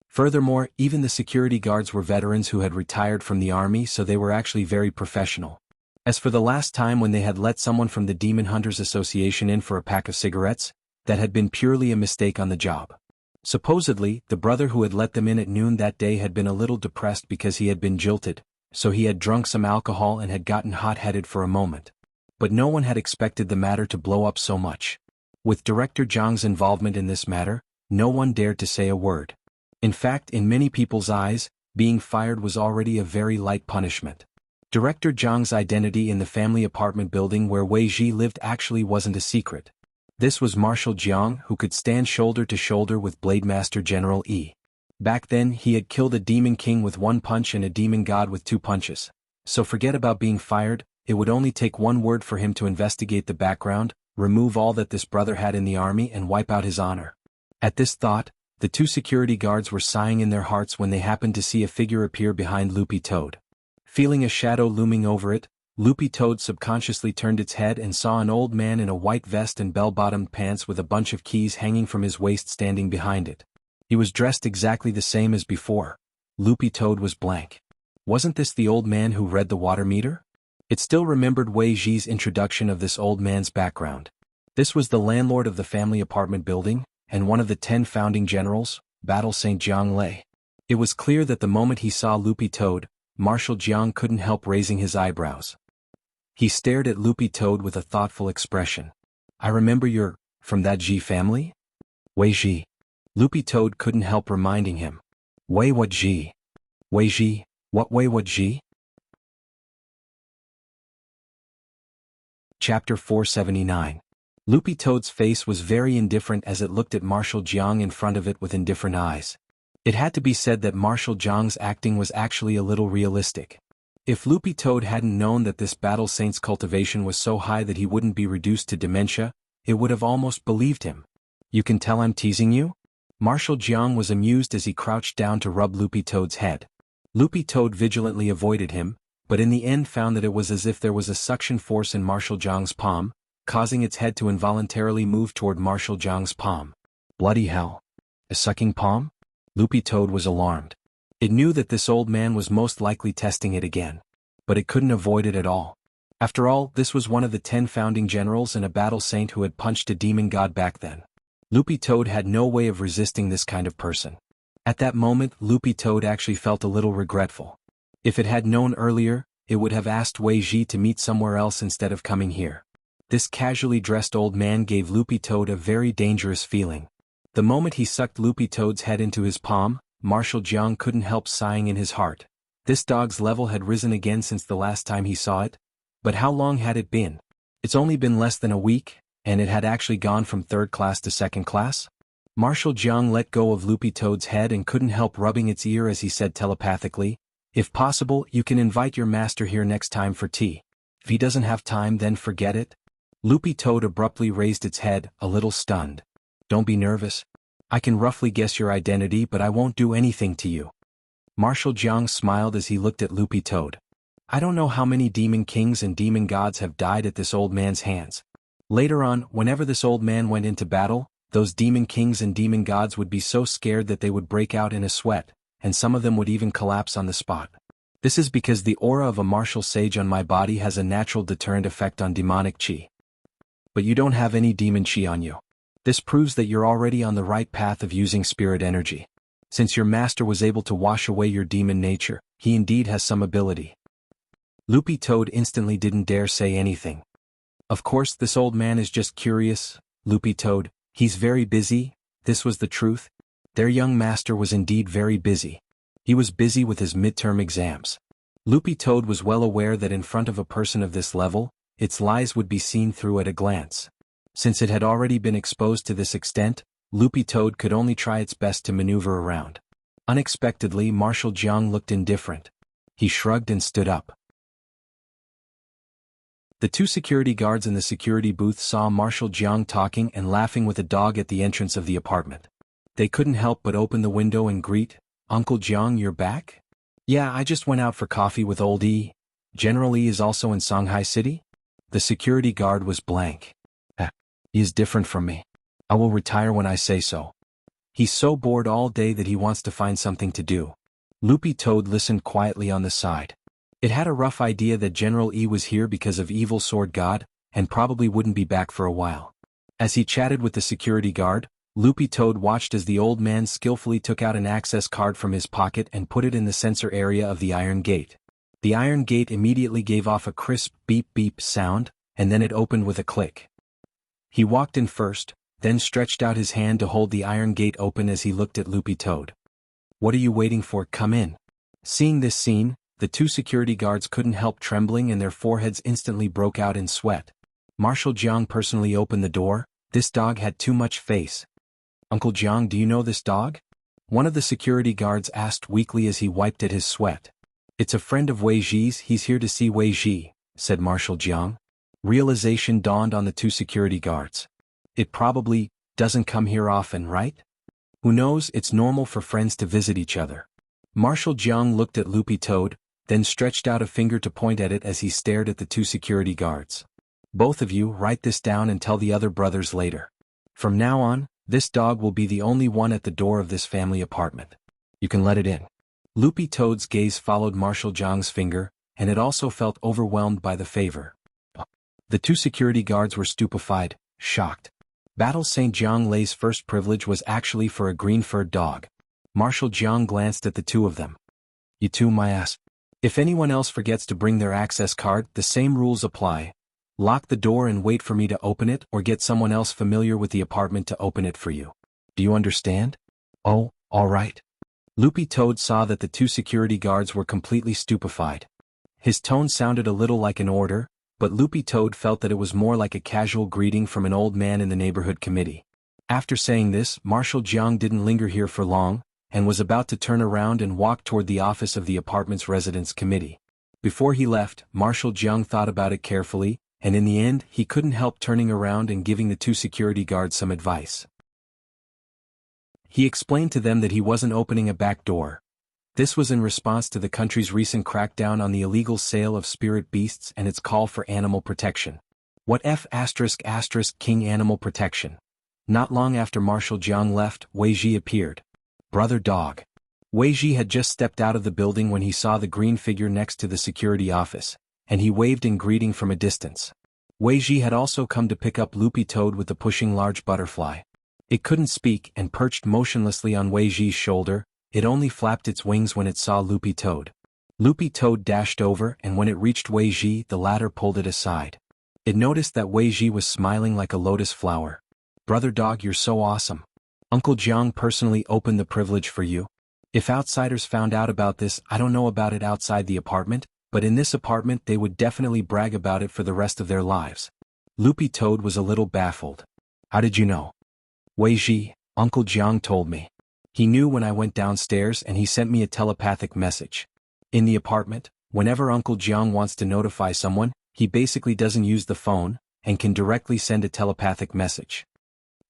Furthermore, even the security guards were veterans who had retired from the army, so they were actually very professional. As for the last time when they had let someone from the Demon Hunters Association in for a pack of cigarettes, that had been purely a mistake on the job. Supposedly, the brother who had let them in at noon that day had been a little depressed because he had been jilted, so he had drunk some alcohol and had gotten hot-headed for a moment. But no one had expected the matter to blow up so much. With Director Zhang's involvement in this matter, no one dared to say a word. In fact, in many people's eyes, being fired was already a very light punishment. Director Zhang's identity in the family apartment building where Wei Ji lived actually wasn't a secret. This was Marshal Jiang, who could stand shoulder to shoulder with Blade Master General Yi. Back then he had killed a demon king with one punch and a demon god with two punches. So forget about being fired, it would only take one word for him to investigate the background, remove all that this brother had in the army and wipe out his honor. At this thought, the two security guards were sighing in their hearts when they happened to see a figure appear behind Loopy Toad. Feeling a shadow looming over it, Loopy Toad subconsciously turned its head and saw an old man in a white vest and bell-bottomed pants with a bunch of keys hanging from his waist standing behind it. He was dressed exactly the same as before. Loopy Toad was blank. Wasn't this the old man who read the water meter? It still remembered Wei Ji's introduction of this old man's background. This was the landlord of the family apartment building, and one of the 10 founding generals, Battle Saint Jiang Lei. It was clear that the moment he saw Loopy Toad, Marshal Jiang couldn't help raising his eyebrows. He stared at Loopy Toad with a thoughtful expression. I remember you're from that Ji family? Wei Ji. Loopy Toad couldn't help reminding him. Wei what Ji? Wei Ji, what Wei what Ji? Chapter 479. Loopy Toad's face was very indifferent as it looked at Marshal Jiang in front of it with indifferent eyes. It had to be said that Marshal Jiang's acting was actually a little realistic. If Loopy Toad hadn't known that this Battle Saint's cultivation was so high that he wouldn't be reduced to dementia, it would have almost believed him. You can tell I'm teasing you? Marshal Jiang was amused as he crouched down to rub Loopy Toad's head. Loopy Toad vigilantly avoided him, but in the end found that it was as if there was a suction force in Marshal Jiang's palm, causing its head to involuntarily move toward Marshal Jiang's palm. Bloody hell. A sucking palm? Loopy Toad was alarmed. It knew that this old man was most likely testing it again. But it couldn't avoid it at all. After all, this was one of the 10 founding generals and a battle saint who had punched a demon god back then. Loopy Toad had no way of resisting this kind of person. At that moment, Loopy Toad actually felt a little regretful. If it had known earlier, it would have asked Wei Ji to meet somewhere else instead of coming here. This casually dressed old man gave Loopy Toad a very dangerous feeling. The moment he sucked Loopy Toad's head into his palm, Marshal Jiang couldn't help sighing in his heart. This dog's level had risen again since the last time he saw it. But how long had it been? It's only been less than a week, and it had actually gone from 3rd class to 2nd class? Marshal Jiang let go of Loopy Toad's head and couldn't help rubbing its ear as he said telepathically, if possible, you can invite your master here next time for tea. If he doesn't have time, then forget it. Loopy Toad abruptly raised its head, a little stunned. Don't be nervous. I can roughly guess your identity, but I won't do anything to you. Marshal Jiang smiled as he looked at Loopy Toad. I don't know how many demon kings and demon gods have died at this old man's hands. Later on, whenever this old man went into battle, those demon kings and demon gods would be so scared that they would break out in a sweat, and some of them would even collapse on the spot. This is because the aura of a martial sage on my body has a natural deterrent effect on demonic chi. But you don't have any demon chi on you. This proves that you're already on the right path of using spirit energy. Since your master was able to wash away your demon nature, he indeed has some ability. Loopy Toad instantly didn't dare say anything. Of course, this old man is just curious. Loopy Toad, he's very busy. This was the truth. Their young master was indeed very busy. He was busy with his midterm exams. Loopy Toad was well aware that in front of a person of this level, its lies would be seen through at a glance. Since it had already been exposed to this extent, Loopy Toad could only try its best to maneuver around. Unexpectedly, Marshal Jiang looked indifferent. He shrugged and stood up. The two security guards in the security booth saw Marshal Jiang talking and laughing with a dog at the entrance of the apartment. They couldn't help but open the window and greet, Uncle Jiang, you're back? Yeah, I just went out for coffee with old E. General E is also in Shanghai City? The security guard was blank. He is different from me. I will retire when I say so. He's so bored all day that he wants to find something to do. Loopy Toad listened quietly on the side. It had a rough idea that General E was here because of Evil Sword God, and probably wouldn't be back for a while. As he chatted with the security guard, Loopy Toad watched as the old man skillfully took out an access card from his pocket and put it in the sensor area of the iron gate. The iron gate immediately gave off a crisp beep-beep sound, and then it opened with a click. He walked in first, then stretched out his hand to hold the iron gate open as he looked at Loopy Toad. What are you waiting for? Come in. Seeing this scene, The two security guards couldn't help trembling and their foreheads instantly broke out in sweat. Marshal Jiang personally opened the door. This dog had too much face. Uncle Jiang, do you know this dog? One of the security guards asked weakly as he wiped at his sweat. It's a friend of Wei Ji's, he's here to see Wei Ji, said Marshal Jiang. Realization dawned on the two security guards. It probably doesn't come here often, right? Who knows, it's normal for friends to visit each other. Marshal Jiang looked at Loopy Toad, then stretched out a finger to point at it as he stared at the two security guards. Both of you write this down and tell the other brothers later. From now on, this dog will be the only one at the door of this family apartment. You can let it in. Loopy Toad's gaze followed Marshal Jiang's finger, and it also felt overwhelmed by the favor. The two security guards were stupefied, shocked. Battle St. Jiang Lei's first privilege was actually for a green-furred dog. Marshal Jiang glanced at the two of them. You two, my ass. If anyone else forgets to bring their access card, the same rules apply. Lock the door and wait for me to open it, or get someone else familiar with the apartment to open it for you. Do you understand? Oh, all right. Loopy Toad saw that the two security guards were completely stupefied. His tone sounded a little like an order, but Loopy Toad felt that it was more like a casual greeting from an old man in the neighborhood committee. After saying this, Marshal Jiang didn't linger here for long, and was about to turn around and walk toward the office of the apartment's residence committee. Before he left, Marshal Jiang thought about it carefully, and in the end, he couldn't help turning around and giving the two security guards some advice. He explained to them that he wasn't opening a back door. This was in response to the country's recent crackdown on the illegal sale of spirit beasts and its call for animal protection. What King animal protection? Not long after Marshal Jiang left, Wei Ji appeared. Brother Dog. Wei Ji had just stepped out of the building when he saw the green figure next to the security office, and he waved in greeting from a distance. Wei Ji had also come to pick up Loopy Toad with the pushing large butterfly. It couldn't speak and perched motionlessly on Wei Ji's shoulder. It only flapped its wings when it saw Loopy Toad. Loopy Toad dashed over, and when it reached Wei Ji, the latter pulled it aside. It noticed that Wei Ji was smiling like a lotus flower. Brother Dog, you're so awesome. Uncle Jiang personally opened the privilege for you. If outsiders found out about this, I don't know about it outside the apartment, but in this apartment they would definitely brag about it for the rest of their lives. Loopy Toad was a little baffled. How did you know? Wei Ji, Uncle Jiang told me. He knew when I went downstairs and he sent me a telepathic message. In the apartment, whenever Uncle Jiang wants to notify someone, he basically doesn't use the phone, and can directly send a telepathic message.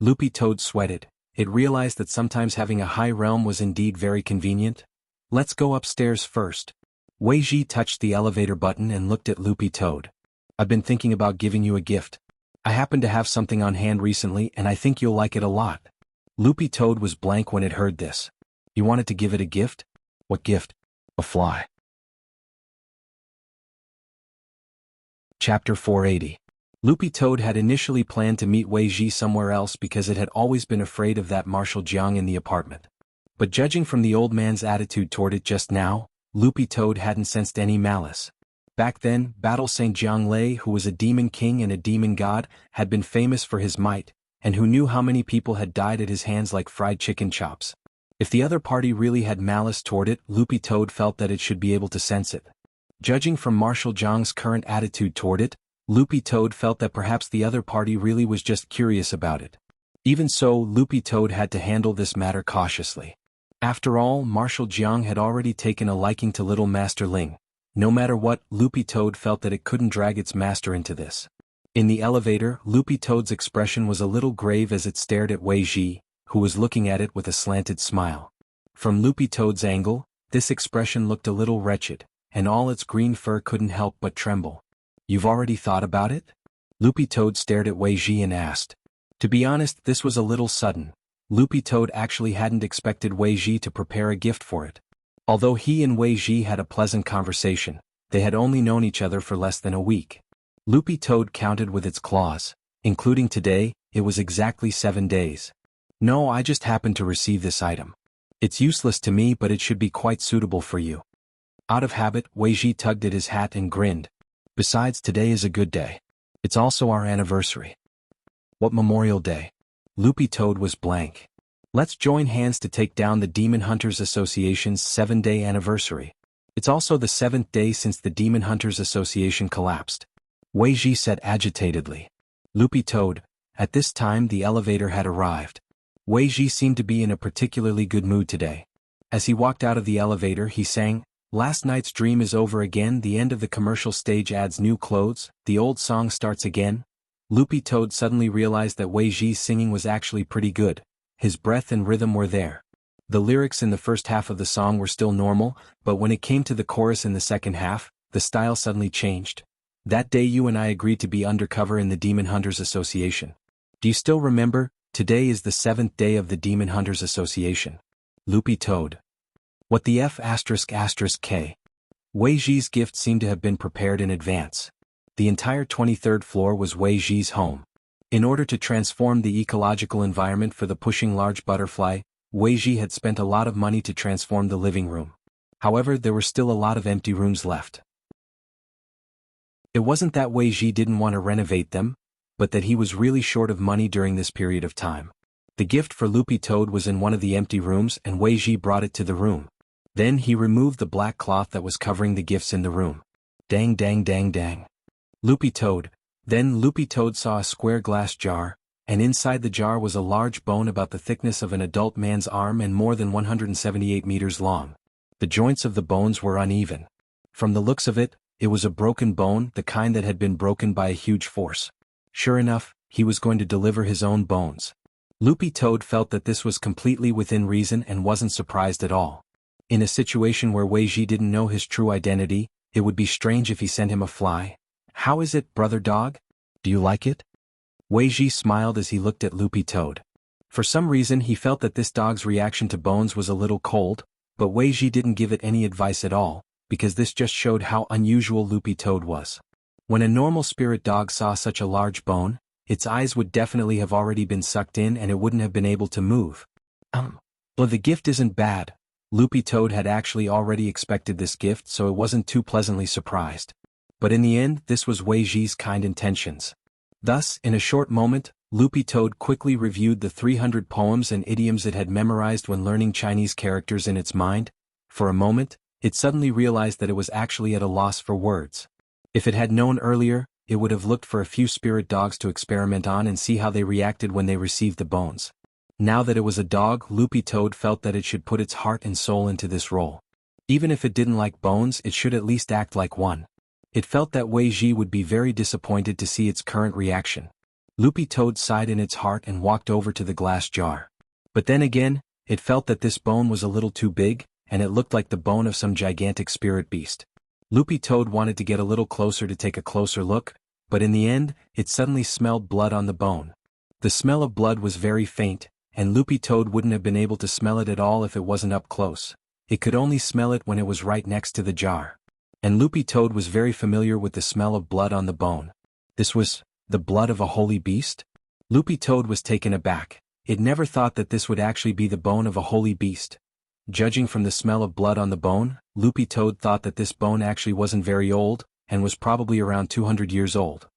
Loopy Toad sweated. It realized that sometimes having a high realm was indeed very convenient. Let's go upstairs first. Wei Ji touched the elevator button and looked at Loopy Toad. I've been thinking about giving you a gift. I happen to have something on hand recently and I think you'll like it a lot. Loopy Toad was blank when it heard this. You wanted to give it a gift? What gift? A fly. Chapter 480. Loopy Toad had initially planned to meet Wei Ji somewhere else because it had always been afraid of that Marshal Jiang in the apartment. But judging from the old man's attitude toward it just now, Loopy Toad hadn't sensed any malice. Back then, Battle St. Jiang Lei, who was a demon king and a demon god, had been famous for his might, and who knew how many people had died at his hands like fried chicken chops. If the other party really had malice toward it, Loopy Toad felt that it should be able to sense it. Judging from Marshal Jiang's current attitude toward it, Loopy Toad felt that perhaps the other party really was just curious about it. Even so, Loopy Toad had to handle this matter cautiously. After all, Marshal Jiang had already taken a liking to Little Master Ling. No matter what, Loopy Toad felt that it couldn't drag its master into this. In the elevator, Loopy Toad's expression was a little grave as it stared at Wei Ji, who was looking at it with a slanted smile. From Loopy Toad's angle, this expression looked a little wretched, and all its green fur couldn't help but tremble. You've already thought about it? Loopy Toad stared at Wei Ji and asked. To be honest, this was a little sudden. Loopy Toad actually hadn't expected Wei Ji to prepare a gift for it. Although he and Wei Ji had a pleasant conversation, they had only known each other for less than a week. Loopy Toad counted with its claws. Including today, it was exactly 7 days. No, I just happened to receive this item. It's useless to me, but it should be quite suitable for you. Out of habit, Wei Ji tugged at his hat and grinned. Besides, today is a good day. It's also our anniversary. What Memorial Day? Loopy Toad was blank. Let's join hands to take down the Demon Hunters Association's 7-day anniversary. It's also the 7th day since the Demon Hunters Association collapsed. Wei Ji said agitatedly. Loopy Toad, at this time the elevator had arrived. Wei Ji seemed to be in a particularly good mood today. As he walked out of the elevator he sang, "Last night's dream is over again, the end of the commercial stage adds new clothes, the old song starts again." Loopy Toad suddenly realized that Wei Ji's singing was actually pretty good. His breath and rhythm were there. The lyrics in the first half of the song were still normal, but when it came to the chorus in the second half, the style suddenly changed. "That day you and I agreed to be undercover in the Demon Hunters Association. Do you still remember? Today is the 7th day of the Demon Hunters Association." Loopy Toad. What the F***? Wei Ji's gift seemed to have been prepared in advance. The entire 23rd floor was Wei Ji's home. In order to transform the ecological environment for the pushing large butterfly, Wei Ji had spent a lot of money to transform the living room. However, there were still a lot of empty rooms left. It wasn't that Wei Ji didn't want to renovate them, but that he was really short of money during this period of time. The gift for Loopy Toad was in one of the empty rooms and Wei Ji brought it to the room. Then he removed the black cloth that was covering the gifts in the room. Dang dang dang dang. Loopy Toad. Then Loopy Toad saw a square glass jar, and inside the jar was a large bone about the thickness of an adult man's arm and more than 178 meters long. The joints of the bones were uneven. From the looks of it, it was a broken bone, the kind that had been broken by a huge force. Sure enough, he was going to deliver his own bones. Loopy Toad felt that this was completely within reason and wasn't surprised at all. In a situation where Wei Ji didn't know his true identity, it would be strange if he sent him a fly. "How is it, brother dog? Do you like it?" Wei Ji smiled as he looked at Loopy Toad. For some reason he felt that this dog's reaction to bones was a little cold, but Wei Ji didn't give it any advice at all, because this just showed how unusual Loopy Toad was. When a normal spirit dog saw such a large bone, its eyes would definitely have already been sucked in and it wouldn't have been able to move. Well, the gift isn't bad. Loopy Toad had actually already expected this gift, so it wasn't too pleasantly surprised. But in the end, this was Wei Ji's kind intentions. Thus, in a short moment, Loopy Toad quickly reviewed the 300 poems and idioms it had memorized when learning Chinese characters in its mind. For a moment, it suddenly realized that it was actually at a loss for words. If it had known earlier, it would have looked for a few spirit dogs to experiment on and see how they reacted when they received the bones. Now that it was a dog, Loopy Toad felt that it should put its heart and soul into this role. Even if it didn't like bones, it should at least act like one. It felt that Wei Ji would be very disappointed to see its current reaction. Loopy Toad sighed in its heart and walked over to the glass jar. But then again, it felt that this bone was a little too big, and it looked like the bone of some gigantic spirit beast. Loopy Toad wanted to get a little closer to take a closer look, but in the end, it suddenly smelled blood on the bone. The smell of blood was very faint, and Loopy Toad wouldn't have been able to smell it at all if it wasn't up close. It could only smell it when it was right next to the jar. And Loopy Toad was very familiar with the smell of blood on the bone. This was the blood of a holy beast? Loopy Toad was taken aback. It never thought that this would actually be the bone of a holy beast. Judging from the smell of blood on the bone, Loopy Toad thought that this bone actually wasn't very old, and was probably around 200 years old.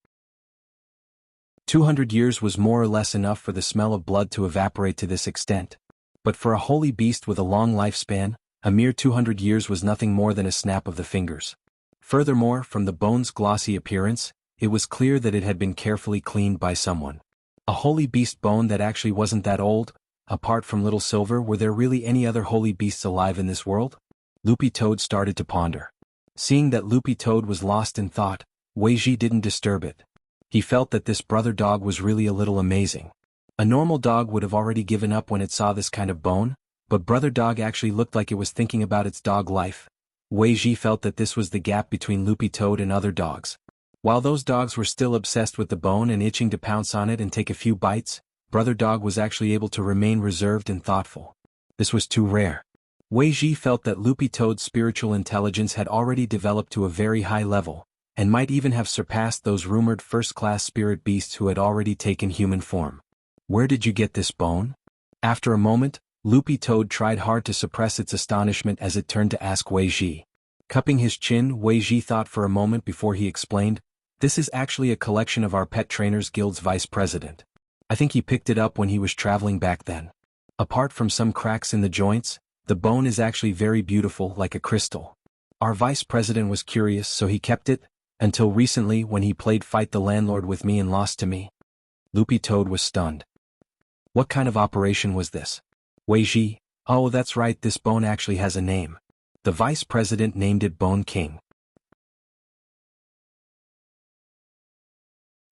200 years was more or less enough for the smell of blood to evaporate to this extent. But for a holy beast with a long lifespan, a mere 200 years was nothing more than a snap of the fingers. Furthermore, from the bone's glossy appearance, it was clear that it had been carefully cleaned by someone. A holy beast bone that actually wasn't that old? Apart from Little Silver, were there really any other holy beasts alive in this world? Loopy Toad started to ponder. Seeing that Loopy Toad was lost in thought, Wei Ji didn't disturb it. He felt that this brother dog was really a little amazing. A normal dog would have already given up when it saw this kind of bone, but brother dog actually looked like it was thinking about its dog life. Wei Ji felt that this was the gap between Loopy Toad and other dogs. While those dogs were still obsessed with the bone and itching to pounce on it and take a few bites, brother dog was actually able to remain reserved and thoughtful. This was too rare. Wei Ji felt that Loopy Toad's spiritual intelligence had already developed to a very high level, and might even have surpassed those rumored first-class spirit beasts who had already taken human form. Where did you get this bone? After a moment, Loopy Toad tried hard to suppress its astonishment as it turned to ask Wei Ji. Cupping his chin, Wei Ji thought for a moment before he explained, "This is actually a collection of our Pet Trainers Guild's vice president. I think he picked it up when he was traveling back then. Apart from some cracks in the joints, the bone is actually very beautiful, like a crystal." Our vice president was curious, so he kept it, until recently when he played Fight the Landlord with me and lost to me. Loopy Toad was stunned. What kind of operation was this? Wei Ji, oh that's right, this bone actually has a name. The vice president named it Bone King.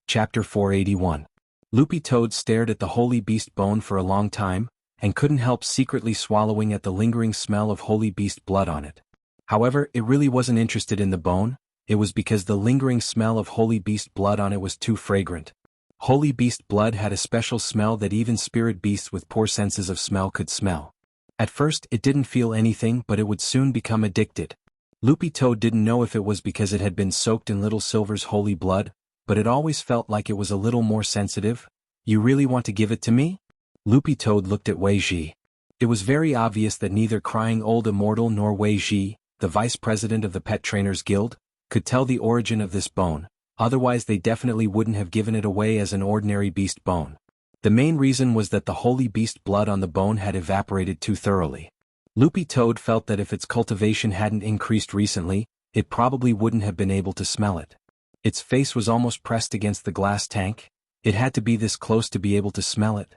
Chapter 481. Loopy Toad stared at the holy beast bone for a long time, and couldn't help secretly swallowing at the lingering smell of holy beast blood on it. However, it really wasn't interested in the bone, it was because the lingering smell of holy beast blood on it was too fragrant. Holy beast blood had a special smell that even spirit beasts with poor senses of smell could smell. At first it didn't feel anything, but it would soon become addicted. Loopy Toad didn't know if it was because it had been soaked in Little Silver's holy blood, but it always felt like it was a little more sensitive. You really want to give it to me? Loopy Toad looked at Wei Ji. It was very obvious that neither Crying Old Immortal nor Wei Ji, the vice president of the Pet Trainers Guild, could tell the origin of this bone, otherwise they definitely wouldn't have given it away as an ordinary beast bone. The main reason was that the holy beast blood on the bone had evaporated too thoroughly. Loopy Toad felt that if its cultivation hadn't increased recently, it probably wouldn't have been able to smell it. Its face was almost pressed against the glass tank. It had to be this close to be able to smell it.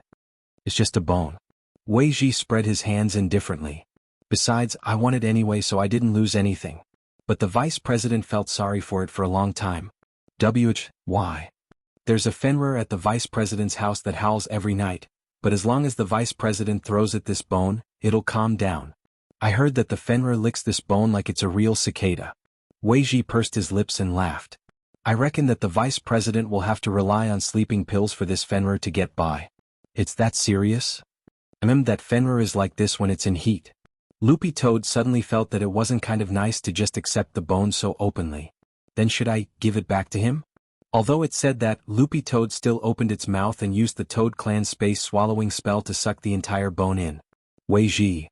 It's just a bone. Wei Ji spread his hands indifferently. Besides, I won it anyway, so I didn't lose anything. But the vice president felt sorry for it for a long time. Why? There's a Fenrir at the vice president's house that howls every night, but as long as the vice president throws at this bone, it'll calm down. I heard that the Fenrir licks this bone like it's a real cicada. Wei Ji pursed his lips and laughed. I reckon that the vice president will have to rely on sleeping pills for this Fenrir to get by. It's that serious? That Fenrir is like this when it's in heat. Loopy Toad suddenly felt that it wasn't kind of nice to just accept the bone so openly. Then should I give it back to him? Although it said that, Loopy Toad still opened its mouth and used the Toad Clan space swallowing spell to suck the entire bone in. Wei Ji.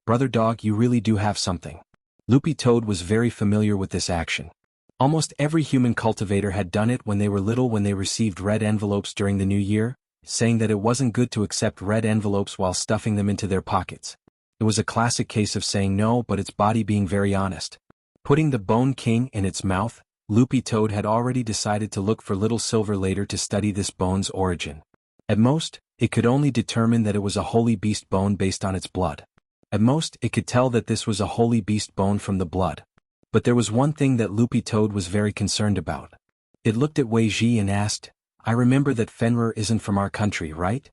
Brother dog, you really do have something. Loopy Toad was very familiar with this action. Almost every human cultivator had done it when they were little, when they received red envelopes during the new year, saying that it wasn't good to accept red envelopes while stuffing them into their pockets. It was a classic case of saying no but its body being very honest. Putting the Bone King in its mouth, Loopy Toad had already decided to look for Little Silver later to study this bone's origin. At most, it could only determine that it was a holy beast bone based on its blood. At most, it could tell that this was a holy beast bone from the blood. But there was one thing that Loopy Toad was very concerned about. It looked at Wei Ji and asked, I remember that Fenrir isn't from our country, right?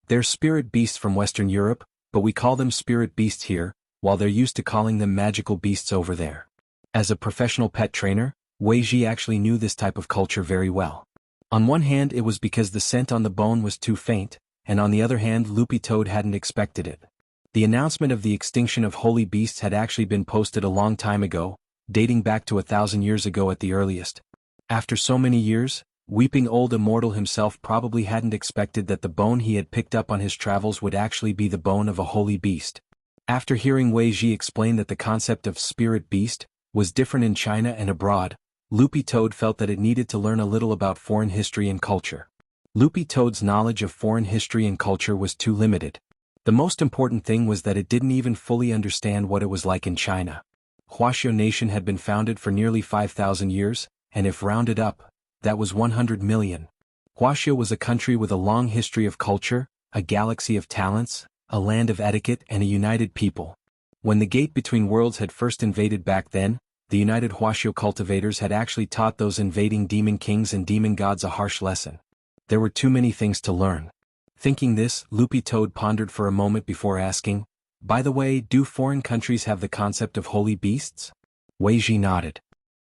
They're spirit beasts from Western Europe, but we call them spirit beasts here, while they're used to calling them magical beasts over there. As a professional pet trainer, Wei Ji actually knew this type of culture very well. On one hand, it was because the scent on the bone was too faint, and on the other hand, Loopy Toad hadn't expected it. The announcement of the extinction of holy beasts had actually been posted a long time ago, dating back to 1,000 years ago at the earliest. After so many years, Weeping Old Immortal himself probably hadn't expected that the bone he had picked up on his travels would actually be the bone of a holy beast. After hearing Wei Ji explain that the concept of spirit beast was different in China and abroad, Loopy Toad felt that it needed to learn a little about foreign history and culture. Loopy Toad's knowledge of foreign history and culture was too limited. The most important thing was that it didn't even fully understand what it was like in China. Wuxia Nation had been founded for nearly 5,000 years, and if rounded up, that was 100 million. Wuxia was a country with a long history of culture, a galaxy of talents, a land of etiquette and a united people. When the gate between worlds had first invaded back then, the united Wuxia cultivators had actually taught those invading demon kings and demon gods a harsh lesson. There were too many things to learn. Thinking this, Loopy Toad pondered for a moment before asking, by the way, do foreign countries have the concept of holy beasts? Wei Ji nodded.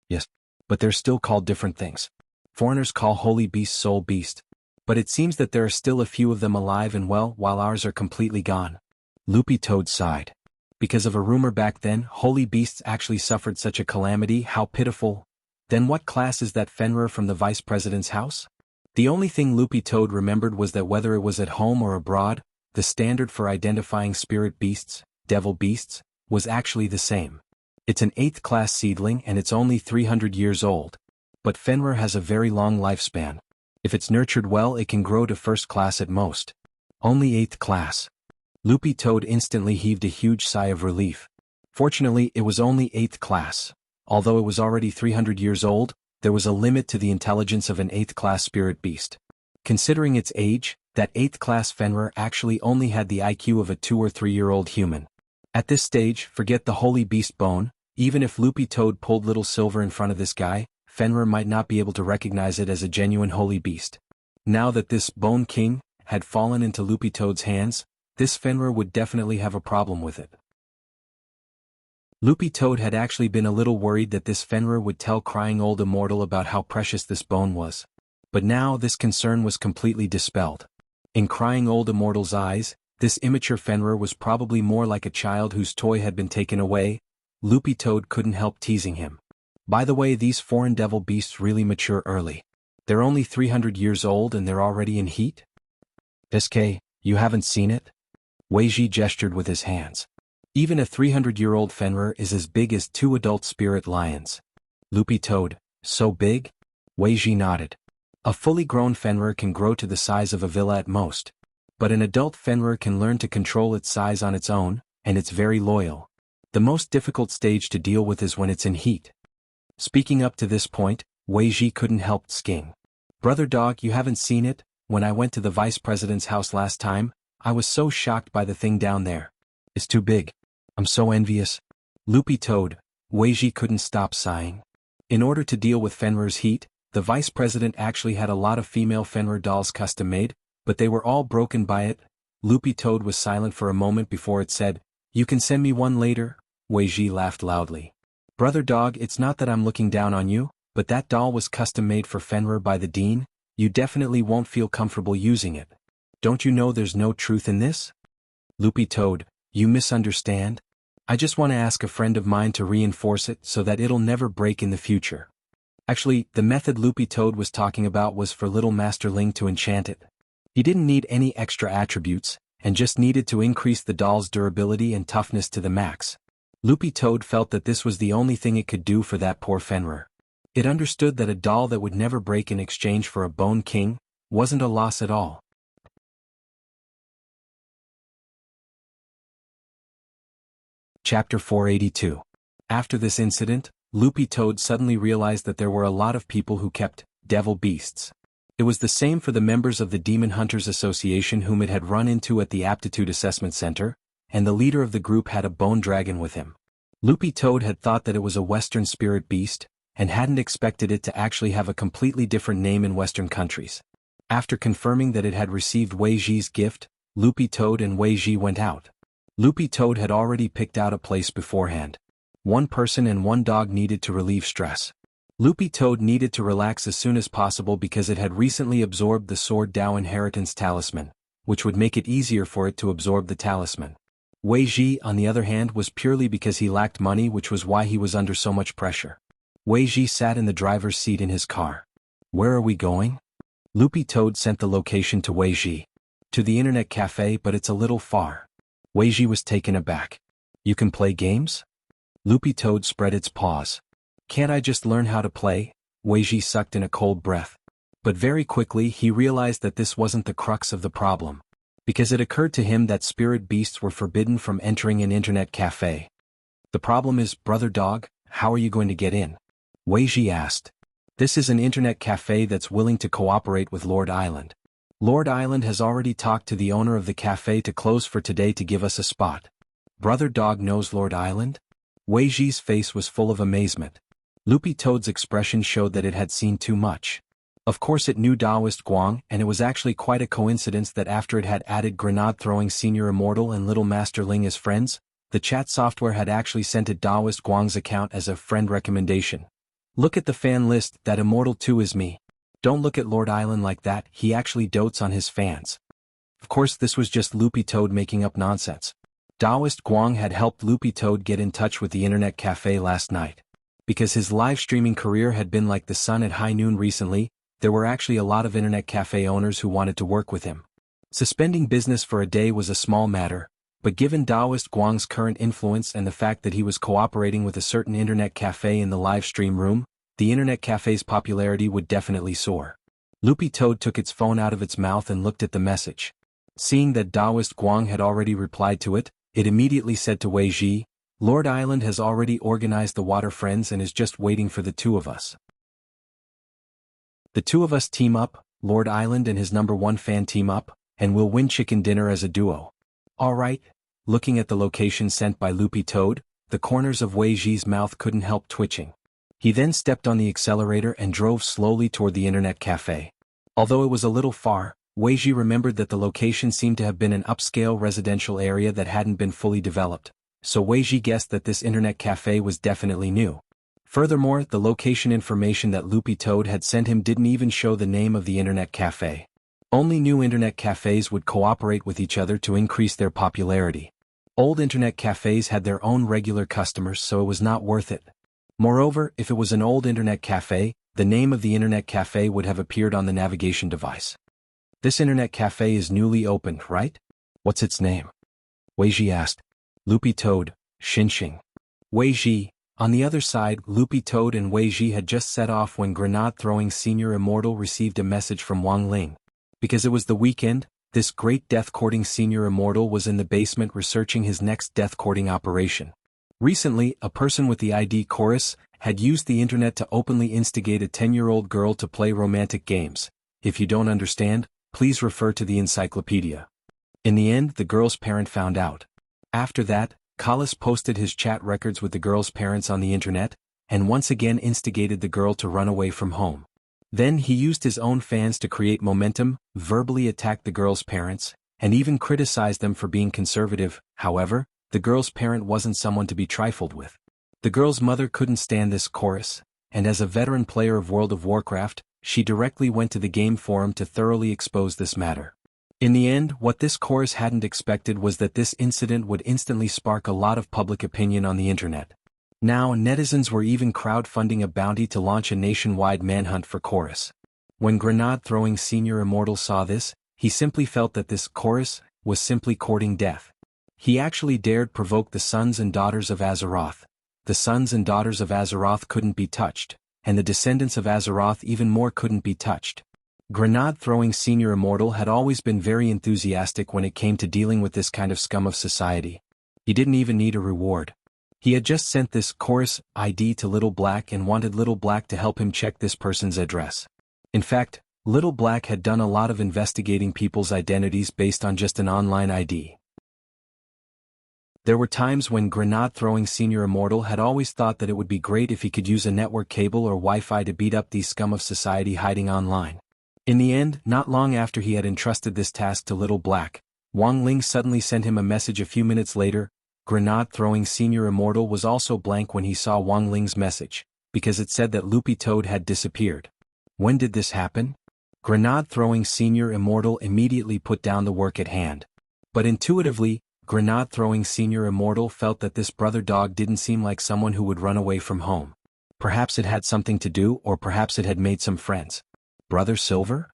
Yes, but they're still called different things. Foreigners call holy beasts soul beast. But it seems that there are still a few of them alive and well, while ours are completely gone. Loopy Toad sighed. Because of a rumor back then, holy beasts actually suffered such a calamity, how pitiful. Then what class is that Fenrir from the vice president's house? The only thing Loopy Toad remembered was that whether it was at home or abroad, the standard for identifying spirit beasts, devil beasts, was actually the same. It's an 8th class seedling and it's only 300 years old. But Fenrir has a very long lifespan. If it's nurtured well, it can grow to 1st class at most. Only 8th class. Loopy Toad instantly heaved a huge sigh of relief. Fortunately, it was only 8th class. Although it was already 300 years old, there was a limit to the intelligence of an 8th class spirit beast. Considering its age, that 8th class Fenrir actually only had the IQ of a 2 or 3-year-old human. At this stage, forget the holy beast bone. Even if Loopy Toad pulled Little Silver in front of this guy, Fenrir might not be able to recognize it as a genuine holy beast. Now that this Bone King had fallen into Loopy Toad's hands, this Fenrir would definitely have a problem with it. Loopy Toad had actually been a little worried that this Fenrir would tell crying old immortal about how precious this bone was. But now this concern was completely dispelled. In crying old immortal's eyes, this immature Fenrir was probably more like a child whose toy had been taken away. Loopy Toad couldn't help teasing him. By the way, these foreign devil beasts really mature early. They're only 300 years old and they're already in heat? SK, you haven't seen it? Weiji gestured with his hands. Even a 300-year-old Fenrir is as big as 2 adult spirit lions. Loopy Toad, so big? Weiji nodded. A fully grown Fenrir can grow to the size of a villa at most. But an adult Fenrir can learn to control its size on its own, and it's very loyal. The most difficult stage to deal with is when it's in heat. Speaking up to this point, Weiji couldn't help sking. Brother Dog, you haven't seen it? When I went to the vice president's house last time, I was so shocked by the thing down there. It's too big. I'm so envious. Loopy Toad, Weiji couldn't stop sighing. In order to deal with Fenrir's heat, the vice president actually had a lot of female Fenrir dolls custom made, but they were all broken by it. Loopy Toad was silent for a moment before it said, "You can send me one later." Weiji laughed loudly. Brother Dog, it's not that I'm looking down on you, but that doll was custom made for Fenrir by the Dean. You definitely won't feel comfortable using it. Don't you know there's no truth in this? Loopy Toad, you misunderstand. I just want to ask a friend of mine to reinforce it so that it'll never break in the future. Actually, the method Loopy Toad was talking about was for little Master Ling to enchant it. He didn't need any extra attributes, and just needed to increase the doll's durability and toughness to the max. Loopy Toad felt that this was the only thing it could do for that poor Fenrir. It understood that a doll that would never break in exchange for a Bone King wasn't a loss at all. Chapter 482. After this incident, Loopy Toad suddenly realized that there were a lot of people who kept devil beasts. It was the same for the members of the Demon Hunters Association whom it had run into at the Aptitude Assessment Center, and the leader of the group had a bone dragon with him. Loopy Toad had thought that it was a Western spirit beast, and hadn't expected it to actually have a completely different name in Western countries. After confirming that it had received Weiji's gift, Loopy Toad and Weiji went out. Loopy Toad had already picked out a place beforehand. One person and one dog needed to relieve stress. Loopy Toad needed to relax as soon as possible because it had recently absorbed the Sword Dao Inheritance Talisman, which would make it easier for it to absorb the talisman. Weiji, on the other hand, was purely because he lacked money, which was why he was under so much pressure. Weiji sat in the driver's seat in his car. Where are we going? Loopy Toad sent the location to Weiji. To the internet cafe, but it's a little far. Weiji was taken aback. You can play games? Loopy Toad spread its paws. Can't I just learn how to play? Weiji sucked in a cold breath. But very quickly he realized that this wasn't the crux of the problem. Because it occurred to him that spirit beasts were forbidden from entering an internet cafe. The problem is, Brother Dog, how are you going to get in? Weiji asked. This is an internet cafe that's willing to cooperate with Lord Island. Lord Island has already talked to the owner of the cafe to close for today to give us a spot. Brother Dog knows Lord Island? Weiji's face was full of amazement. Loopy Toad's expression showed that it had seen too much. Of course it knew Taoist Guang, and it was actually quite a coincidence that after it had added grenade-throwing Senior Immortal and Little Master Ling as friends, the chat software had actually sent it Taoist Guang's account as a friend recommendation. Look at the fan list, that Immortal 2 is me. Don't look at Lord Island like that, he actually dotes on his fans. Of course this was just Loopy Toad making up nonsense. Taoist Guang had helped Loopy Toad get in touch with the internet cafe last night. Because his live streaming career had been like the sun at high noon recently, there were actually a lot of internet cafe owners who wanted to work with him. Suspending business for a day was a small matter, but given Taoist Guang's current influence and the fact that he was cooperating with a certain internet cafe in the live stream room, the internet cafe's popularity would definitely soar. Loopy Toad took its phone out of its mouth and looked at the message. Seeing that Taoist Guang had already replied to it, it immediately said to Weiji, Lord Island has already organized the water friends and is just waiting for the two of us. The two of us team up, Lord Island and his #1 fan team up, and we'll win chicken dinner as a duo. Alright. Looking at the location sent by Loopy Toad, the corners of Wei Ji's mouth couldn't help twitching. He then stepped on the accelerator and drove slowly toward the internet cafe. Although it was a little far, Wei Ji remembered that the location seemed to have been an upscale residential area that hadn't been fully developed, so Wei Ji guessed that this internet cafe was definitely new. Furthermore, the location information that Loopy Toad had sent him didn't even show the name of the internet cafe. Only new internet cafes would cooperate with each other to increase their popularity. Old internet cafes had their own regular customers, so it was not worth it. Moreover, if it was an old internet cafe, the name of the internet cafe would have appeared on the navigation device. This internet cafe is newly opened, right? What's its name? Wei Ji asked. Loopy Toad, Xinxing. Wei Ji. On the other side, Loopy Toad and Wei Ji had just set off when grenade-throwing Senior Immortal received a message from Wang Ling. Because it was the weekend, this great death-courting Senior Immortal was in the basement researching his next death-courting operation. Recently, a person with the ID Chorus had used the internet to openly instigate a 10-year-old girl to play romantic games. If you don't understand, please refer to the encyclopedia. In the end, the girl's parent found out. After that, Collis posted his chat records with the girl's parents on the internet, and once again instigated the girl to run away from home. Then he used his own fans to create momentum, verbally attacked the girl's parents, and even criticized them for being conservative. However, the girl's parent wasn't someone to be trifled with. The girl's mother couldn't stand this chorus, and as a veteran player of World of Warcraft, she directly went to the game forum to thoroughly expose this matter. In the end, what this chorus hadn't expected was that this incident would instantly spark a lot of public opinion on the internet. Now, netizens were even crowdfunding a bounty to launch a nationwide manhunt for Chorus. When grenade-throwing Senior Immortal saw this, he simply felt that this Chorus was simply courting death. He actually dared provoke the sons and daughters of Azeroth. The sons and daughters of Azeroth couldn't be touched, and the descendants of Azeroth even more couldn't be touched. Grenade-throwing Senior Immortal had always been very enthusiastic when it came to dealing with this kind of scum of society. He didn't even need a reward. He had just sent this Chorus ID to Little Black and wanted Little Black to help him check this person's address. In fact, Little Black had done a lot of investigating people's identities based on just an online ID. There were times when grenade-throwing Senior Immortal had always thought that it would be great if he could use a network cable or Wi-Fi to beat up these scum of society hiding online. In the end, not long after he had entrusted this task to Little Black, Wang Ling suddenly sent him a message a few minutes later. Grenade-throwing Senior Immortal was also blank when he saw Wang Ling's message, because it said that Loopy Toad had disappeared. When did this happen? Grenade-throwing Senior Immortal immediately put down the work at hand. But intuitively, grenade-throwing Senior Immortal felt that this brother dog didn't seem like someone who would run away from home. Perhaps it had something to do, or perhaps it had made some friends. Brother Silver?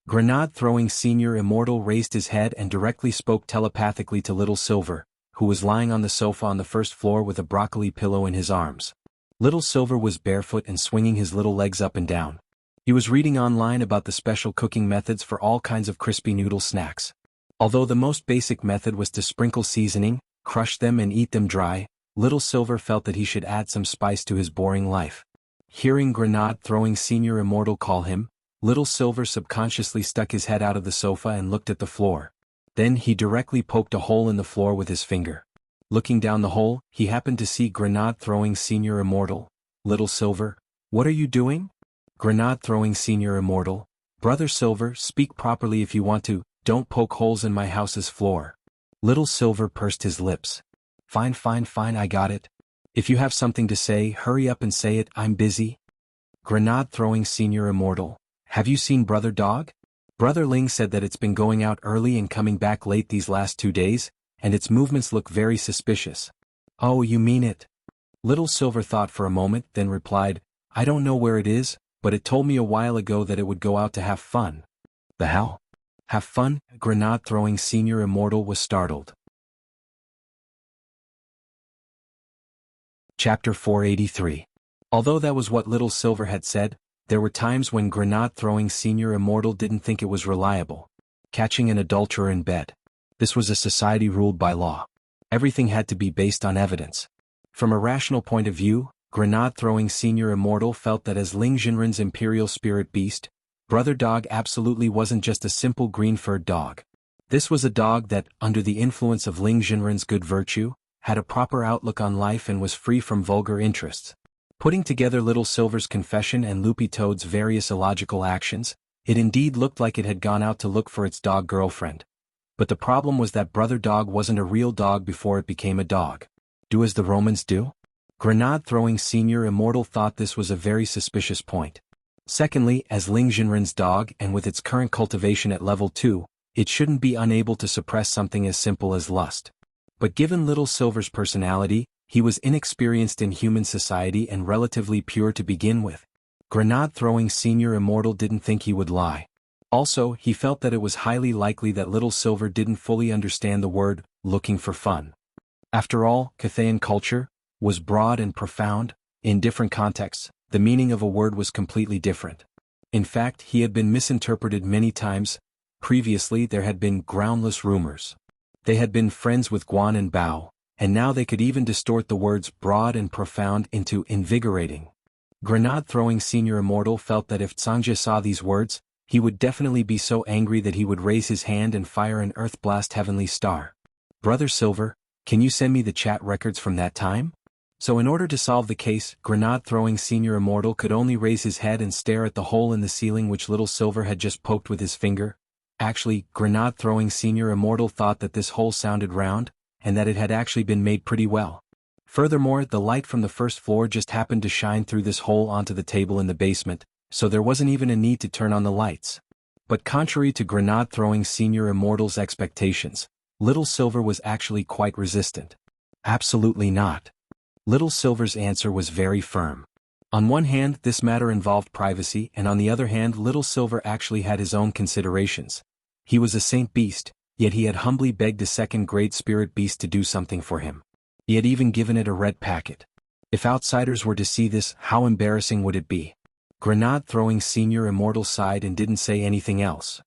Grenade-throwing Senior Immortal raised his head and directly spoke telepathically to Little Silver, who was lying on the sofa on the first floor with a broccoli pillow in his arms. Little Silver was barefoot and swinging his little legs up and down. He was reading online about the special cooking methods for all kinds of crispy noodle snacks. Although the most basic method was to sprinkle seasoning, crush them and eat them dry, Little Silver felt that he should add some spice to his boring life. Hearing grenade-throwing Senior Immortal call him, Little Silver subconsciously stuck his head out of the sofa and looked at the floor. Then he directly poked a hole in the floor with his finger. Looking down the hole, he happened to see grenade-throwing Senior Immortal. Little Silver, what are you doing? Grenade-throwing Senior Immortal, Brother Silver, speak properly if you want to, don't poke holes in my house's floor. Little Silver pursed his lips. Fine, I got it. If you have something to say, hurry up and say it, I'm busy. Grenade-throwing Senior Immortal, have you seen Brother Dog? Brother Ling said that it's been going out early and coming back late these last 2 days, and its movements look very suspicious. Oh, you mean it? Little Silver thought for a moment, then replied, I don't know where it is, but it told me a while ago that it would go out to have fun. The hell? Have fun? Grenade-throwing Senior Immortal was startled. Chapter 483. Although that was what Little Silver had said, there were times when grenade-throwing Senior Immortal didn't think it was reliable. Catching an adulterer in bed. This was a society ruled by law. Everything had to be based on evidence. From a rational point of view, Grenade-throwing Senior Immortal felt that as Ling Jinren's imperial spirit beast, Brother Dog absolutely wasn't just a simple green-furred dog. This was a dog that, under the influence of Ling Jinren's good virtue, had a proper outlook on life and was free from vulgar interests. Putting together Little Silver's confession and Loopy Toad's various illogical actions, it indeed looked like it had gone out to look for its dog girlfriend. But the problem was that Brother Dog wasn't a real dog before it became a dog. Do as the Romans do? Grenade-throwing Senior Immortal thought this was a very suspicious point. Secondly, as Ling Jinren's dog and with its current cultivation at level 2, it shouldn't be unable to suppress something as simple as lust. But given Little Silver's personality, he was inexperienced in human society and relatively pure to begin with. Grenade-throwing Senior Immortal didn't think he would lie. Also, he felt that it was highly likely that Little Silver didn't fully understand the word, looking for fun. After all, Cathayan culture was broad and profound. In different contexts, the meaning of a word was completely different. In fact, he had been misinterpreted many times. Previously there had been groundless rumors. They had been friends with Guan and Bao, and now they could even distort the words broad and profound into invigorating. Grenade-throwing Senior Immortal felt that if Zhangje saw these words, he would definitely be so angry that he would raise his hand and fire an Earth Blast Heavenly Star. Brother Silver, can you send me the chat records from that time? So in order to solve the case, Grenade-throwing Senior Immortal could only raise his head and stare at the hole in the ceiling which Little Silver had just poked with his finger. Actually, Grenade-throwing Senior Immortal thought that this hole sounded round, and that it had actually been made pretty well. Furthermore, the light from the first floor just happened to shine through this hole onto the table in the basement, so there wasn't even a need to turn on the lights. But contrary to Grenade-throwing Senior Immortal's expectations, Little Silver was actually quite resistant. Absolutely not. Little Silver's answer was very firm. On one hand, this matter involved privacy, and on the other hand, Little Silver actually had his own considerations. He was a saint beast, yet he had humbly begged a second-grade spirit beast to do something for him. He had even given it a red packet. If outsiders were to see this, how embarrassing would it be? Grenade-throwing Senior Immortal sighed and didn't say anything else.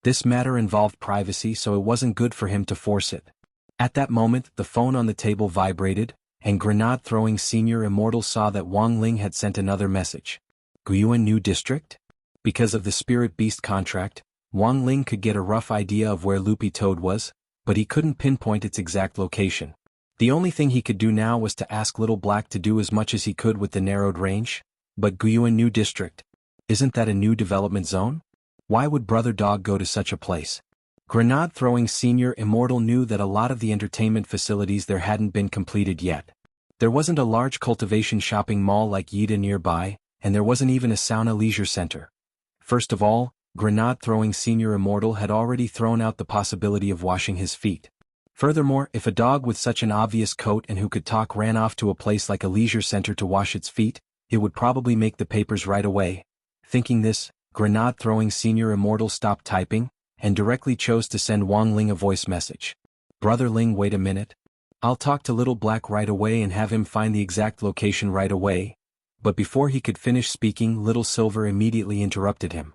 This matter involved privacy, so it wasn't good for him to force it. At that moment, the phone on the table vibrated, and Grenade-throwing Senior Immortal saw that Wang Ling had sent another message. Guyuan New District? Because of the Spirit Beast contract, Wang Ling could get a rough idea of where Loopy Toad was, but he couldn't pinpoint its exact location. The only thing he could do now was to ask Little Black to do as much as he could with the narrowed range. But Guyuan New District? Isn't that a new development zone? Why would Brother Dog go to such a place? Grenade-throwing Senior Immortal knew that a lot of the entertainment facilities there hadn't been completed yet. There wasn't a large cultivation shopping mall like Yida nearby, and there wasn't even a sauna leisure center. First of all, Grenade-throwing Senior Immortal had already thrown out the possibility of washing his feet. Furthermore, if a dog with such an obvious coat and who could talk ran off to a place like a leisure center to wash its feet, it would probably make the papers right away. Thinking this, Grenade-throwing Senior Immortal stopped typing, and directly chose to send Wang Ling a voice message. Brother Ling, wait a minute. I'll talk to Little Black right away and have him find the exact location right away. But before he could finish speaking, Little Silver immediately interrupted him.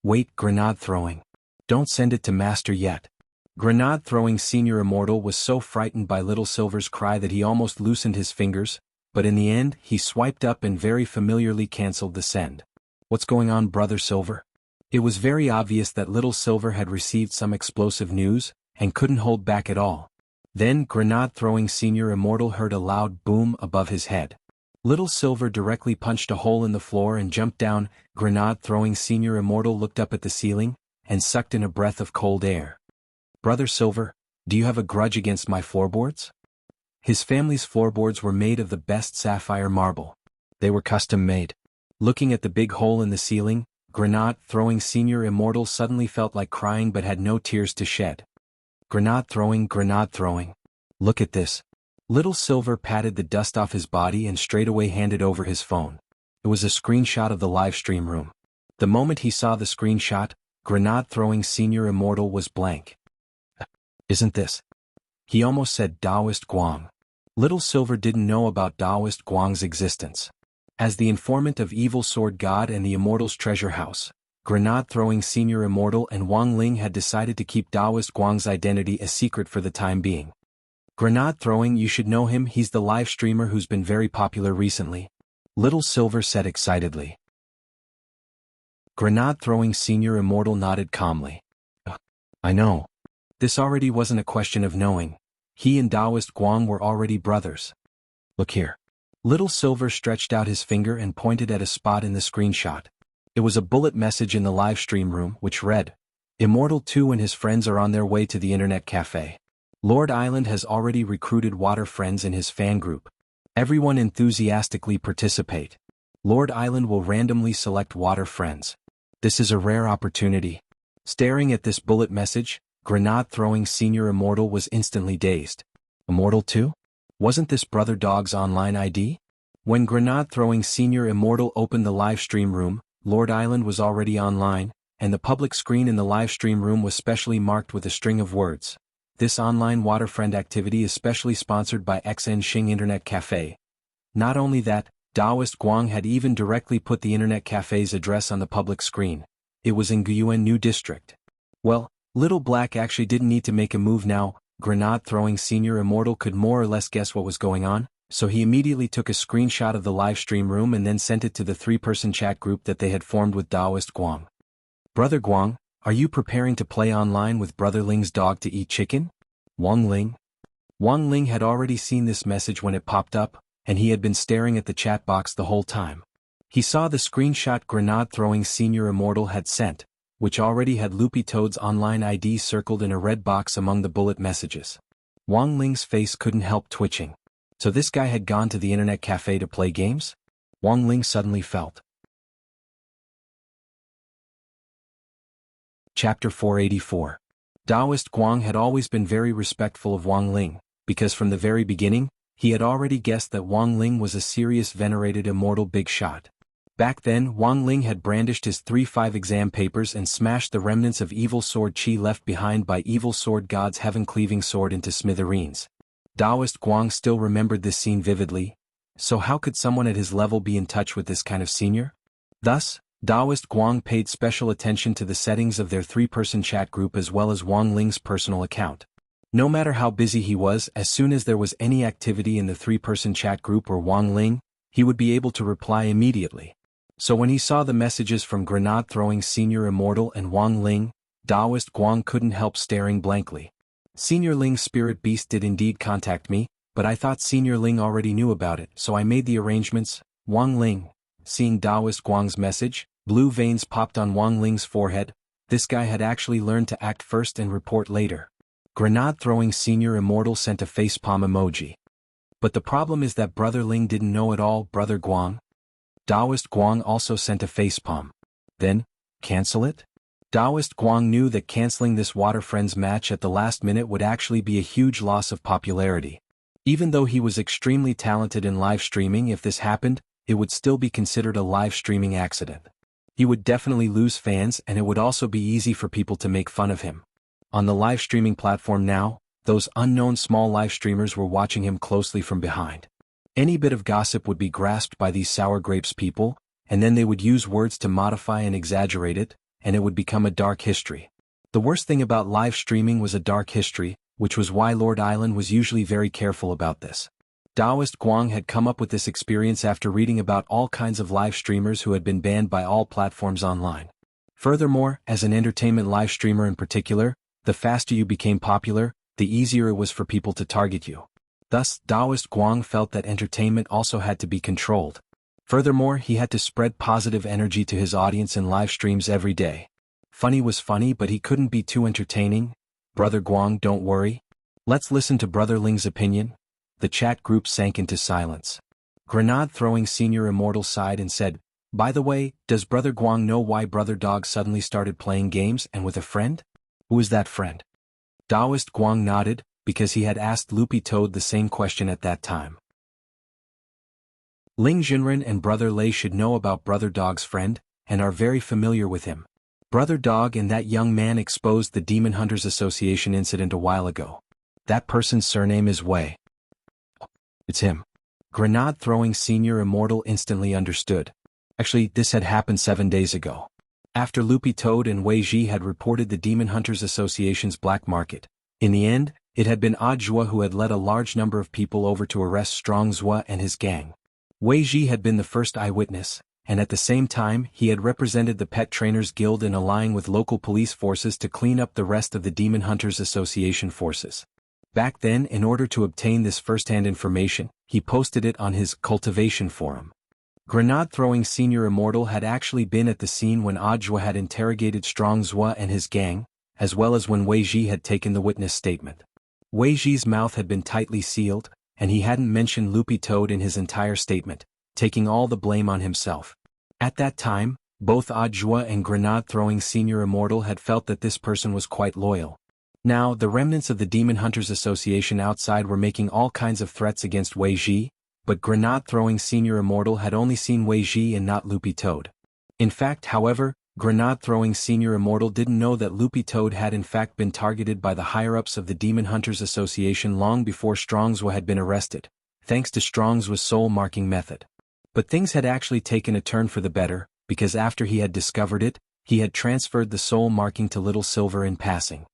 Wait, Grenade-throwing. Don't send it to Master yet. Grenade-throwing Senior Immortal was so frightened by Little Silver's cry that he almost loosened his fingers, but in the end, he swiped up and very familiarly cancelled the send. What's going on, Brother Silver? It was very obvious that Little Silver had received some explosive news, and couldn't hold back at all. Then Grenade-throwing Senior Immortal heard a loud boom above his head. Little Silver directly punched a hole in the floor and jumped down. Grenade-throwing Senior Immortal looked up at the ceiling, and sucked in a breath of cold air. Brother Silver, do you have a grudge against my floorboards? His family's floorboards were made of the best sapphire marble. They were custom-made. Looking at the big hole in the ceiling, Grenade-throwing Senior Immortal suddenly felt like crying but had no tears to shed. Grenade-throwing, look at this. Little Silver patted the dust off his body and straightaway handed over his phone. It was a screenshot of the live stream room. The moment he saw the screenshot, Grenade-throwing Senior Immortal was blank. Isn't this? He almost said Taoist Guang. Little Silver didn't know about Taoist Guang's existence. As the informant of Evil Sword God and the Immortal's treasure house, Grenade-throwing Senior Immortal and Wang Ling had decided to keep Taoist Guang's identity a secret for the time being. Grenade throwing, you should know him, he's the live streamer who's been very popular recently. Little Silver said excitedly. Grenade throwing senior immortal nodded calmly. I know. This already wasn't a question of knowing. He and Taoist Guang were already brothers. Look here. Little Silver stretched out his finger and pointed at a spot in the screenshot. It was a bullet message in the live stream room which read, Immortal 2 and his friends are on their way to the internet cafe. Lord Island has already recruited water friends in his fan group. Everyone enthusiastically participate. Lord Island will randomly select water friends. This is a rare opportunity. Staring at this bullet message, Grenade throwing senior immortal was instantly dazed. Immortal 2? Wasn't this Brother Dog's online ID? When Grenade throwing senior immortal opened the live stream room, Lord Island was already online, and the public screen in the live stream room was specially marked with a string of words. This online water friend activity is specially sponsored by XN Xing Internet Cafe. Not only that, Taoist Guang had even directly put the internet cafe's address on the public screen. It was in Guyuan New District. Well, Little Black actually didn't need to make a move now. Grenade throwing senior immortal could more or less guess what was going on, so he immediately took a screenshot of the live stream room and then sent it to the 3-person chat group that they had formed with Taoist Guang. Brother Guang, are you preparing to play online with Brother Ling's dog to eat chicken? Wang Ling? Wang Ling had already seen this message when it popped up, and he had been staring at the chat box the whole time. He saw the screenshot Grenade throwing senior immortal had sent, which already had Loopy Toad's online ID circled in a red box among the bullet messages. Wang Ling's face couldn't help twitching. So this guy had gone to the internet cafe to play games? Wang Ling suddenly felt. Chapter 484. Taoist Guang had always been very respectful of Wang Ling, because from the very beginning, he had already guessed that Wang Ling was a serious venerated immortal big shot. Back then, Wang Ling had brandished his 3-5 exam papers and smashed the remnants of evil sword chi left behind by evil sword god's heaven-cleaving sword into smithereens. Taoist Guang still remembered this scene vividly, so how could someone at his level be in touch with this kind of senior? Thus, Taoist Guang paid special attention to the settings of their 3-person chat group as well as Wang Ling's personal account. No matter how busy he was, as soon as there was any activity in the 3-person chat group or Wang Ling, he would be able to reply immediately. So when he saw the messages from Grenade throwing senior immortal and Wang Ling, Taoist Guang couldn't help staring blankly. Senior Ling's spirit beast did indeed contact me, but I thought Senior Ling already knew about it, so I made the arrangements. Wang Ling. Seeing Taoist Guang's message, blue veins popped on Wang Ling's forehead. This guy had actually learned to act first and report later. Grenade throwing senior immortal sent a facepalm emoji. But the problem is that Brother Ling didn't know at all. Brother Guang. Taoist Guang also sent a facepalm. Then, cancel it? Taoist Guang knew that canceling this Water Friends match at the last minute would actually be a huge loss of popularity. Even though he was extremely talented in live streaming, if this happened, it would still be considered a live streaming accident. He would definitely lose fans, and it would also be easy for people to make fun of him. On the live streaming platform now, those unknown small live streamers were watching him closely from behind. Any bit of gossip would be grasped by these sour grapes people, and then they would use words to modify and exaggerate it, and it would become a dark history. The worst thing about live streaming was a dark history, which was why Lord Island was usually very careful about this. Taoist Guang had come up with this experience after reading about all kinds of live streamers who had been banned by all platforms online. Furthermore, as an entertainment live streamer in particular, the faster you became popular, the easier it was for people to target you. Thus, Taoist Guang felt that entertainment also had to be controlled. Furthermore, he had to spread positive energy to his audience in live streams every day. Funny was funny, but he couldn't be too entertaining. Brother Guang, don't worry. Let's listen to Brother Ling's opinion. The chat group sank into silence. Grenade throwing senior immortal sighed and said, By the way, does Brother Guang know why Brother Dog suddenly started playing games and with a friend? Who is that friend? Taoist Guang nodded, because he had asked Loopy Toad the same question at that time. Ling Jinren and Brother Lei should know about Brother Dog's friend, and are very familiar with him. Brother Dog and that young man exposed the Demon Hunters Association incident a while ago. That person's surname is Wei. It's him. Grenade throwing senior immortal instantly understood. Actually, this had happened 7 days ago. After Loopy Toad and Wei Ji had reported the Demon Hunters Association's black market. In the end, It had been Audiobook who had led a large number of people over to arrest Strong Zhua and his gang. Wei Ji had been the first eyewitness, and at the same time he had represented the Pet Trainers Guild in allying with local police forces to clean up the rest of the Demon Hunters Association forces. Back then, in order to obtain this first-hand information, he posted it on his cultivation forum. Grenade-throwing Senior Immortal had actually been at the scene when Audiobook had interrogated Strong Zhua and his gang, as well as when Wei Ji had taken the witness statement. Wei Ji's mouth had been tightly sealed, and he hadn't mentioned Loopy Toad in his entire statement, taking all the blame on himself. At that time, both Audiobook and Grenade-throwing Senior Immortal had felt that this person was quite loyal. Now, the remnants of the Demon Hunters Association outside were making all kinds of threats against Wei Ji, but Grenade-throwing Senior Immortal had only seen Wei Ji and not Loopy Toad. In fact, however, Grenade-throwing Senior Immortal didn't know that Loopy Toad had in fact been targeted by the higher-ups of the Demon Hunters Association long before Strong Zhua had been arrested, thanks to Strong Zhua's soul-marking method. But things had actually taken a turn for the better, because after he had discovered it, he had transferred the soul marking to Little Silver in passing.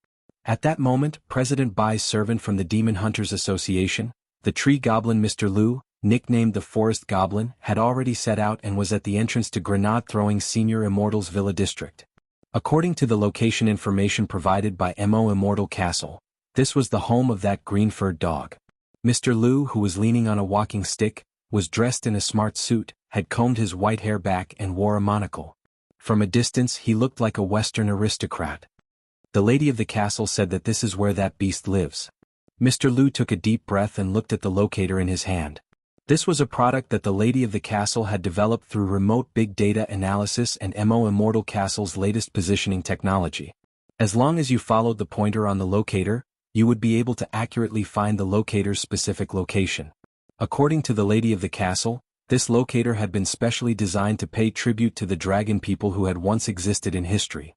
At that moment, President Bai's servant from the Demon Hunters Association, the tree goblin Mr. Liu, nicknamed the Forest Goblin, had already set out and was at the entrance to Grenade-throwing Senior Immortal's Villa District. According to the location information provided by Mo Immortal Castle, this was the home of that green-furred dog. Mr. Liu, who was leaning on a walking stick, was dressed in a smart suit, had combed his white hair back and wore a monocle. From a distance he looked like a Western aristocrat. The lady of the castle said that this is where that beast lives. Mr. Liu took a deep breath and looked at the locator in his hand. This was a product that the lady of the castle had developed through remote big data analysis and Mo Immortal Castle's latest positioning technology. As long as you followed the pointer on the locator, you would be able to accurately find the locator's specific location. According to the lady of the castle, this locator had been specially designed to pay tribute to the dragon people who had once existed in history.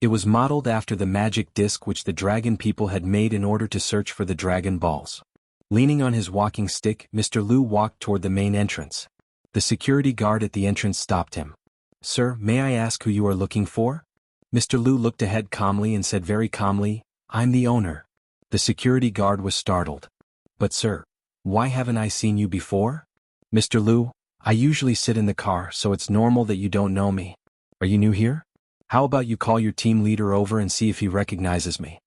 It was modeled after the magic disc which the dragon people had made in order to search for the dragon balls. Leaning on his walking stick, Mr. Liu walked toward the main entrance. The security guard at the entrance stopped him. "Sir, may I ask who you are looking for?" Mr. Liu looked ahead calmly and said very calmly, "I'm the owner." The security guard was startled. "But sir, why haven't I seen you before?" "Mr. Liu, I usually sit in the car, so it's normal that you don't know me. Are you new here? How about you call your team leader over and see if he recognizes me?"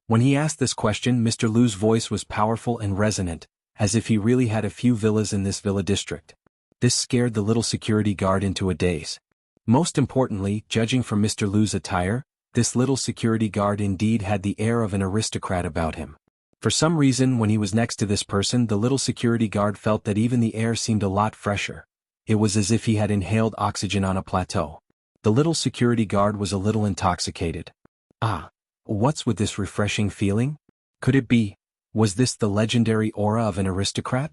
When he asked this question, Mr. Liu's voice was powerful and resonant, as if he really had a few villas in this villa district. This scared the little security guard into a daze. Most importantly, judging from Mr. Liu's attire, this little security guard indeed had the air of an aristocrat about him. For some reason, when he was next to this person, the little security guard felt that even the air seemed a lot fresher. It was as if he had inhaled oxygen on a plateau. The little security guard was a little intoxicated. "Ah. What's with this refreshing feeling? Could it be? Was this the legendary aura of an aristocrat?"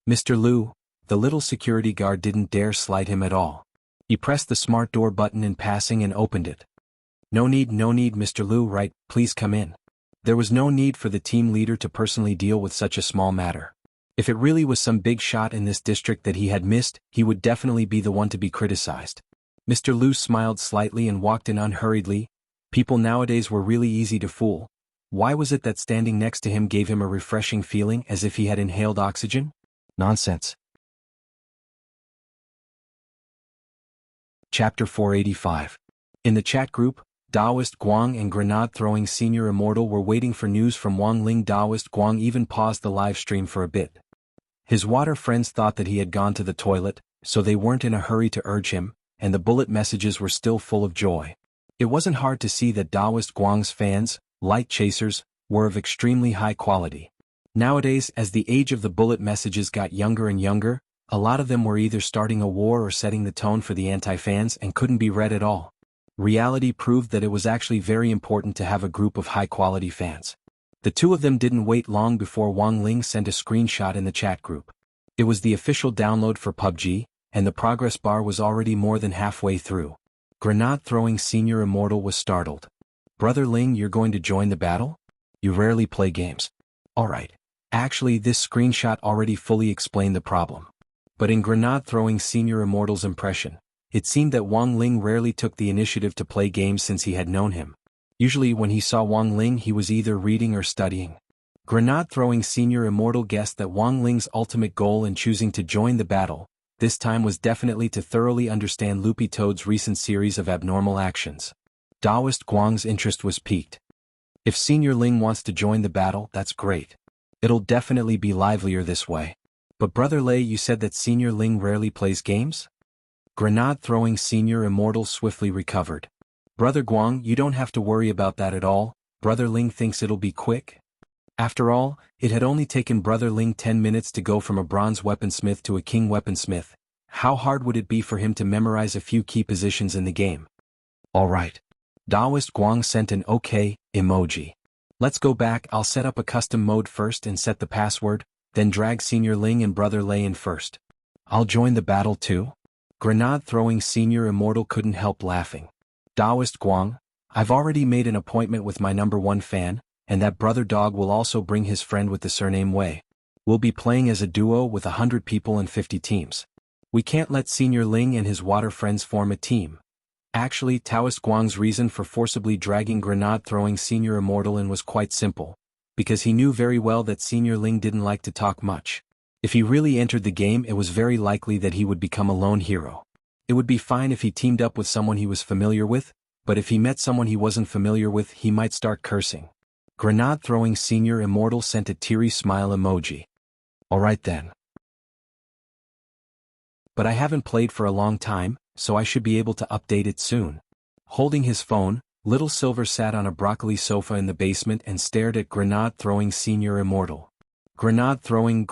"Mr. Liu," the little security guard didn't dare slight him at all. He pressed the smart door button in passing and opened it. No need, Mr. Liu, right, please come in." There was no need for the team leader to personally deal with such a small matter. If it really was some big shot in this district that he had missed, he would definitely be the one to be criticized. Mr. Liu smiled slightly and walked in unhurriedly. People nowadays were really easy to fool. Why was it that standing next to him gave him a refreshing feeling as if he had inhaled oxygen? Nonsense. Chapter 485. In the chat group, Daoist Guang and Grenade-throwing Senior Immortal were waiting for news from Wang Ling. Daoist Guang even paused the live stream for a bit. His water friends thought that he had gone to the toilet, so they weren't in a hurry to urge him, and the bullet messages were still full of joy. It wasn't hard to see that Daoist Guang's fans, light chasers, were of extremely high quality. Nowadays, as the age of the bullet messages got younger and younger, a lot of them were either starting a war or setting the tone for the anti-fans and couldn't be read at all. Reality proved that it was actually very important to have a group of high-quality fans. The two of them didn't wait long before Wang Ling sent a screenshot in the chat group. It was the official download for PUBG, and the progress bar was already more than halfway through. Grenade-throwing Senior Immortal was startled. "Brother Ling, you're going to join the battle? You rarely play games." "Alright. Actually, this screenshot already fully explained the problem." But in Grenade-throwing Senior Immortal's impression, it seemed that Wang Ling rarely took the initiative to play games since he had known him. Usually when he saw Wang Ling he was either reading or studying. Grenade-throwing senior immortal guessed that Wang Ling's ultimate goal in choosing to join the battle, this time was definitely to thoroughly understand Loopy Toad's recent series of abnormal actions. Taoist Guang's interest was piqued. If Senior Ling wants to join the battle, that's great. It'll definitely be livelier this way. But Brother Lei, you said that Senior Ling rarely plays games? Grenade-throwing senior immortal swiftly recovered. Brother Guang, you don't have to worry about that at all. Brother Ling thinks it'll be quick. After all, it had only taken Brother Ling 10 minutes to go from a bronze weaponsmith to a king weaponsmith. How hard would it be for him to memorize a few key positions in the game? Alright. Taoist Guang sent an OK emoji. Let's go back. I'll set up a custom mode first and set the password, then drag Senior Ling and Brother Lei in first. I'll join the battle too? Grenade-throwing senior immortal couldn't help laughing. Taoist Guang, I've already made an appointment with my #1 fan, and that brother dog will also bring his friend with the surname Wei. We'll be playing as a duo with 100 people and 50 teams. We can't let Senior Ling and his water friends form a team. Actually, Taoist Guang's reason for forcibly dragging Grenade-throwing senior immortal in was quite simple, because he knew very well that Senior Ling didn't like to talk much. If he really entered the game, it was very likely that he would become a lone hero. It would be fine if he teamed up with someone he was familiar with, but if he met someone he wasn't familiar with, he might start cursing. Grenade-throwing senior immortal sent a teary smile emoji. Alright then. But I haven't played for a long time, so I should be able to update it soon. Holding his phone, Little Silver sat on a broccoli sofa in the basement and stared at Grenade-throwing senior immortal. Grenade-throwing,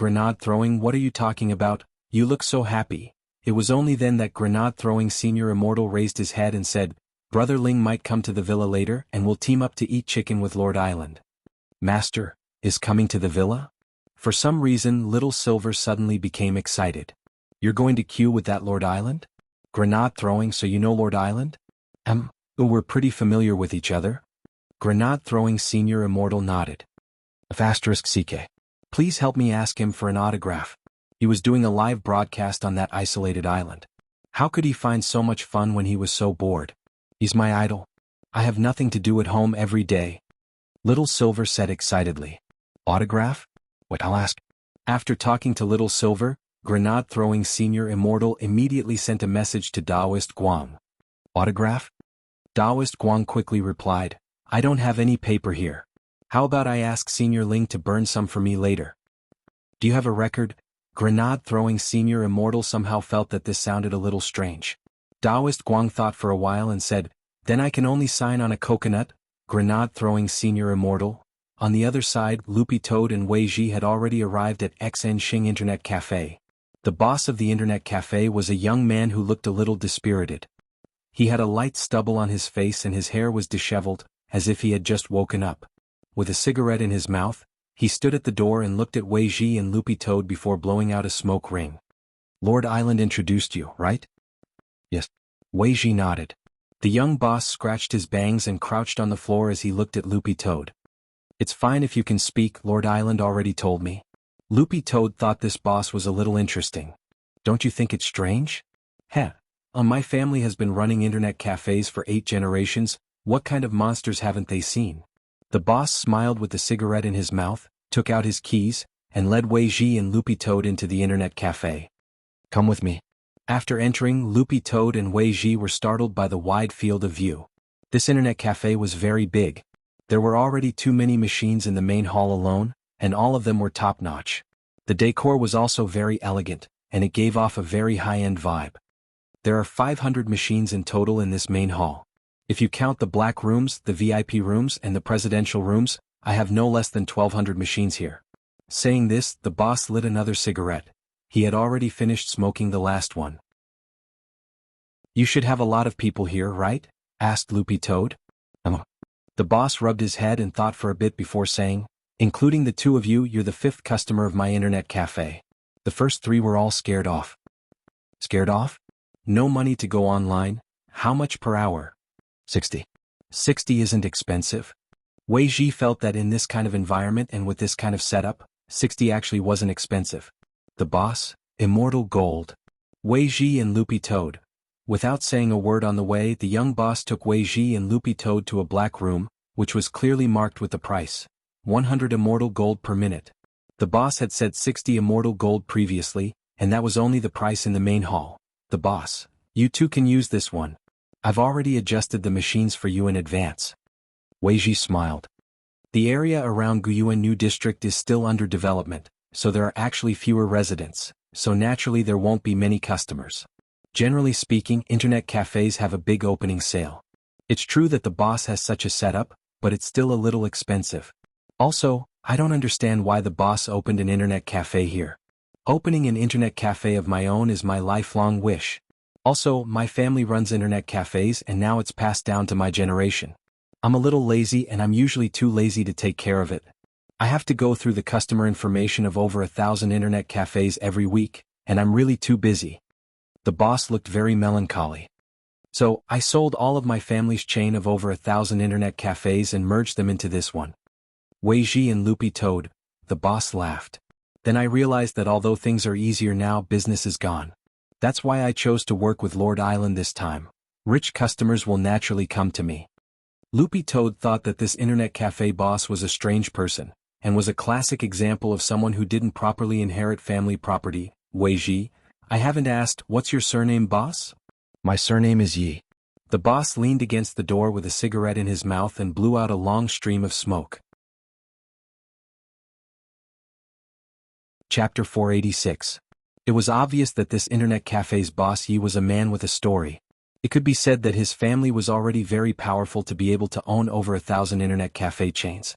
what are you talking about? You look so happy. It was only then that Grenade-throwing senior immortal raised his head and said, Brother Ling might come to the villa later and we'll team up to eat chicken with Lord Island. Master, is coming to the villa? For some reason Little Silver suddenly became excited. You're going to queue with that Lord Island? Grenade-throwing, so you know Lord Island? We're pretty familiar with each other. Grenade-throwing senior immortal nodded. *CK. Please help me ask him for an autograph. He was doing a live broadcast on that isolated island. How could he find so much fun when he was so bored? He's my idol. I have nothing to do at home every day. Little Silver said excitedly. Autograph? Wait, I'll ask. After talking to Little Silver, Grenade-throwing senior immortal immediately sent a message to Taoist Guang. Autograph? Taoist Guang quickly replied, I don't have any paper here. How about I ask Senior Ling to burn some for me later? Do you have a record? Grenade-throwing senior immortal somehow felt that this sounded a little strange. Taoist Guang thought for a while and said, Then I can only sign on a coconut? Grenade-throwing senior immortal. On the other side, Loopy Toad and Wei Ji had already arrived at XN Xing Internet Cafe. The boss of the Internet Cafe was a young man who looked a little dispirited. He had a light stubble on his face and his hair was disheveled, as if he had just woken up. With a cigarette in his mouth, he stood at the door and looked at Wei Ji and Loopy Toad before blowing out a smoke ring. Lord Island introduced you, right? Yes. Wei Ji nodded. The young boss scratched his bangs and crouched on the floor as he looked at Loopy Toad. It's fine if you can speak, Lord Island already told me. Loopy Toad thought this boss was a little interesting. Don't you think it's strange? Heh. My family has been running internet cafes for 8 generations, what kind of monsters haven't they seen? The boss smiled with the cigarette in his mouth, took out his keys, and led Wei Ji and Loopy Toad into the internet cafe. Come with me. After entering, Loopy Toad and Wei Ji were startled by the wide field of view. This internet cafe was very big. There were already too many machines in the main hall alone, and all of them were top-notch. The decor was also very elegant, and it gave off a very high-end vibe. There are 500 machines in total in this main hall. If you count the black rooms, the VIP rooms, and the presidential rooms, I have no less than 1,200 machines here. Saying this, the boss lit another cigarette. He had already finished smoking the last one. You should have a lot of people here, right? Asked Loopy Toad. The boss rubbed his head and thought for a bit before saying, Including the 2 of you, you're the 5th customer of my internet cafe. The first 3 were all scared off. Scared off? No money to go online? How much per hour? 60. 60 isn't expensive. Wei Ji felt that in this kind of environment and with this kind of setup, 60 actually wasn't expensive. The boss? Immortal gold. Wei Ji and Loopy Toad. Without saying a word on the way, the young boss took Wei Ji and Loopy Toad to a black room, which was clearly marked with the price. 100 immortal gold per minute. The boss had said 60 immortal gold previously, and that was only the price in the main hall. The boss: "You two can use this one. I've already adjusted the machines for you in advance." Wei Ji smiled. The area around Guyuan New District is still under development, so there are actually fewer residents, so naturally there won't be many customers. Generally speaking, internet cafes have a big opening sale. It's true that the boss has such a setup, but it's still a little expensive. Also, I don't understand why the boss opened an internet cafe here. Opening an internet cafe of my own is my lifelong wish. Also, my family runs internet cafes and now it's passed down to my generation. I'm a little lazy and I'm usually too lazy to take care of it. I have to go through the customer information of over 1,000 internet cafes every week, and I'm really too busy. The boss looked very melancholy. So, I sold all of my family's chain of over 1,000 internet cafes and merged them into this one. Wei Ji and Loopy Toad. The boss laughed. Then I realized that although things are easier now, business is gone. That's why I chose to work with Lord Island this time. Rich customers will naturally come to me. Loopy Toad thought that this internet cafe boss was a strange person, and was a classic example of someone who didn't properly inherit family property. Wei Ji: "I haven't asked, what's your surname, boss?" "My surname is Yi." The boss leaned against the door with a cigarette in his mouth and blew out a long stream of smoke. Chapter 486. It was obvious that this internet cafe's boss Yi was a man with a story. It could be said that his family was already very powerful to be able to own over 1,000 internet cafe chains.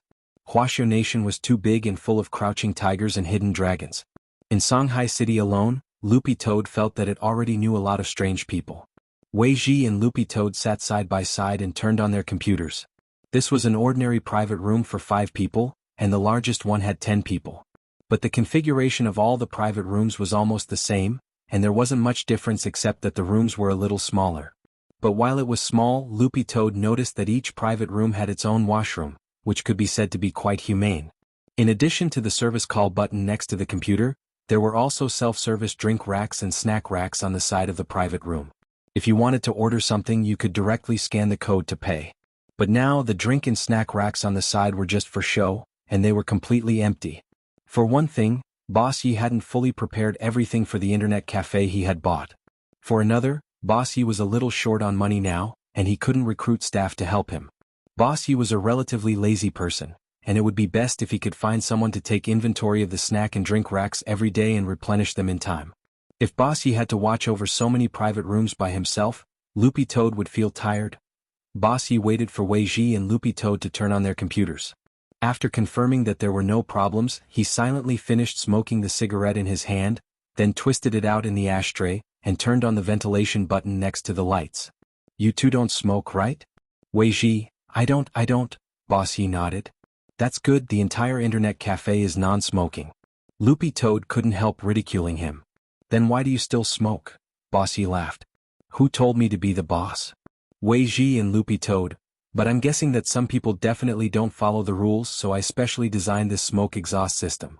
Huaxiao Nation was too big and full of crouching tigers and hidden dragons. In Songhai City alone, Loopy Toad felt that it already knew a lot of strange people. Wei Ji and Loopy Toad sat side by side and turned on their computers. This was an ordinary private room for 5 people, and the largest one had 10 people. But the configuration of all the private rooms was almost the same, and there wasn't much difference except that the rooms were a little smaller. But while it was small, Loopy Toad noticed that each private room had its own washroom, which could be said to be quite humane. In addition to the service call button next to the computer, there were also self-service drink racks and snack racks on the side of the private room. If you wanted to order something, you could directly scan the code to pay. But now the drink and snack racks on the side were just for show, and they were completely empty. For one thing, Boss Yi hadn't fully prepared everything for the internet cafe he had bought. For another, Boss Yi was a little short on money now, and he couldn't recruit staff to help him. Boss Yi was a relatively lazy person, and it would be best if he could find someone to take inventory of the snack and drink racks every day and replenish them in time. If Boss Yi had to watch over so many private rooms by himself, Loopy Toad would feel tired. Boss Yi waited for Wei Ji and Loopy Toad to turn on their computers. After confirming that there were no problems, he silently finished smoking the cigarette in his hand, then twisted it out in the ashtray, and turned on the ventilation button next to the lights. "You two don't smoke, right?" Wei Ji: I don't. Boss Yi nodded. "That's good, the entire internet cafe is non-smoking." Loopy Toad couldn't help ridiculing him. "Then why do you still smoke?" Boss Yi laughed. "Who told me to be the boss?" Wei Ji and Loopy Toad: "But I'm guessing that some people definitely don't follow the rules, so I specially designed this smoke exhaust system."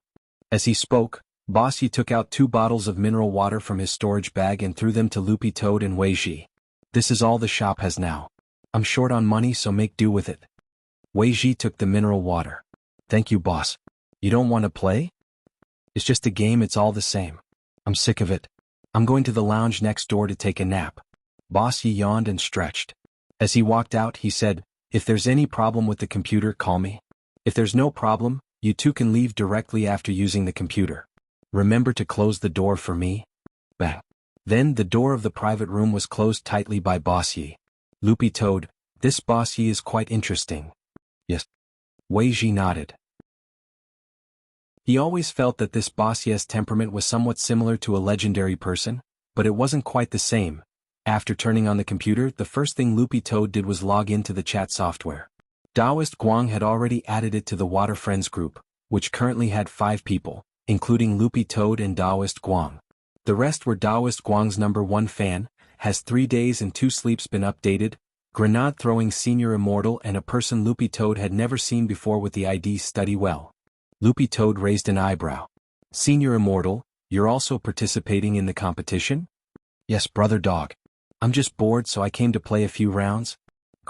As he spoke, Boss Yi took out 2 bottles of mineral water from his storage bag and threw them to Loopy Toad and Wei Ji. "This is all the shop has now. I'm short on money, so make do with it." Wei Ji took the mineral water. "Thank you, boss. You don't want to play?" "It's just a game, it's all the same. I'm sick of it. I'm going to the lounge next door to take a nap." Boss Yi yawned and stretched. As he walked out, he said, "If there's any problem with the computer, call me. If there's no problem, you two can leave directly after using the computer. Remember to close the door for me." Bang. Then the door of the private room was closed tightly by Boss Yi. Loopy Toad: "This Boss Yi is quite interesting." "Yes." Wei Ji nodded. He always felt that this Boss Yi's temperament was somewhat similar to a legendary person, but it wasn't quite the same. After turning on the computer, the first thing Loopy Toad did was log into the chat software. Daoist Guang had already added it to the Water Friends group, which currently had 5 people, including Loopy Toad and Daoist Guang. The rest were Daoist Guang's #1 fan, has 3 days and 2 sleeps been updated, grenade-throwing senior immortal, and a person Loopy Toad had never seen before with the ID Study Well. Loopy Toad raised an eyebrow. "Senior immortal, you're also participating in the competition?" "Yes, brother dog. I'm just bored, so I came to play a few rounds."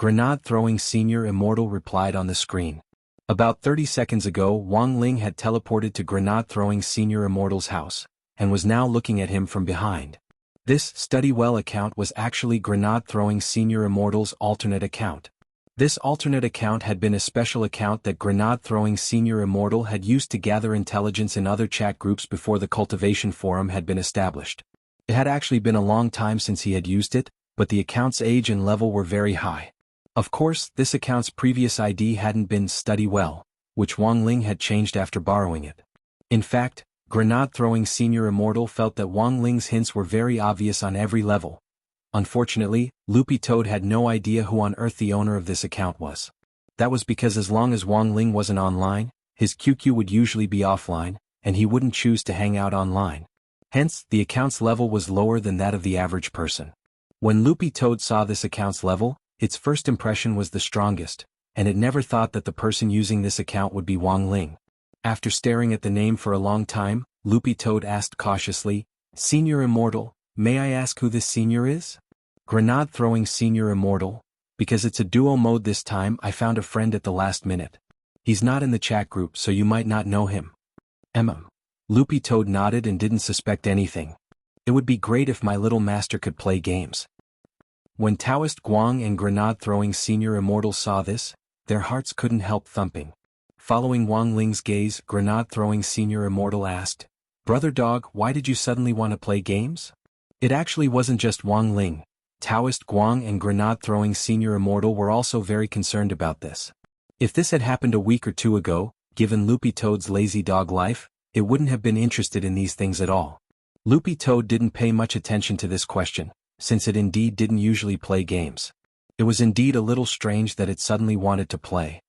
Grenade-throwing senior immortal replied on the screen. About 30 seconds ago, Wang Ling had teleported to Grenade-throwing senior immortal's house, and was now looking at him from behind. This Study Well account was actually Grenade-throwing senior immortal's alternate account. This alternate account had been a special account that Grenade-throwing senior immortal had used to gather intelligence in other chat groups before the cultivation forum had been established. It had actually been a long time since he had used it, but the account's age and level were very high. Of course, this account's previous ID hadn't been Study Well, which Wang Ling had changed after borrowing it. In fact, Grenade-throwing senior immortal felt that Wang Ling's hints were very obvious on every level. Unfortunately, Loopy Toad had no idea who on earth the owner of this account was. That was because as long as Wang Ling wasn't online, his QQ would usually be offline, and he wouldn't choose to hang out online. Hence, the account's level was lower than that of the average person. When Loopy Toad saw this account's level, its first impression was the strongest, and it never thought that the person using this account would be Wang Ling. After staring at the name for a long time, Loopy Toad asked cautiously, "Senior Immortal, may I ask who this senior is?" Grenade-throwing senior immortal, because it's a duo mode this time. I found a friend at the last minute. He's not in the chat group, so you might not know him. Loopy Toad nodded and didn't suspect anything. It would be great if my little master could play games. When Taoist Guang and Grenade-throwing senior immortal saw this, their hearts couldn't help thumping. Following Wang Ling's gaze, Grenade-throwing senior immortal asked, "Brother Dog, why did you suddenly want to play games?" It actually wasn't just Wang Ling. Taoist Guang and Grenade-throwing senior immortal were also very concerned about this. If this had happened a week or two ago, given Loopy Toad's lazy dog life, it wouldn't have been interested in these things at all. Loopy Toad didn't pay much attention to this question, since it indeed didn't usually play games. It was indeed a little strange that it suddenly wanted to play.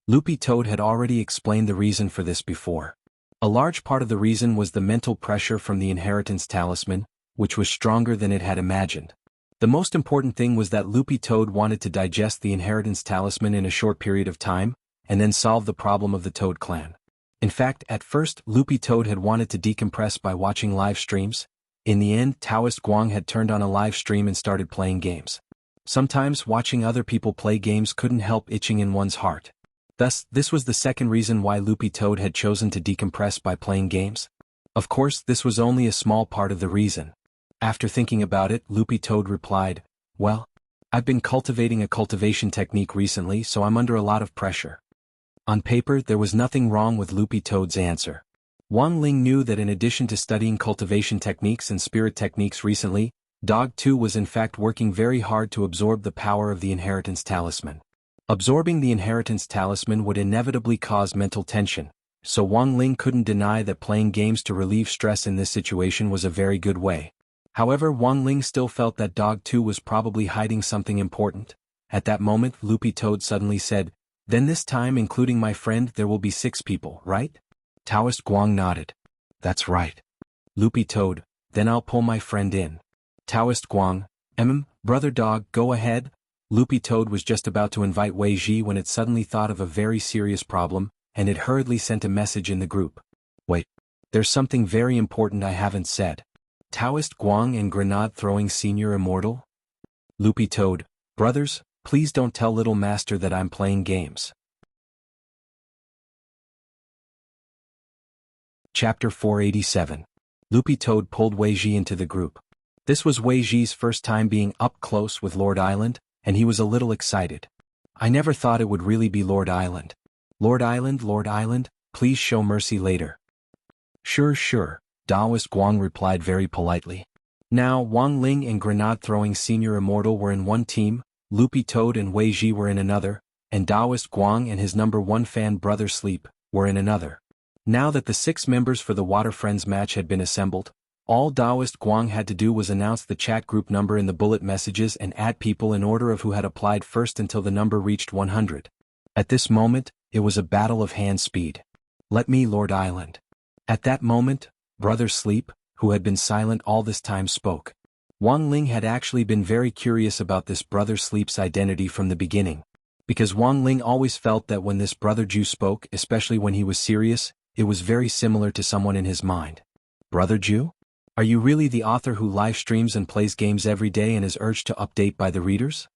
Loopy Toad had already explained the reason for this before. A large part of the reason was the mental pressure from the inheritance talisman, which was stronger than it had imagined. The most important thing was that Loopy Toad wanted to digest the inheritance talisman in a short period of time, and then solve the problem of the Toad clan. In fact, at first, Loopy Toad had wanted to decompress by watching live streams. In the end, Taoist Guang had turned on a live stream and started playing games. Sometimes watching other people play games couldn't help itching in one's heart. Thus, this was the second reason why Loopy Toad had chosen to decompress by playing games. Of course, this was only a small part of the reason. After thinking about it, Loopy Toad replied, "Well, I've been cultivating a cultivation technique recently, so I'm under a lot of pressure." On paper, there was nothing wrong with Loopy Toad's answer. Wang Ling knew that in addition to studying cultivation techniques and spirit techniques recently, Dog 2 was in fact working very hard to absorb the power of the inheritance talisman. Absorbing the inheritance talisman would inevitably cause mental tension, so Wang Ling couldn't deny that playing games to relieve stress in this situation was a very good way. However, Wang Ling still felt that Dog 2 was probably hiding something important. At that moment, Loopy Toad suddenly said, "Then this time, including my friend, there will be 6 people, right?" Taoist Guang nodded. "That's right." Loopy Toad, "Then I'll pull my friend in." Taoist Guang, "Brother Dog, go ahead." Loopy Toad was just about to invite Wei Ji when it suddenly thought of a very serious problem, and it hurriedly sent a message in the group. "Wait. There's something very important I haven't said." Taoist Guang and Grenade-throwing senior immortal? Loopy Toad, "Brothers, please don't tell Little Master that I'm playing games." Chapter 487. Loopy Toad pulled Wei Ji into the group. This was Wei Ji's first time being up close with Lord Island, and he was a little excited. "I never thought it would really be Lord Island. Lord Island, please show mercy later." Sure, Taoist Guang replied very politely. Now, Wang Ling and Grenade-throwing senior immortal were in one team, Loopy Toad and Wei Ji were in another, and Taoist Guang and his number 1 fan brother Sleep were in another. Now that the 6 members for the Water Friends match had been assembled, all Taoist Guang had to do was announce the chat group number in the bullet messages and add people in order of who had applied first until the number reached 100. At this moment, it was a battle of hand speed. "Let me, Lord Island." At that moment, Brother Sleep, who had been silent all this time, spoke. Wang Ling had actually been very curious about this Brother Sleep's identity from the beginning, because Wang Ling always felt that when this Brother Jew spoke, especially when he was serious, it was very similar to someone in his mind. "Brother Jew? Are you really the author who live streams and plays games every day and is urged to update by the readers?"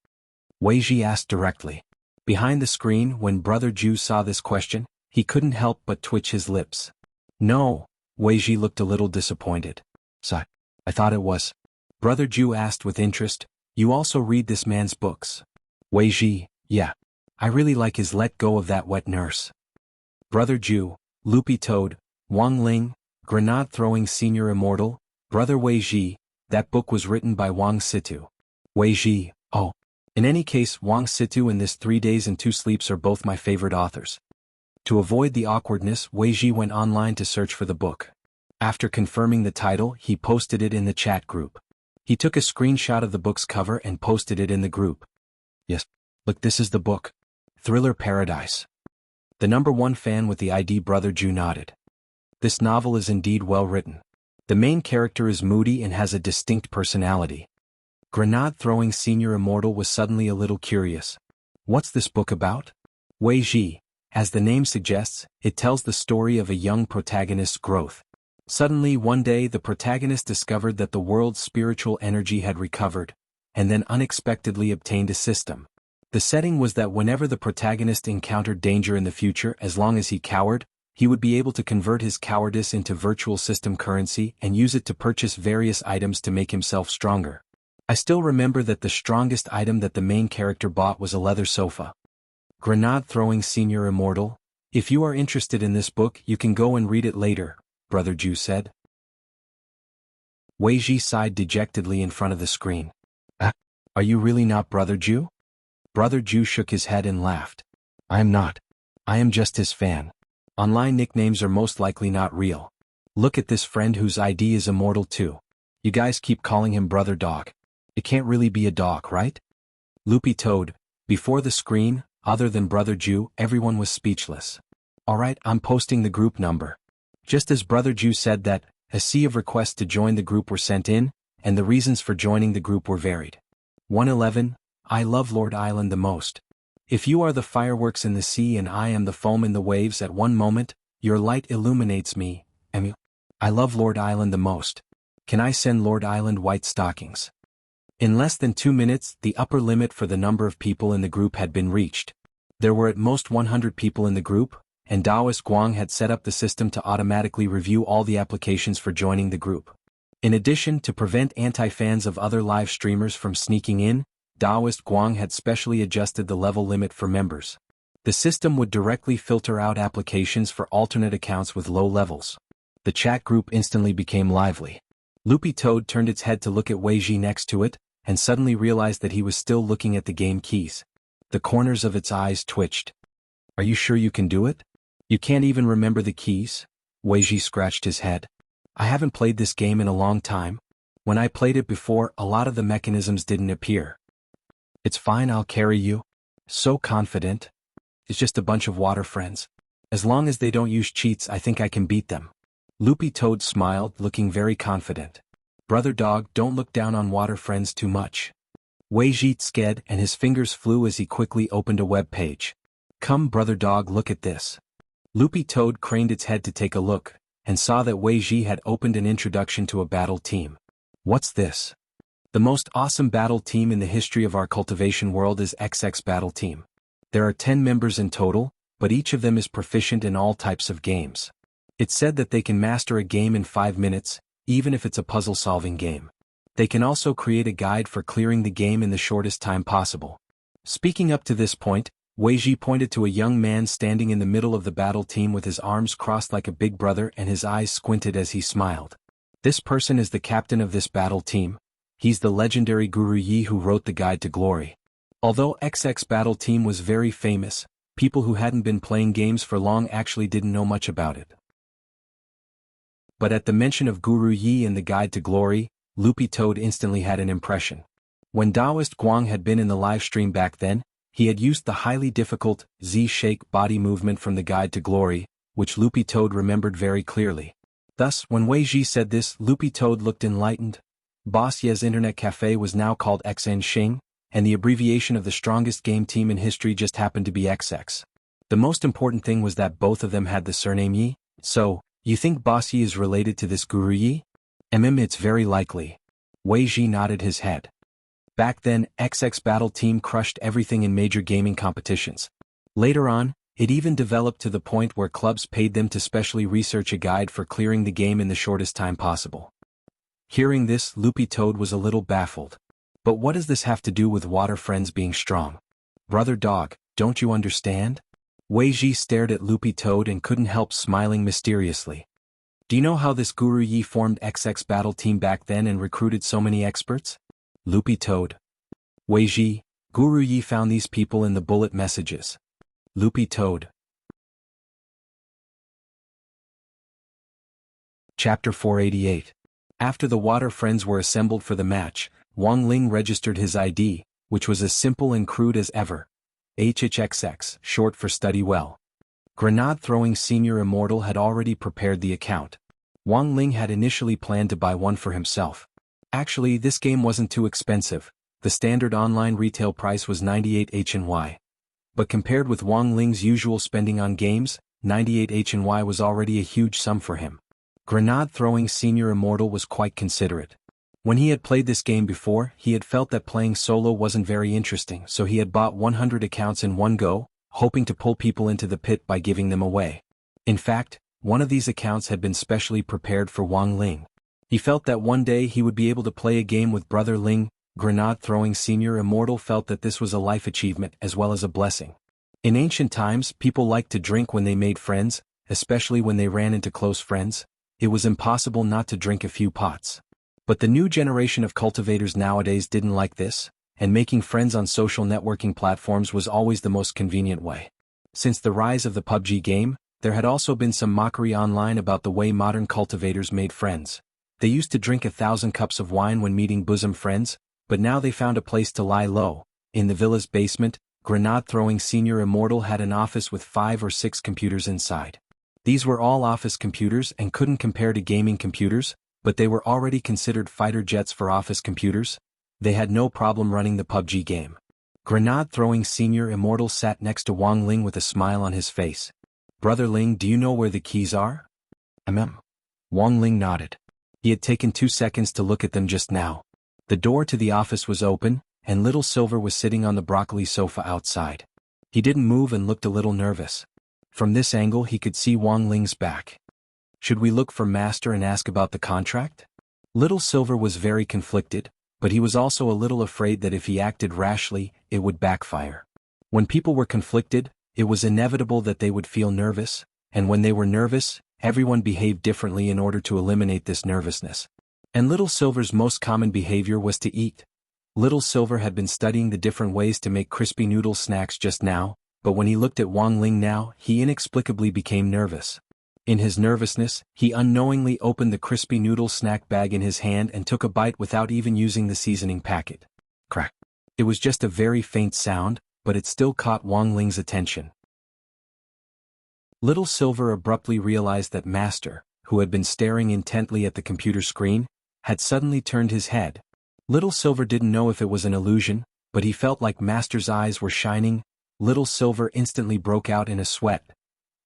Wei Ji asked directly. Behind the screen, when Brother Ju saw this question, he couldn't help but twitch his lips. No, Wei Ji looked a little disappointed. So, I thought it was. Brother Ju asked with interest, you also read this man's books? Wei Ji, yeah. I really like his Let Go of That Wet Nurse. Brother Ju, Loopy Toad, Wang Ling, Grenade-Throwing Senior Immortal, Brother Wei Ji, that book was written by Wang Situ. Wei Ji, oh. In any case, Wang Situ and this 3 Days and 2 Sleeps are both my favorite authors. To avoid the awkwardness, Wei Ji went online to search for the book. After confirming the title, he posted it in the chat group. He took a screenshot of the book's cover and posted it in the group. Yes, look, this is the book. Thriller Paradise. The #1 fan with the ID Brother Ju nodded. This novel is indeed well written. The main character is moody and has a distinct personality. Grenade-Throwing Senior Immortal was suddenly a little curious. What's this book about? Wei Ji, as the name suggests, it tells the story of a young protagonist's growth. Suddenly one day the protagonist discovered that the world's spiritual energy had recovered, and then unexpectedly obtained a system. The setting was that whenever the protagonist encountered danger in the future, as long as he cowered, he would be able to convert his cowardice into virtual system currency and use it to purchase various items to make himself stronger. I still remember that the strongest item that the main character bought was a leather sofa. Grenade-Throwing Senior Immortal, if you are interested in this book you can go and read it later, Brother Ju said. Wei Ji sighed dejectedly in front of the screen. Are you really not Brother Ju? Brother Ju shook his head and laughed. I am not. I am just his fan. Online nicknames are most likely not real. Look at this friend whose ID is immortal too. You guys keep calling him Brother Dog. It can't really be a dog, right? Loopy Toad, before the screen, other than Brother Ju, everyone was speechless. Alright, I'm posting the group number. Just as Brother Ju said that, a sea of requests to join the group were sent in, and the reasons for joining the group were varied. 111, I love Lord Island the most. If you are the fireworks in the sea and I am the foam in the waves at one moment, your light illuminates me, and I love Lord Island the most. Can I send Lord Island white stockings? In less than 2 minutes, the upper limit for the number of people in the group had been reached. There were at most 100 people in the group, and Taoist Guang had set up the system to automatically review all the applications for joining the group. In addition, to prevent anti-fans of other live streamers from sneaking in, Taoist Guang had specially adjusted the level limit for members. The system would directly filter out applications for alternate accounts with low levels. The chat group instantly became lively. Loopy Toad turned its head to look at Wei Ji next to it, and suddenly realized that he was still looking at the game keys. The corners of its eyes twitched. Are you sure you can do it? You can't even remember the keys? Wei Ji scratched his head. I haven't played this game in a long time. When I played it before, a lot of the mechanisms didn't appear. It's fine, I'll carry you. So confident. It's just a bunch of water friends. As long as they don't use cheats, I think I can beat them. Loopy Toad smiled, looking very confident. Brother Dog, don't look down on water friends too much. Wei Ji sked and his fingers flew as he quickly opened a web page. Come Brother Dog, look at this. Loopy Toad craned its head to take a look, and saw that Wei Ji had opened an introduction to a battle team. What's this? The most awesome battle team in the history of our cultivation world is XX Battle Team. There are 10 members in total, but each of them is proficient in all types of games. It's said that they can master a game in 5 minutes, even if it's a puzzle-solving game. They can also create a guide for clearing the game in the shortest time possible. Speaking up to this point, Wei Ji pointed to a young man standing in the middle of the battle team with his arms crossed like a big brother and his eyes squinted as he smiled. This person is the captain of this battle team. He's the legendary Guru Yi who wrote the Guide to Glory. Although XX Battle Team was very famous, people who hadn't been playing games for long actually didn't know much about it. But at the mention of Guru Yi and the Guide to Glory, Loopy Toad instantly had an impression. When Taoist Guang had been in the live stream back then, he had used the highly difficult Z-shake body movement from the Guide to Glory, which Loopy Toad remembered very clearly. Thus, when Wei Ji said this, Loopy Toad looked enlightened. Boss Ye's internet cafe was now called XN Xing, and the abbreviation of the strongest game team in history just happened to be XX. The most important thing was that both of them had the surname Yi. So, you think Boss Yi is related to this Guru Yi? It's very likely. Wei Ji nodded his head. Back then, XX Battle Team crushed everything in major gaming competitions. Later on, it even developed to the point where clubs paid them to specially research a guide for clearing the game in the shortest time possible. Hearing this, Loopy Toad was a little baffled. But what does this have to do with water friends being strong? Brother Dog, don't you understand? Wei Ji stared at Loopy Toad and couldn't help smiling mysteriously. Do you know how this Guru Yi formed XX Battle Team back then and recruited so many experts? Loopy Toad. Wei Ji, Guru Yi found these people in the bullet messages. Loopy Toad. Chapter 488. After the water friends were assembled for the match, Wang Ling registered his ID, which was as simple and crude as ever. HHXX, short for Study Well. Grenade-throwing Senior Immortal had already prepared the account. Wang Ling had initially planned to buy one for himself. Actually, this game wasn't too expensive. The standard online retail price was 98 HNY. But compared with Wang Ling's usual spending on games, 98 HNY was already a huge sum for him. Grenade-throwing Senior Immortal was quite considerate. When he had played this game before, he had felt that playing solo wasn't very interesting, so he had bought 100 accounts in one go, hoping to pull people into the pit by giving them away. In fact, one of these accounts had been specially prepared for Wang Ling. He felt that one day he would be able to play a game with Brother Ling. Grenade-throwing Senior Immortal felt that this was a life achievement as well as a blessing. In ancient times, people liked to drink when they made friends, especially when they ran into close friends. It was impossible not to drink a few pots. But the new generation of cultivators nowadays didn't like this, and making friends on social networking platforms was always the most convenient way. Since the rise of the PUBG game, there had also been some mockery online about the way modern cultivators made friends. They used to drink 1,000 cups of wine when meeting bosom friends, but now they found a place to lie low. In the villa's basement, Grenade-throwing Senior Immortal had an office with 5 or 6 computers inside. These were all office computers and couldn't compare to gaming computers, but they were already considered fighter jets for office computers. They had no problem running the PUBG game. Grenade-throwing Senior Immortal sat next to Wang Ling with a smile on his face. Brother Ling, do you know where the keys are? Wang Ling nodded. He had taken 2 seconds to look at them just now. The door to the office was open, and Little Silver was sitting on the broccoli sofa outside. He didn't move and looked a little nervous. From this angle he could see Wang Ling's back. Should we look for Master and ask about the contract? Little Silver was very conflicted, but he was also a little afraid that if he acted rashly, it would backfire. When people were conflicted, it was inevitable that they would feel nervous, and when they were nervous, everyone behaved differently in order to eliminate this nervousness. And Little Silver's most common behavior was to eat. Little Silver had been studying the different ways to make crispy noodle snacks just now, but when he looked at Wang Ling now, he inexplicably became nervous. In his nervousness, he unknowingly opened the crispy noodle snack bag in his hand and took a bite without even using the seasoning packet. Crack. It was just a very faint sound, but it still caught Wang Ling's attention. Little Silver abruptly realized that Master, who had been staring intently at the computer screen, had suddenly turned his head. Little Silver didn't know if it was an illusion, but he felt like Master's eyes were shining. Little Silver instantly broke out in a sweat.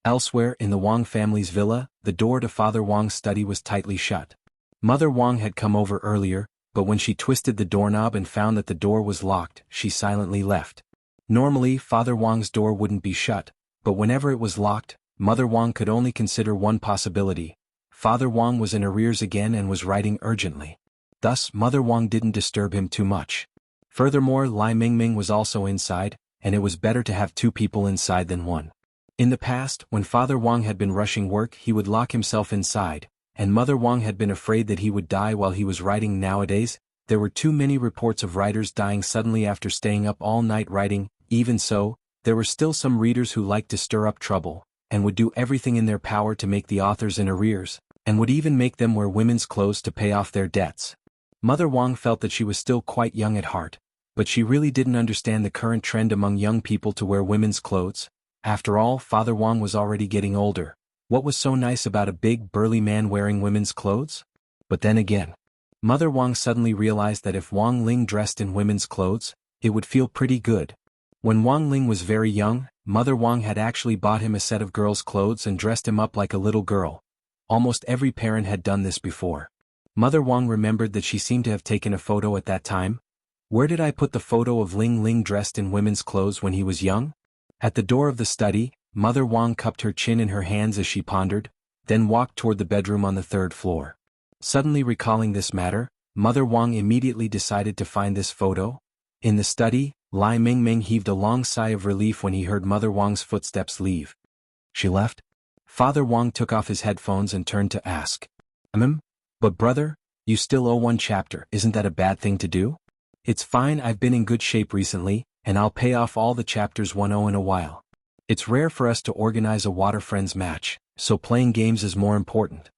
Elsewhere in the Wang family's villa, the door to Father Wang's study was tightly shut. Mother Wang had come over earlier, but when she twisted the doorknob and found that the door was locked, she silently left. Normally, Father Wang's door wouldn't be shut, but whenever it was locked, Mother Wang could only consider one possibility. Father Wang was in arrears again and was writing urgently. Thus, Mother Wang didn't disturb him too much. Furthermore, Lai Mingming was also inside, and it was better to have 2 people inside than one. In the past, when Father Wang had been rushing work, he would lock himself inside, and Mother Wang had been afraid that he would die while he was writing. Nowadays, there were too many reports of writers dying suddenly after staying up all night writing. Even so, there were still some readers who liked to stir up trouble, and would do everything in their power to make the authors in arrears, and would even make them wear women's clothes to pay off their debts. Mother Wang felt that she was still quite young at heart, but she really didn't understand the current trend among young people to wear women's clothes. After all, Father Wang was already getting older. What was so nice about a big, burly man wearing women's clothes? But then again, Mother Wang suddenly realized that if Wang Ling dressed in women's clothes, it would feel pretty good. When Wang Ling was very young, Mother Wang had actually bought him a set of girls' clothes and dressed him up like a little girl. Almost every parent had done this before. Mother Wang remembered that she seemed to have taken a photo at that time. Where did I put the photo of Ling Ling dressed in women's clothes when he was young? At the door of the study, Mother Wang cupped her chin in her hands as she pondered, then walked toward the bedroom on the third floor. Suddenly recalling this matter, Mother Wang immediately decided to find this photo. In the study, Lai Mingming heaved a long sigh of relief when he heard Mother Wang's footsteps leave. She left? Father Wang took off his headphones and turned to ask. But brother, you still owe one chapter, isn't that a bad thing to do? It's fine, I've been in good shape recently, and I'll pay off all the chapters 10 in a while. It's rare for us to organize a Water Friends match, so playing games is more important.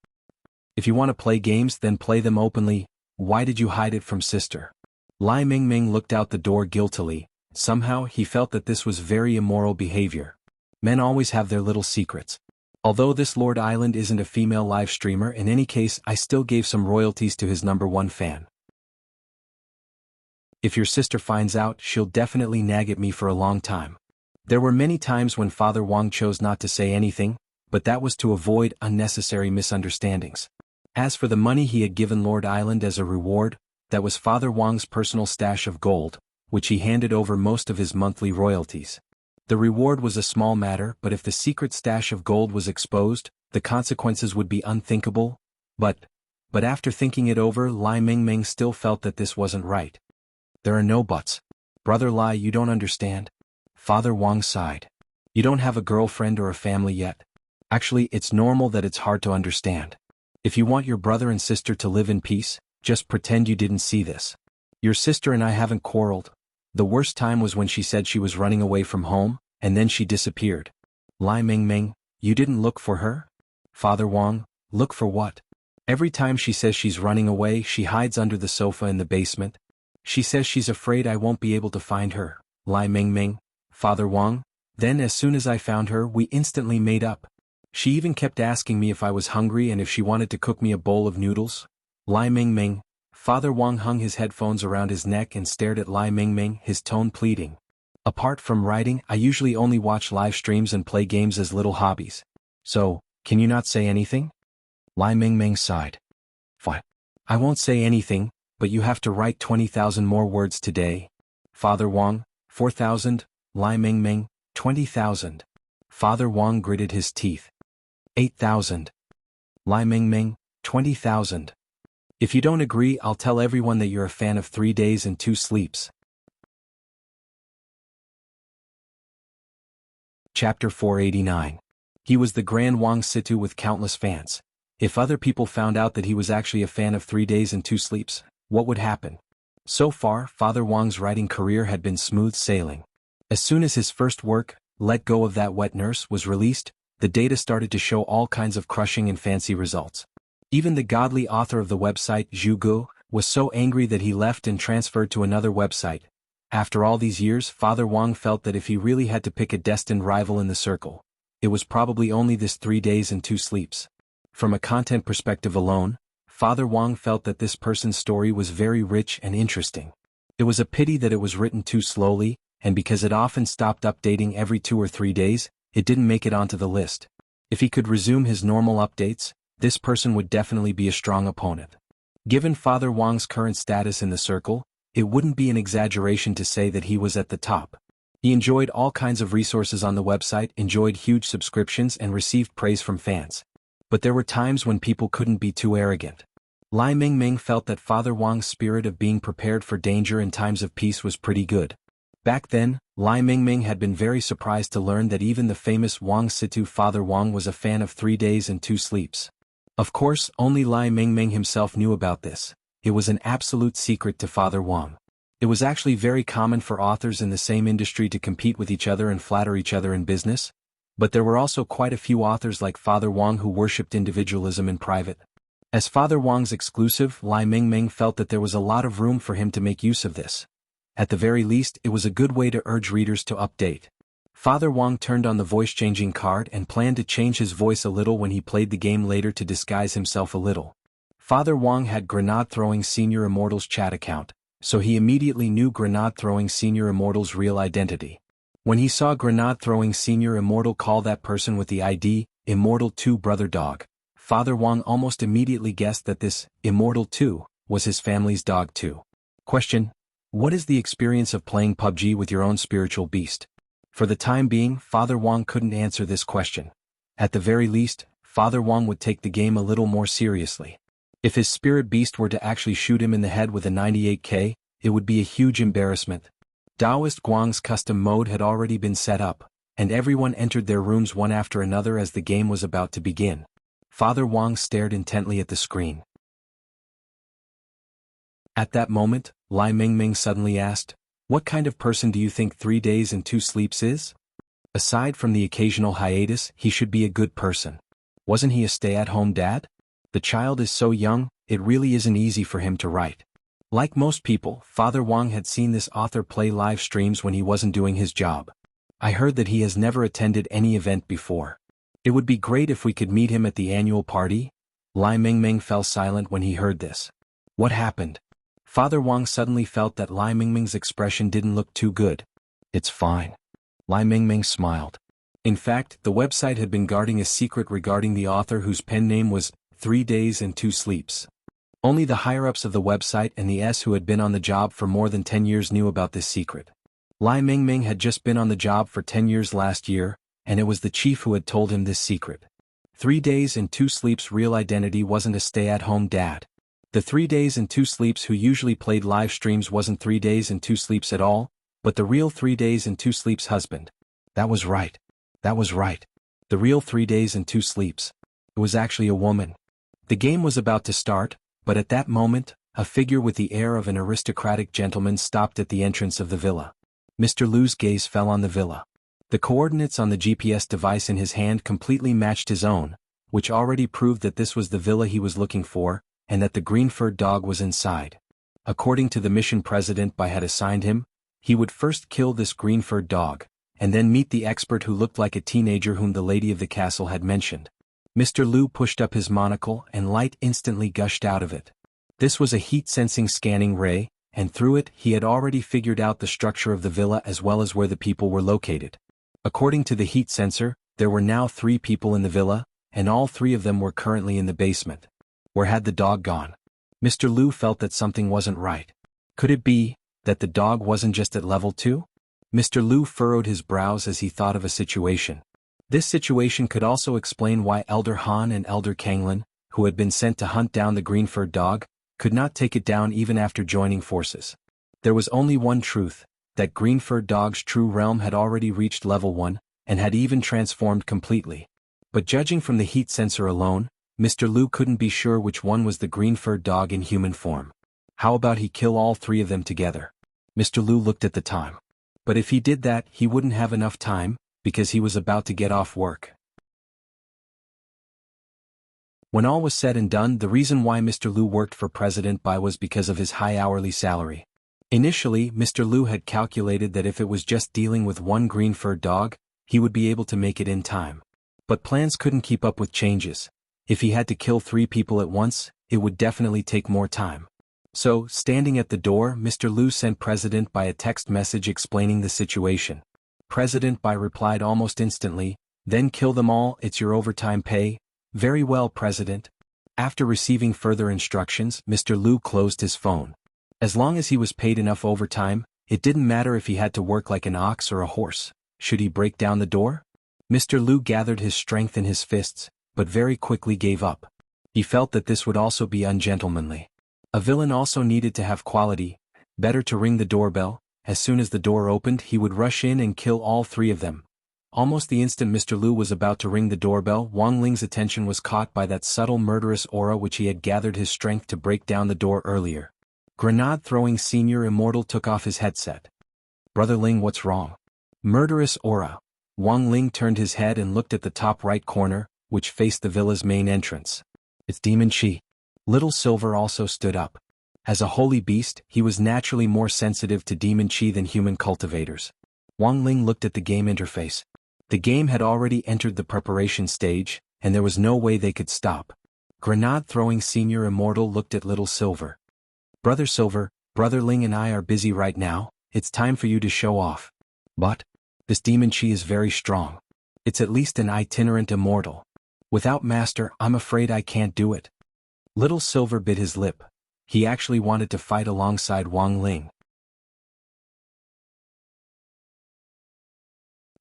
If you want to play games, then play them openly. Why did you hide it from sister? Lai Mingming looked out the door guiltily. Somehow he felt that this was very immoral behavior. Men always have their little secrets. Although this Lord Island isn't a female live streamer, in any case I still gave some royalties to his #1 fan. If your sister finds out, she'll definitely nag at me for a long time. There were many times when Father Wang chose not to say anything, but that was to avoid unnecessary misunderstandings. As for the money he had given Lord Island as a reward, that was Father Wang's personal stash of gold, which he handed over most of his monthly royalties. The reward was a small matter, but if the secret stash of gold was exposed, the consequences would be unthinkable. But after thinking it over, Lai Mingming still felt that this wasn't right. There are no buts. Brother Lai, you don't understand. Father Wang sighed. You don't have a girlfriend or a family yet. Actually, it's normal that it's hard to understand. If you want your brother and sister to live in peace, just pretend you didn't see this. Your sister and I haven't quarreled. The worst time was when she said she was running away from home, and then she disappeared. Lai Mingming, you didn't look for her? Father Wang, look for what? Every time she says she's running away, she hides under the sofa in the basement. She says she's afraid I won't be able to find her. Lai Mingming, Father Wang, then as soon as I found her, we instantly made up. She even kept asking me if I was hungry and if she wanted to cook me a bowl of noodles. Lai Mingming, Father Wang hung his headphones around his neck and stared at Lai Mingming, his tone pleading. Apart from writing, I usually only watch live streams and play games as little hobbies. So, can you not say anything? Lai Mingming sighed. Fine. I won't say anything, but you have to write 20,000 more words today. Father Wang, 4,000, Lai Mingming, 20,000. Father Wang gritted his teeth. 8,000. Lai Mingming, 20,000. If you don't agree, I'll tell everyone that you're a fan of 3 days and 2 sleeps. Chapter 489. He was the Grand Wang Situ with countless fans. If other people found out that he was actually a fan of 3 days and 2 sleeps, what would happen? So far, Father Wang's writing career had been smooth sailing. As soon as his first work, Let Go of That Wet Nurse, was released, the data started to show all kinds of crushing and fancy results. Even the godly author of the website, Zhugu, was so angry that he left and transferred to another website. After all these years, Father Wang felt that if he really had to pick a destined rival in the circle, it was probably only this 3 days and 2 sleeps. From a content perspective alone, Father Wang felt that this person's story was very rich and interesting. It was a pity that it was written too slowly, and because it often stopped updating every 2 or 3 days, it didn't make it onto the list. If he could resume his normal updates, this person would definitely be a strong opponent. Given Father Wang's current status in the circle, it wouldn't be an exaggeration to say that he was at the top. He enjoyed all kinds of resources on the website, enjoyed huge subscriptions, and received praise from fans. But there were times when people couldn't be too arrogant. Lai Mingming felt that Father Wang's spirit of being prepared for danger in times of peace was pretty good. Back then, Lai Mingming had been very surprised to learn that even the famous Wang Situ Father Wang was a fan of 3 days and 2 sleeps. Of course, only Lai Mingming himself knew about this. It was an absolute secret to Father Wang. It was actually very common for authors in the same industry to compete with each other and flatter each other in business. But there were also quite a few authors like Father Wang who worshipped individualism in private. As Father Wang's exclusive, Lai Mingming felt that there was a lot of room for him to make use of this. At the very least, it was a good way to urge readers to update. Father Wang turned on the voice-changing card and planned to change his voice a little when he played the game later to disguise himself a little. Father Wang had Grenade Throwing Senior Immortal's chat account, so he immediately knew Grenade Throwing Senior Immortal's real identity. When he saw Grenade Throwing Senior Immortal call that person with the ID, Immortal 2 Brother Dog, Father Wang almost immediately guessed that this Immortal 2 was his family's dog too. Question: What is the experience of playing PUBG with your own spiritual beast? For the time being, Father Wang couldn't answer this question. At the very least, Father Wang would take the game a little more seriously. If his spirit beast were to actually shoot him in the head with a 98K, it would be a huge embarrassment. Taoist Guang's custom mode had already been set up, and everyone entered their rooms one after another as the game was about to begin. Father Wang stared intently at the screen. At that moment, Lai Mingming suddenly asked, "What kind of person do you think 3 days and 2 sleeps is? Aside from the occasional hiatus, he should be a good person. Wasn't he a stay-at-home dad? The child is so young, it really isn't easy for him to write." Like most people, Father Wang had seen this author play live streams when he wasn't doing his job. "I heard that he has never attended any event before. It would be great if we could meet him at the annual party." Lai Mingming fell silent when he heard this. What happened? Father Wang suddenly felt that Lai Mingming's expression didn't look too good. "It's fine." Lai Mingming smiled. In fact, the website had been guarding a secret regarding the author whose pen name was 3 Days and 2 Sleeps. Only the higher-ups of the website and the S who had been on the job for more than 10 years knew about this secret. Lai Mingming had just been on the job for 10 years last year, and it was the chief who had told him this secret. 3 Days and 2 Sleeps' real identity wasn't a stay-at-home dad. The 3 Days and 2 Sleeps who usually played live streams wasn't 3 Days and 2 Sleeps at all, but the real 3 Days and 2 Sleeps husband. That was right. That was right. The real 3 Days and 2 Sleeps. It was actually a woman. The game was about to start, but at that moment, a figure with the air of an aristocratic gentleman stopped at the entrance of the villa. Mr. Lu's gaze fell on the villa. The coordinates on the GPS device in his hand completely matched his own, which already proved that this was the villa he was looking for, and that the green-furred dog was inside. According to the mission President Bai had assigned him, he would first kill this green-furred dog, and then meet the expert who looked like a teenager whom the lady of the castle had mentioned. Mr. Lu pushed up his monocle and light instantly gushed out of it. This was a heat-sensing scanning ray, and through it he had already figured out the structure of the villa as well as where the people were located. According to the heat sensor, there were now 3 people in the villa, and all 3 of them were currently in the basement. Where had the dog gone? Mr. Lu felt that something wasn't right. Could it be that the dog wasn't just at level 2? Mr. Lu furrowed his brows as he thought of a situation. This situation could also explain why Elder Han and Elder Kanglin, who had been sent to hunt down the green-furred dog, could not take it down even after joining forces. There was only one truth, that green-furred dog's true realm had already reached level 1, and had even transformed completely. But judging from the heat sensor alone, Mr. Lu couldn't be sure which one was the green-furred dog in human form. How about he kill all 3 of them together? Mr. Lu looked at the time. But if he did that, he wouldn't have enough time, because he was about to get off work. When all was said and done, the reason why Mr. Lu worked for President Bai was because of his high hourly salary. Initially, Mr. Lu had calculated that if it was just dealing with one green-furred dog, he would be able to make it in time. But plans couldn't keep up with changes. If he had to kill 3 people at once, it would definitely take more time. So, standing at the door, Mr. Lu sent President Bai a text message explaining the situation. President Bai replied almost instantly, "Then kill them all, it's your overtime pay." "Very well, President." After receiving further instructions, Mr. Lu closed his phone. As long as he was paid enough overtime, it didn't matter if he had to work like an ox or a horse. Should he break down the door? Mr. Lu gathered his strength in his fists, but very quickly gave up. He felt that this would also be ungentlemanly. A villain also needed to have quality. Better to ring the doorbell. As soon as the door opened, he would rush in and kill all 3 of them. Almost the instant Mr. Lu was about to ring the doorbell, Wang Ling's attention was caught by that subtle murderous aura which he had gathered his strength to break down the door earlier. Grenade-throwing senior immortal took off his headset. "Brother Ling, what's wrong?" Murderous aura. Wang Ling turned his head and looked at the top right corner, which faced the villa's main entrance. "It's Demon Chi." Little Silver also stood up. As a holy beast, he was naturally more sensitive to demon chi than human cultivators. Wang Ling looked at the game interface. The game had already entered the preparation stage, and there was no way they could stop. Grenade-throwing senior immortal looked at Little Silver. "Brother Silver, Brother Ling and I are busy right now, it's time for you to show off." "But this demon chi is very strong. It's at least an itinerant immortal. Without master, I'm afraid I can't do it." Little Silver bit his lip. He actually wanted to fight alongside Wang Ling.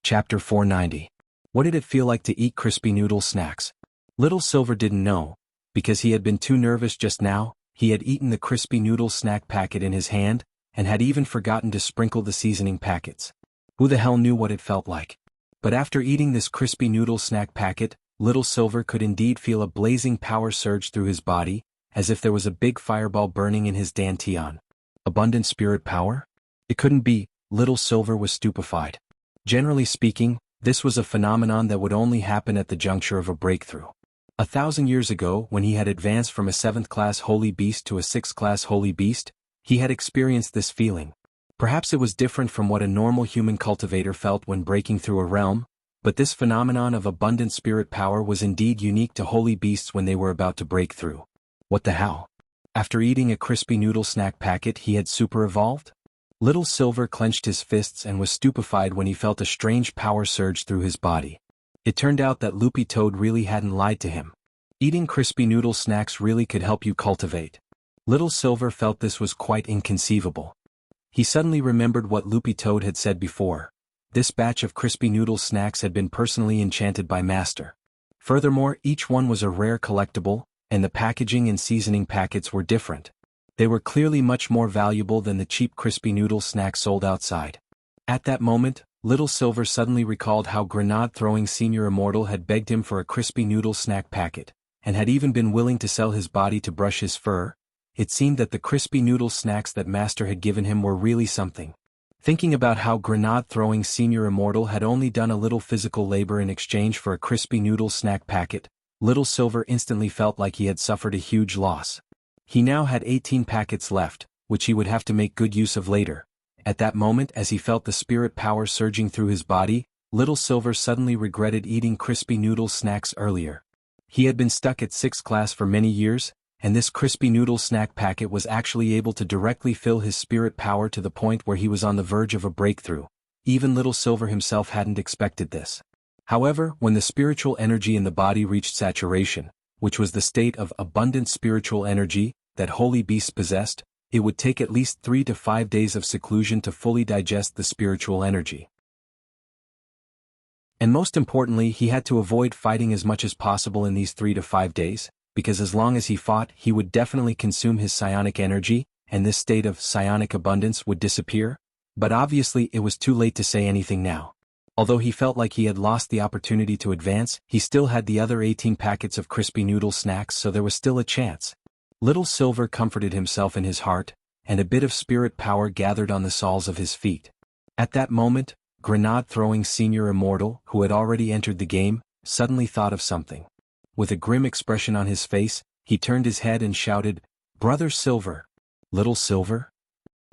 Chapter 490. What did it feel like to eat crispy noodle snacks? Little Silver didn't know. Because he had been too nervous just now, he had eaten the crispy noodle snack packet in his hand, and had even forgotten to sprinkle the seasoning packets. Who the hell knew what it felt like? But after eating this crispy noodle snack packet, Little Silver could indeed feel a blazing power surge through his body, as if there was a big fireball burning in his dantian. Abundant spirit power? It couldn't be. Little Silver was stupefied. Generally speaking, this was a phenomenon that would only happen at the juncture of a breakthrough. 1,000 years ago, when he had advanced from a 7th-class holy beast to a 6th-class holy beast, he had experienced this feeling. Perhaps it was different from what a normal human cultivator felt when breaking through a realm, but this phenomenon of abundant spirit power was indeed unique to holy beasts when they were about to break through. What the hell? After eating a crispy noodle snack packet, he had super-evolved? Little Silver clenched his fists and was stupefied when he felt a strange power surge through his body. It turned out that Loopy Toad really hadn't lied to him. Eating crispy noodle snacks really could help you cultivate. Little Silver felt this was quite inconceivable. He suddenly remembered what Loopy Toad had said before. This batch of crispy noodle snacks had been personally enchanted by Master. Furthermore, each one was a rare collectible, and the packaging and seasoning packets were different. They were clearly much more valuable than the cheap crispy noodle snacks sold outside. At that moment, Little Silver suddenly recalled how Grenade-throwing Senior Immortal had begged him for a crispy noodle snack packet, and had even been willing to sell his body to brush his fur. It seemed that the crispy noodle snacks that Master had given him were really something. Thinking about how Grenade-throwing Senior Immortal had only done a little physical labor in exchange for a crispy noodle snack packet, Little Silver instantly felt like he had suffered a huge loss. He now had 18 packets left, which he would have to make good use of later. At that moment, as he felt the spirit power surging through his body, Little Silver suddenly regretted eating crispy noodle snacks earlier. He had been stuck at 6th class for many years, and this crispy noodle snack packet was actually able to directly fill his spirit power to the point where he was on the verge of a breakthrough. Even Little Silver himself hadn't expected this. However, when the spiritual energy in the body reached saturation, which was the state of abundant spiritual energy that holy beasts possessed, it would take at least 3 to 5 days of seclusion to fully digest the spiritual energy. And most importantly, he had to avoid fighting as much as possible in these 3 to 5 days, because as long as he fought, he would definitely consume his psionic energy, and this state of psionic abundance would disappear. But obviously it was too late to say anything now. Although he felt like he had lost the opportunity to advance, he still had the other 18 packets of crispy noodle snacks, so there was still a chance. Little Silver comforted himself in his heart, and a bit of spirit power gathered on the soles of his feet. At that moment, Grenade-throwing Senior Immortal, who had already entered the game, suddenly thought of something. With a grim expression on his face, he turned his head and shouted, "Brother Silver!" "Little Silver?"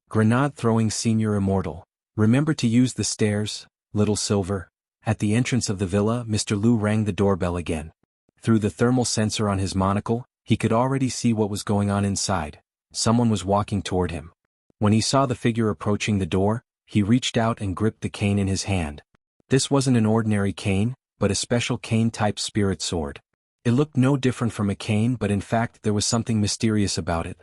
Grenade-throwing Senior Immortal. "Remember to use the stairs, Little Silver." At the entrance of the villa, Mr. Lu rang the doorbell again. Through the thermal sensor on his monocle, he could already see what was going on inside. Someone was walking toward him. When he saw the figure approaching the door, he reached out and gripped the cane in his hand. This wasn't an ordinary cane, but a special cane-type spirit sword. It looked no different from a cane, but in fact there was something mysterious about it.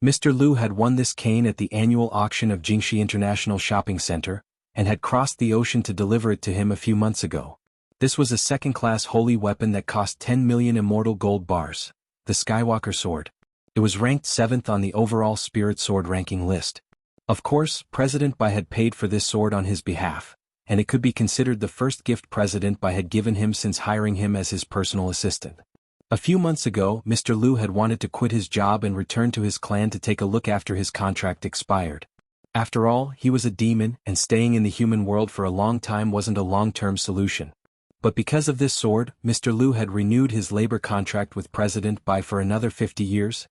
Mr. Lu had won this cane at the annual auction of Jingxi International Shopping Center, and had crossed the ocean to deliver it to him a few months ago. This was a second-class holy weapon that cost 10 million immortal gold bars. The Skywalker Sword. It was ranked 7th on the overall spirit sword ranking list. Of course, President Bai had paid for this sword on his behalf, and it could be considered the first gift President Bai had given him since hiring him as his personal assistant. A few months ago, Mr. Lu had wanted to quit his job and return to his clan to take a look after his contract expired. After all, he was a demon, and staying in the human world for a long time wasn't a long-term solution. But because of this sword, Mr. Lu had renewed his labor contract with President Bai for another 50 years.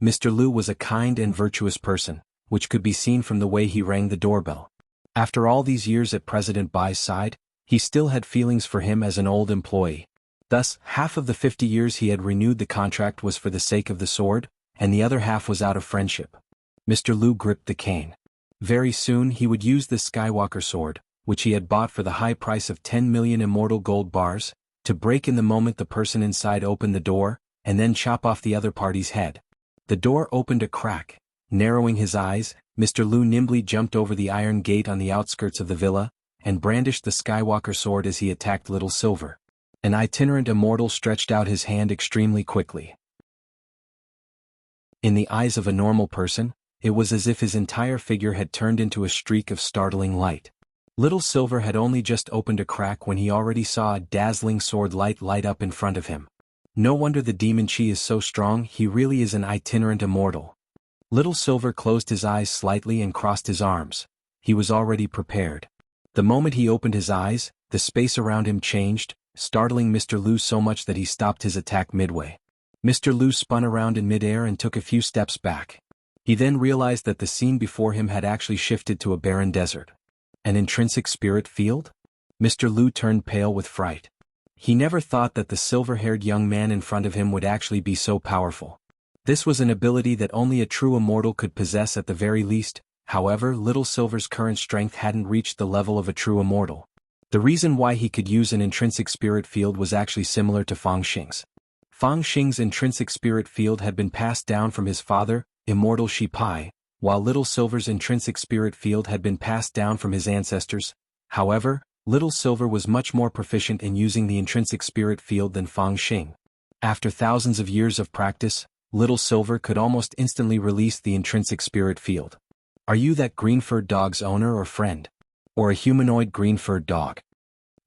Mr. Lu was a kind and virtuous person, which could be seen from the way he rang the doorbell. After all these years at President Bai's side, he still had feelings for him as an old employee. Thus, half of the 50 years he had renewed the contract was for the sake of the sword, and the other half was out of friendship. Mr. Lu gripped the cane. Very soon he would use the Skywalker Sword, which he had bought for the high price of 10 million immortal gold bars, to break in the moment the person inside opened the door, and then chop off the other party's head. The door opened a crack. Narrowing his eyes, Mr. Lu nimbly jumped over the iron gate on the outskirts of the villa, and brandished the Skywalker sword as he attacked Little Silver. An itinerant immortal stretched out his hand extremely quickly. In the eyes of a normal person, it was as if his entire figure had turned into a streak of startling light. Little Silver had only just opened a crack when he already saw a dazzling sword light up in front of him. No wonder the demon chi is so strong, he really is an itinerant immortal. Little Silver closed his eyes slightly and crossed his arms. He was already prepared. The moment he opened his eyes, the space around him changed, startling Mr. Lu so much that he stopped his attack midway. Mr. Lu spun around in midair and took a few steps back. He then realized that the scene before him had actually shifted to a barren desert. An intrinsic spirit field? Mr. Lu turned pale with fright. He never thought that the silver-haired young man in front of him would actually be so powerful. This was an ability that only a true immortal could possess at the very least. However, Little Silver's current strength hadn't reached the level of a true immortal. The reason why he could use an intrinsic spirit field was actually similar to Fang Xing's. Fang Xing's intrinsic spirit field had been passed down from his father, Immortal Shi Pai, while Little Silver's intrinsic spirit field had been passed down from his ancestors. However, Little Silver was much more proficient in using the intrinsic spirit field than Fang Xing. After thousands of years of practice, Little Silver could almost instantly release the intrinsic spirit field. Are you that green-furred dog's owner or friend? Or a humanoid green-furred dog?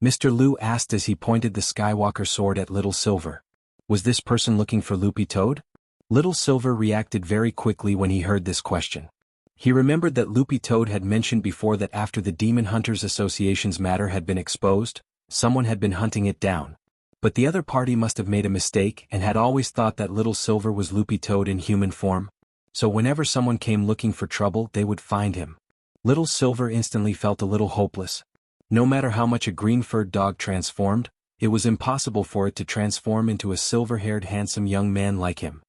Mr. Lu asked as he pointed the Skywalker sword at Little Silver. Was this person looking for Loopy Toad? Little Silver reacted very quickly when he heard this question. He remembered that Loopy Toad had mentioned before that after the Demon Hunters Association's matter had been exposed, someone had been hunting it down. But the other party must have made a mistake and had always thought that Little Silver was Loopy Toad in human form. So whenever someone came looking for trouble, they would find him. Little Silver instantly felt a little hopeless. No matter how much a green-furred dog transformed, it was impossible for it to transform into a silver-haired handsome young man like him.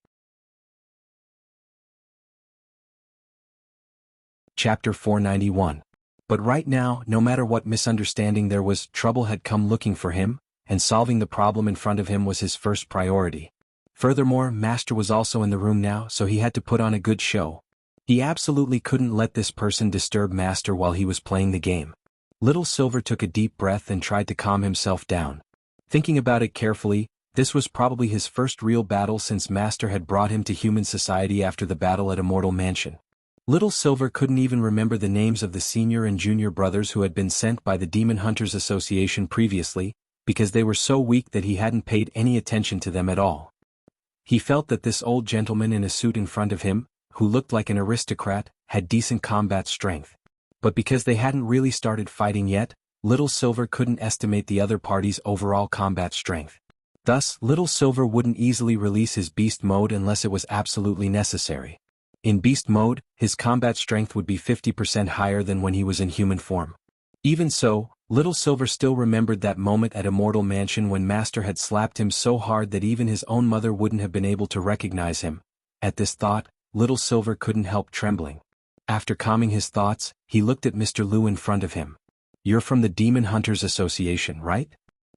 Chapter 491. But right now, no matter what misunderstanding there was, trouble had come looking for him, and solving the problem in front of him was his first priority. Furthermore, Master was also in the room now, so he had to put on a good show. He absolutely couldn't let this person disturb Master while he was playing the game. Little Silver took a deep breath and tried to calm himself down. Thinking about it carefully, this was probably his first real battle since Master had brought him to human society after the battle at Immortal Mansion. Little Silver couldn't even remember the names of the senior and junior brothers who had been sent by the Demon Hunters Association previously, because they were so weak that he hadn't paid any attention to them at all. He felt that this old gentleman in a suit in front of him, who looked like an aristocrat, had decent combat strength. But because they hadn't really started fighting yet, Little Silver couldn't estimate the other party's overall combat strength. Thus, Little Silver wouldn't easily release his beast mode unless it was absolutely necessary. In beast mode, his combat strength would be 50% higher than when he was in human form. Even so, Little Silver still remembered that moment at Immortal Mansion when Master had slapped him so hard that even his own mother wouldn't have been able to recognize him. At this thought, Little Silver couldn't help trembling. After calming his thoughts, he looked at Mr. Lu in front of him. You're from the Demon Hunters Association, right?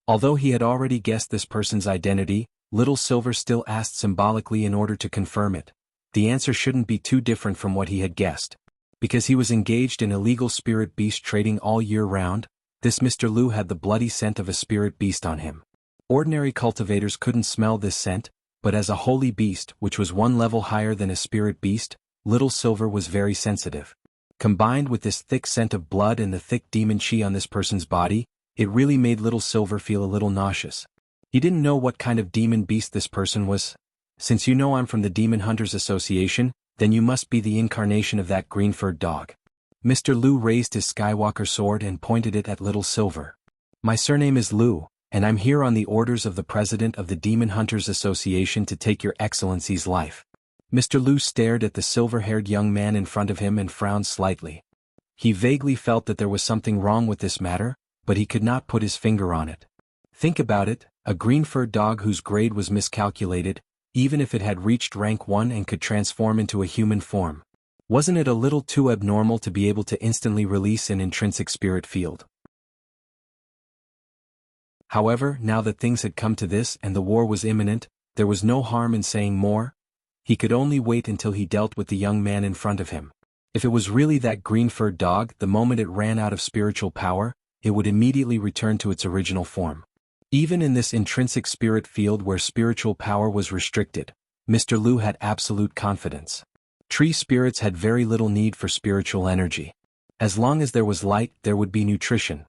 Although he had already guessed this person's identity, Little Silver still asked symbolically in order to confirm it. The answer shouldn't be too different from what he had guessed. Because he was engaged in illegal spirit beast trading all year round, this Mr. Lu had the bloody scent of a spirit beast on him. Ordinary cultivators couldn't smell this scent, but as a holy beast, which was one level higher than a spirit beast, Little Silver was very sensitive. Combined with this thick scent of blood and the thick demon chi on this person's body, it really made Little Silver feel a little nauseous. He didn't know what kind of demon beast this person was. Since you know I'm from the Demon Hunters Association, then you must be the incarnation of that green-furred dog. Mr. Lu raised his Skywalker sword and pointed it at Little Silver. My surname is Lu, and I'm here on the orders of the president of the Demon Hunters Association to take your excellency's life. Mr. Lu stared at the silver-haired young man in front of him and frowned slightly. He vaguely felt that there was something wrong with this matter, but he could not put his finger on it. Think about it, a green-furred dog whose grade was miscalculated, even if it had reached rank 1 and could transform into a human form. Wasn't it a little too abnormal to be able to instantly release an intrinsic spirit field? However, now that things had come to this and the war was imminent, there was no harm in saying more. He could only wait until he dealt with the young man in front of him. If it was really that green-furred dog, the moment it ran out of spiritual power, it would immediately return to its original form. Even in this intrinsic spirit field where spiritual power was restricted, Mr. Lu had absolute confidence. Tree spirits had very little need for spiritual energy. As long as there was light, there would be nutrition.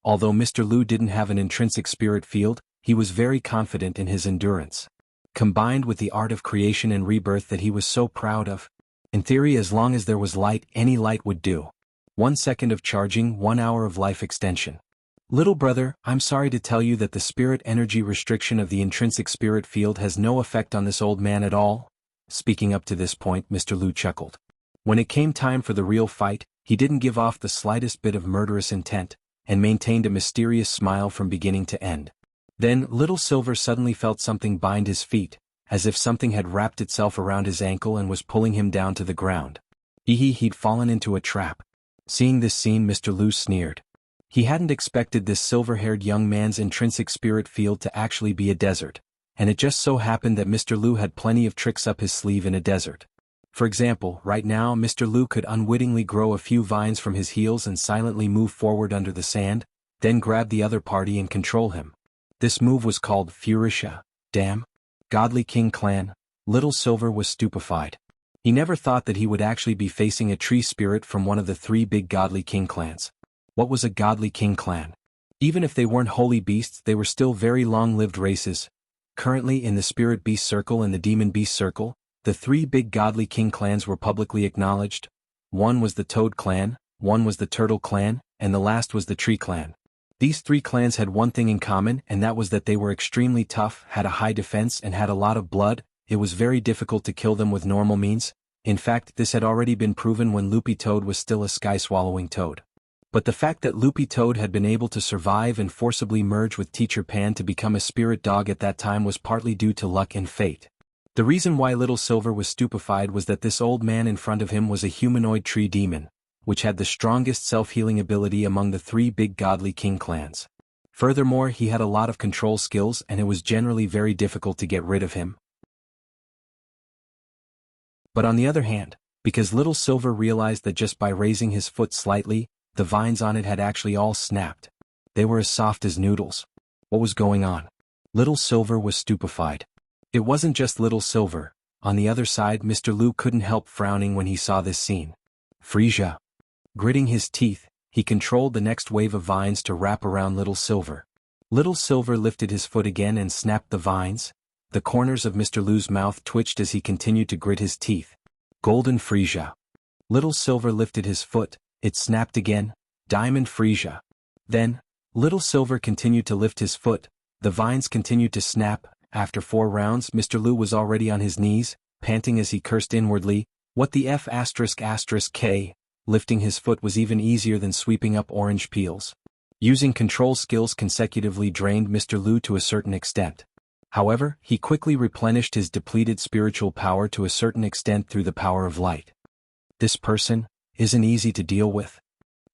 Although Mr. Lu didn't have an intrinsic spirit field, he was very confident in his endurance. Combined with the art of creation and rebirth that he was so proud of. In theory, as long as there was light, any light would do. 1 second of charging, 1 hour of life extension. Little brother, I'm sorry to tell you that the spirit energy restriction of the intrinsic spirit field has no effect on this old man at all. Speaking up to this point, Mr. Lu chuckled. When it came time for the real fight, he didn't give off the slightest bit of murderous intent, and maintained a mysterious smile from beginning to end. Then, Little Silver suddenly felt something bind his feet, as if something had wrapped itself around his ankle and was pulling him down to the ground. He'd fallen into a trap. Seeing this scene, Mr. Lu sneered. He hadn't expected this silver-haired young man's intrinsic spirit field to actually be a desert, and it just so happened that Mr. Lu had plenty of tricks up his sleeve in a desert. For example, right now Mr. Lu could unwittingly grow a few vines from his heels and silently move forward under the sand, then grab the other party and control him. This move was called Furisha. Damn. Godly King Clan. Little Silver was stupefied. He never thought that he would actually be facing a tree spirit from one of the 3 big Godly King clans. What was a Godly King clan? Even if they weren't holy beasts, they were still very long-lived races. Currently in the Spirit Beast Circle and the Demon Beast Circle, the 3 big Godly King clans were publicly acknowledged. One was the Toad Clan, one was the Turtle Clan, and the last was the Tree Clan. These 3 clans had one thing in common, and that was that they were extremely tough, had a high defense, and had a lot of blood. It was very difficult to kill them with normal means. In fact, this had already been proven when Loopy Toad was still a sky-swallowing toad. But the fact that Loopy Toad had been able to survive and forcibly merge with Teacher Pan to become a spirit dog at that time was partly due to luck and fate. The reason why Little Silver was stupefied was that this old man in front of him was a humanoid tree demon, which had the strongest self-healing ability among the 3 big Godly King clans. Furthermore, he had a lot of control skills and it was generally very difficult to get rid of him. But on the other hand, because Little Silver realized that just by raising his foot slightly, the vines on it had actually all snapped. They were as soft as noodles. What was going on? Little Silver was stupefied. It wasn't just Little Silver. On the other side, Mr. Lu couldn't help frowning when he saw this scene. Frisia. Gritting his teeth, he controlled the next wave of vines to wrap around Little Silver. Little Silver lifted his foot again and snapped the vines. The corners of Mr. Lu's mouth twitched as he continued to grit his teeth. Golden Frisia. Little Silver lifted his foot. It snapped again. Diamond Frisia. Then, Little Silver continued to lift his foot. The vines continued to snap. After 4 rounds, Mr. Lu was already on his knees, panting as he cursed inwardly. What the F***? Lifting his foot was even easier than sweeping up orange peels. Using control skills consecutively drained Mr. Lu to a certain extent. However, he quickly replenished his depleted spiritual power to a certain extent through the power of light. This person isn't easy to deal with.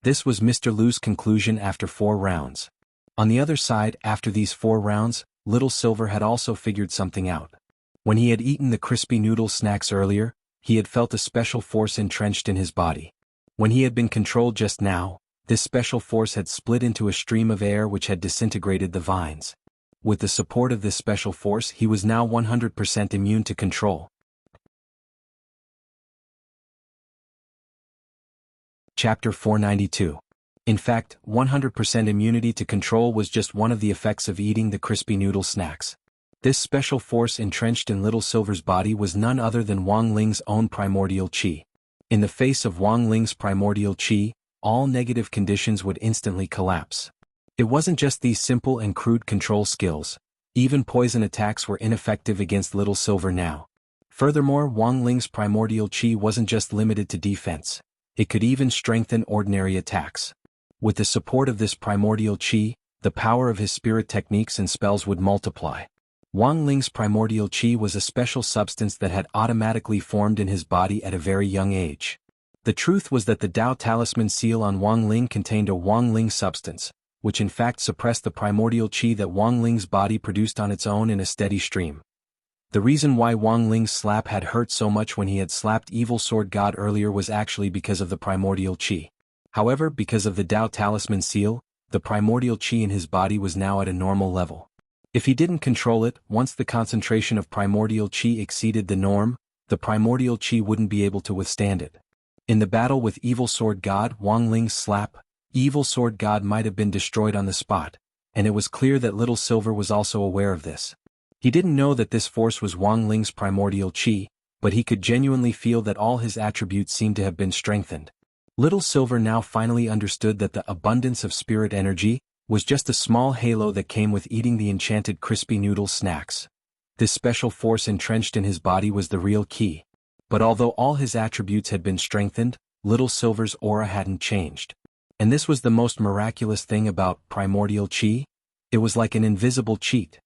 This was Mr. Lu's conclusion after 4 rounds. On the other side, after these 4 rounds, Little Silver had also figured something out. When he had eaten the crispy noodle snacks earlier, he had felt a special force entrenched in his body. When he had been controlled just now, this special force had split into a stream of air which had disintegrated the vines. With the support of this special force, he was now 100% immune to control. Chapter 492. In fact, 100% immunity to control was just one of the effects of eating the crispy noodle snacks. This special force entrenched in Little Silver's body was none other than Wang Ling's own primordial qi. In the face of Wang Ling's primordial qi, all negative conditions would instantly collapse. It wasn't just these simple and crude control skills. Even poison attacks were ineffective against Little Silver now. Furthermore, Wang Ling's primordial qi wasn't just limited to defense. It could even strengthen ordinary attacks. With the support of this primordial qi, the power of his spirit techniques and spells would multiply. Wang Ling's primordial qi was a special substance that had automatically formed in his body at a very young age. The truth was that the Dao Talisman seal on Wang Ling contained a Wang Ling substance, which in fact suppressed the primordial qi that Wang Ling's body produced on its own in a steady stream. The reason why Wang Ling's slap had hurt so much when he had slapped Evil Sword God earlier was actually because of the primordial qi. However, because of the Dao Talisman seal, The primordial chi in his body was now at a normal level. If he didn't control it, once the concentration of primordial chi exceeded the norm, the primordial chi wouldn't be able to withstand it. In the battle with Evil Sword God Wang Ling's slap, Evil Sword God might have been destroyed on the spot, and it was clear that Little Silver was also aware of this. He didn't know that this force was Wang Ling's primordial chi, but he could genuinely feel that all his attributes seemed to have been strengthened. Little Silver now finally understood that the abundance of spirit energy was just a small halo that came with eating the enchanted crispy noodle snacks. This special force entrenched in his body was the real key. But although all his attributes had been strengthened, Little Silver's aura hadn't changed. And this was the most miraculous thing about primordial chi. It was like an invisible cheat.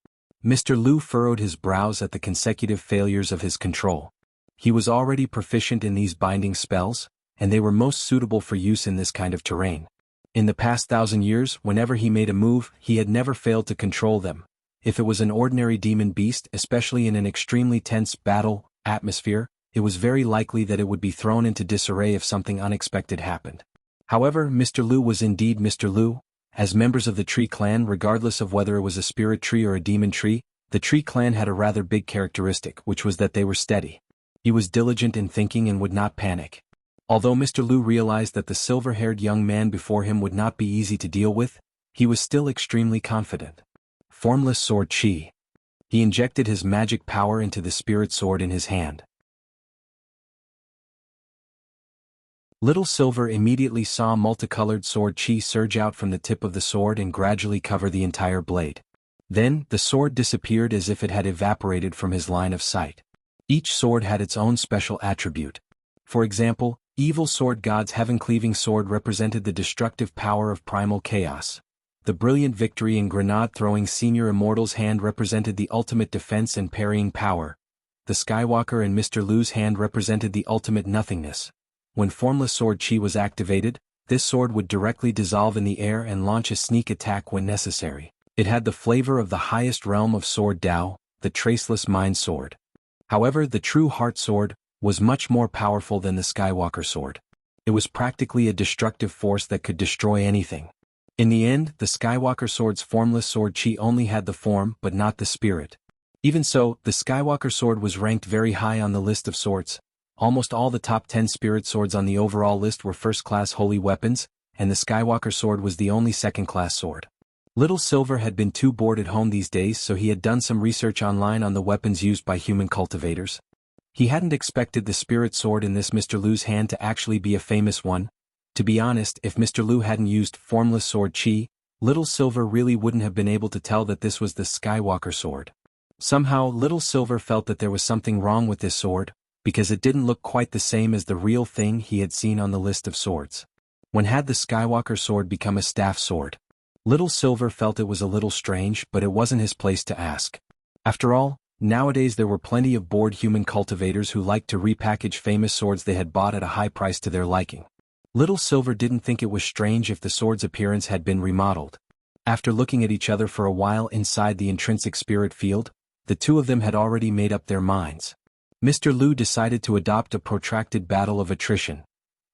Mr. Liu furrowed his brows at the consecutive failures of his control. He was already proficient in these binding spells, and they were most suitable for use in this kind of terrain. In the past 1,000 years, whenever he made a move, he had never failed to control them. If it was an ordinary demon beast, especially in an extremely tense battle atmosphere, it was very likely that it would be thrown into disarray if something unexpected happened. However, Mr. Liu was indeed Mr. Liu. As members of the Tree Clan, regardless of whether it was a spirit tree or a demon tree, the Tree Clan had a rather big characteristic, which was that they were steady. He was diligent in thinking and would not panic. Although Mr. Liu realized that the silver-haired young man before him would not be easy to deal with, he was still extremely confident. Formless Sword Chi. He injected his magic power into the spirit sword in his hand. Little Silver immediately saw multicolored sword chi surge out from the tip of the sword and gradually cover the entire blade. Then, the sword disappeared as if it had evaporated from his line of sight. Each sword had its own special attribute. For example, Evil Sword God's heaven-cleaving sword represented the destructive power of primal chaos. The brilliant victory and grenade-throwing Senior Immortal's hand represented the ultimate defense and parrying power. The Skywalker and Mr. Liu's hand represented the ultimate nothingness. When Formless Sword Chi was activated, this sword would directly dissolve in the air and launch a sneak attack when necessary. It had the flavor of the highest realm of Sword Dao, the Traceless Mind Sword. However, the True Heart Sword was much more powerful than the Skywalker Sword. It was practically a destructive force that could destroy anything. In the end, the Skywalker Sword's Formless Sword Chi only had the form but not the spirit. Even so, the Skywalker Sword was ranked very high on the list of swords. Almost all the top 10 spirit swords on the overall list were first-class holy weapons, and the Skywalker Sword was the only second-class sword. Little Silver had been too bored at home these days, so he had done some research online on the weapons used by human cultivators. He hadn't expected the spirit sword in this Mr. Liu's hand to actually be a famous one. To be honest, if Mr. Liu hadn't used Formless Sword Chi, Little Silver really wouldn't have been able to tell that this was the Skywalker Sword. Somehow, Little Silver felt that there was something wrong with this sword, because it didn't look quite the same as the real thing he had seen on the list of swords. When had the Skywalker Sword become a staff sword? Little Silver felt it was a little strange, but it wasn't his place to ask. After all, nowadays there were plenty of bored human cultivators who liked to repackage famous swords they had bought at a high price to their liking. Little Silver didn't think it was strange if the sword's appearance had been remodeled. After looking at each other for a while inside the intrinsic spirit field, the two of them had already made up their minds. Mr. Liu decided to adopt a protracted battle of attrition.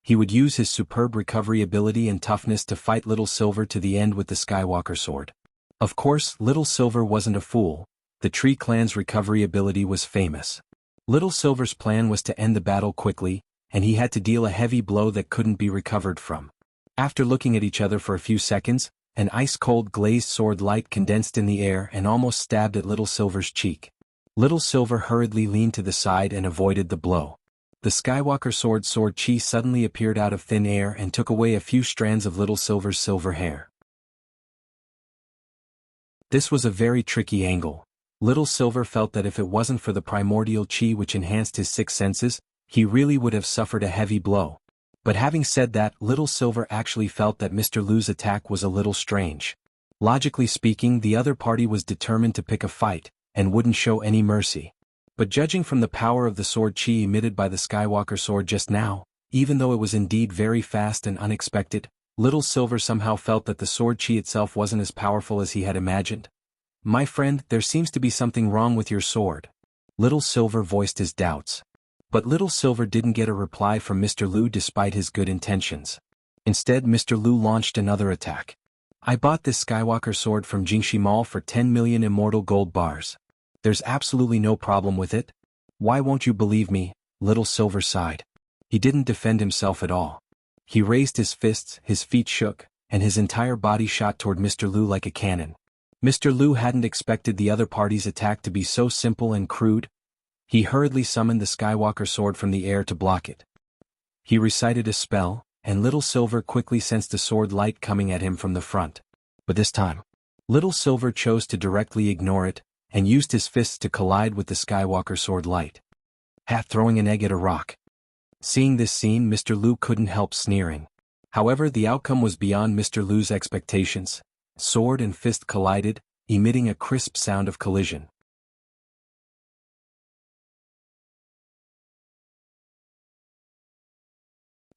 He would use his superb recovery ability and toughness to fight Little Silver to the end with the Skywalker Sword. Of course, Little Silver wasn't a fool. The Tree Clan's recovery ability was famous. Little Silver's plan was to end the battle quickly, and he had to deal a heavy blow that couldn't be recovered from. After looking at each other for a few seconds, an ice-cold glazed sword light condensed in the air and almost stabbed at Little Silver's cheek. Little Silver hurriedly leaned to the side and avoided the blow. The Skywalker Sword Chi suddenly appeared out of thin air and took away a few strands of Little Silver's silver hair. This was a very tricky angle. Little Silver felt that if it wasn't for the primordial chi which enhanced his six senses, he really would have suffered a heavy blow. But having said that, Little Silver actually felt that Mr. Liu's attack was a little strange. Logically speaking, the other party was determined to pick a fight, and wouldn't show any mercy. But judging from the power of the sword chi emitted by the Skywalker Sword just now, even though it was indeed very fast and unexpected, Little Silver somehow felt that the sword chi itself wasn't as powerful as he had imagined. "My friend, there seems to be something wrong with your sword." Little Silver voiced his doubts. But Little Silver didn't get a reply from Mr. Liu despite his good intentions. Instead, Mr. Liu launched another attack. I bought this Skywalker sword from Jingxi Mall for 10 million immortal gold bars. There's absolutely no problem with it. Why won't you believe me? Little Silver sighed. He didn't defend himself at all. He raised his fists, his feet shook, and his entire body shot toward Mr. Lu like a cannon. Mr. Lu hadn't expected the other party's attack to be so simple and crude. He hurriedly summoned the Skywalker sword from the air to block it. He recited a spell, and Little Silver quickly sensed a sword light coming at him from the front. But this time, Little Silver chose to directly ignore it, and used his fists to collide with the Skywalker sword light. Throwing an egg at a rock. Seeing this scene, Mr. Lu couldn't help sneering. However, the outcome was beyond Mr. Lu's expectations. Sword and fist collided, emitting a crisp sound of collision.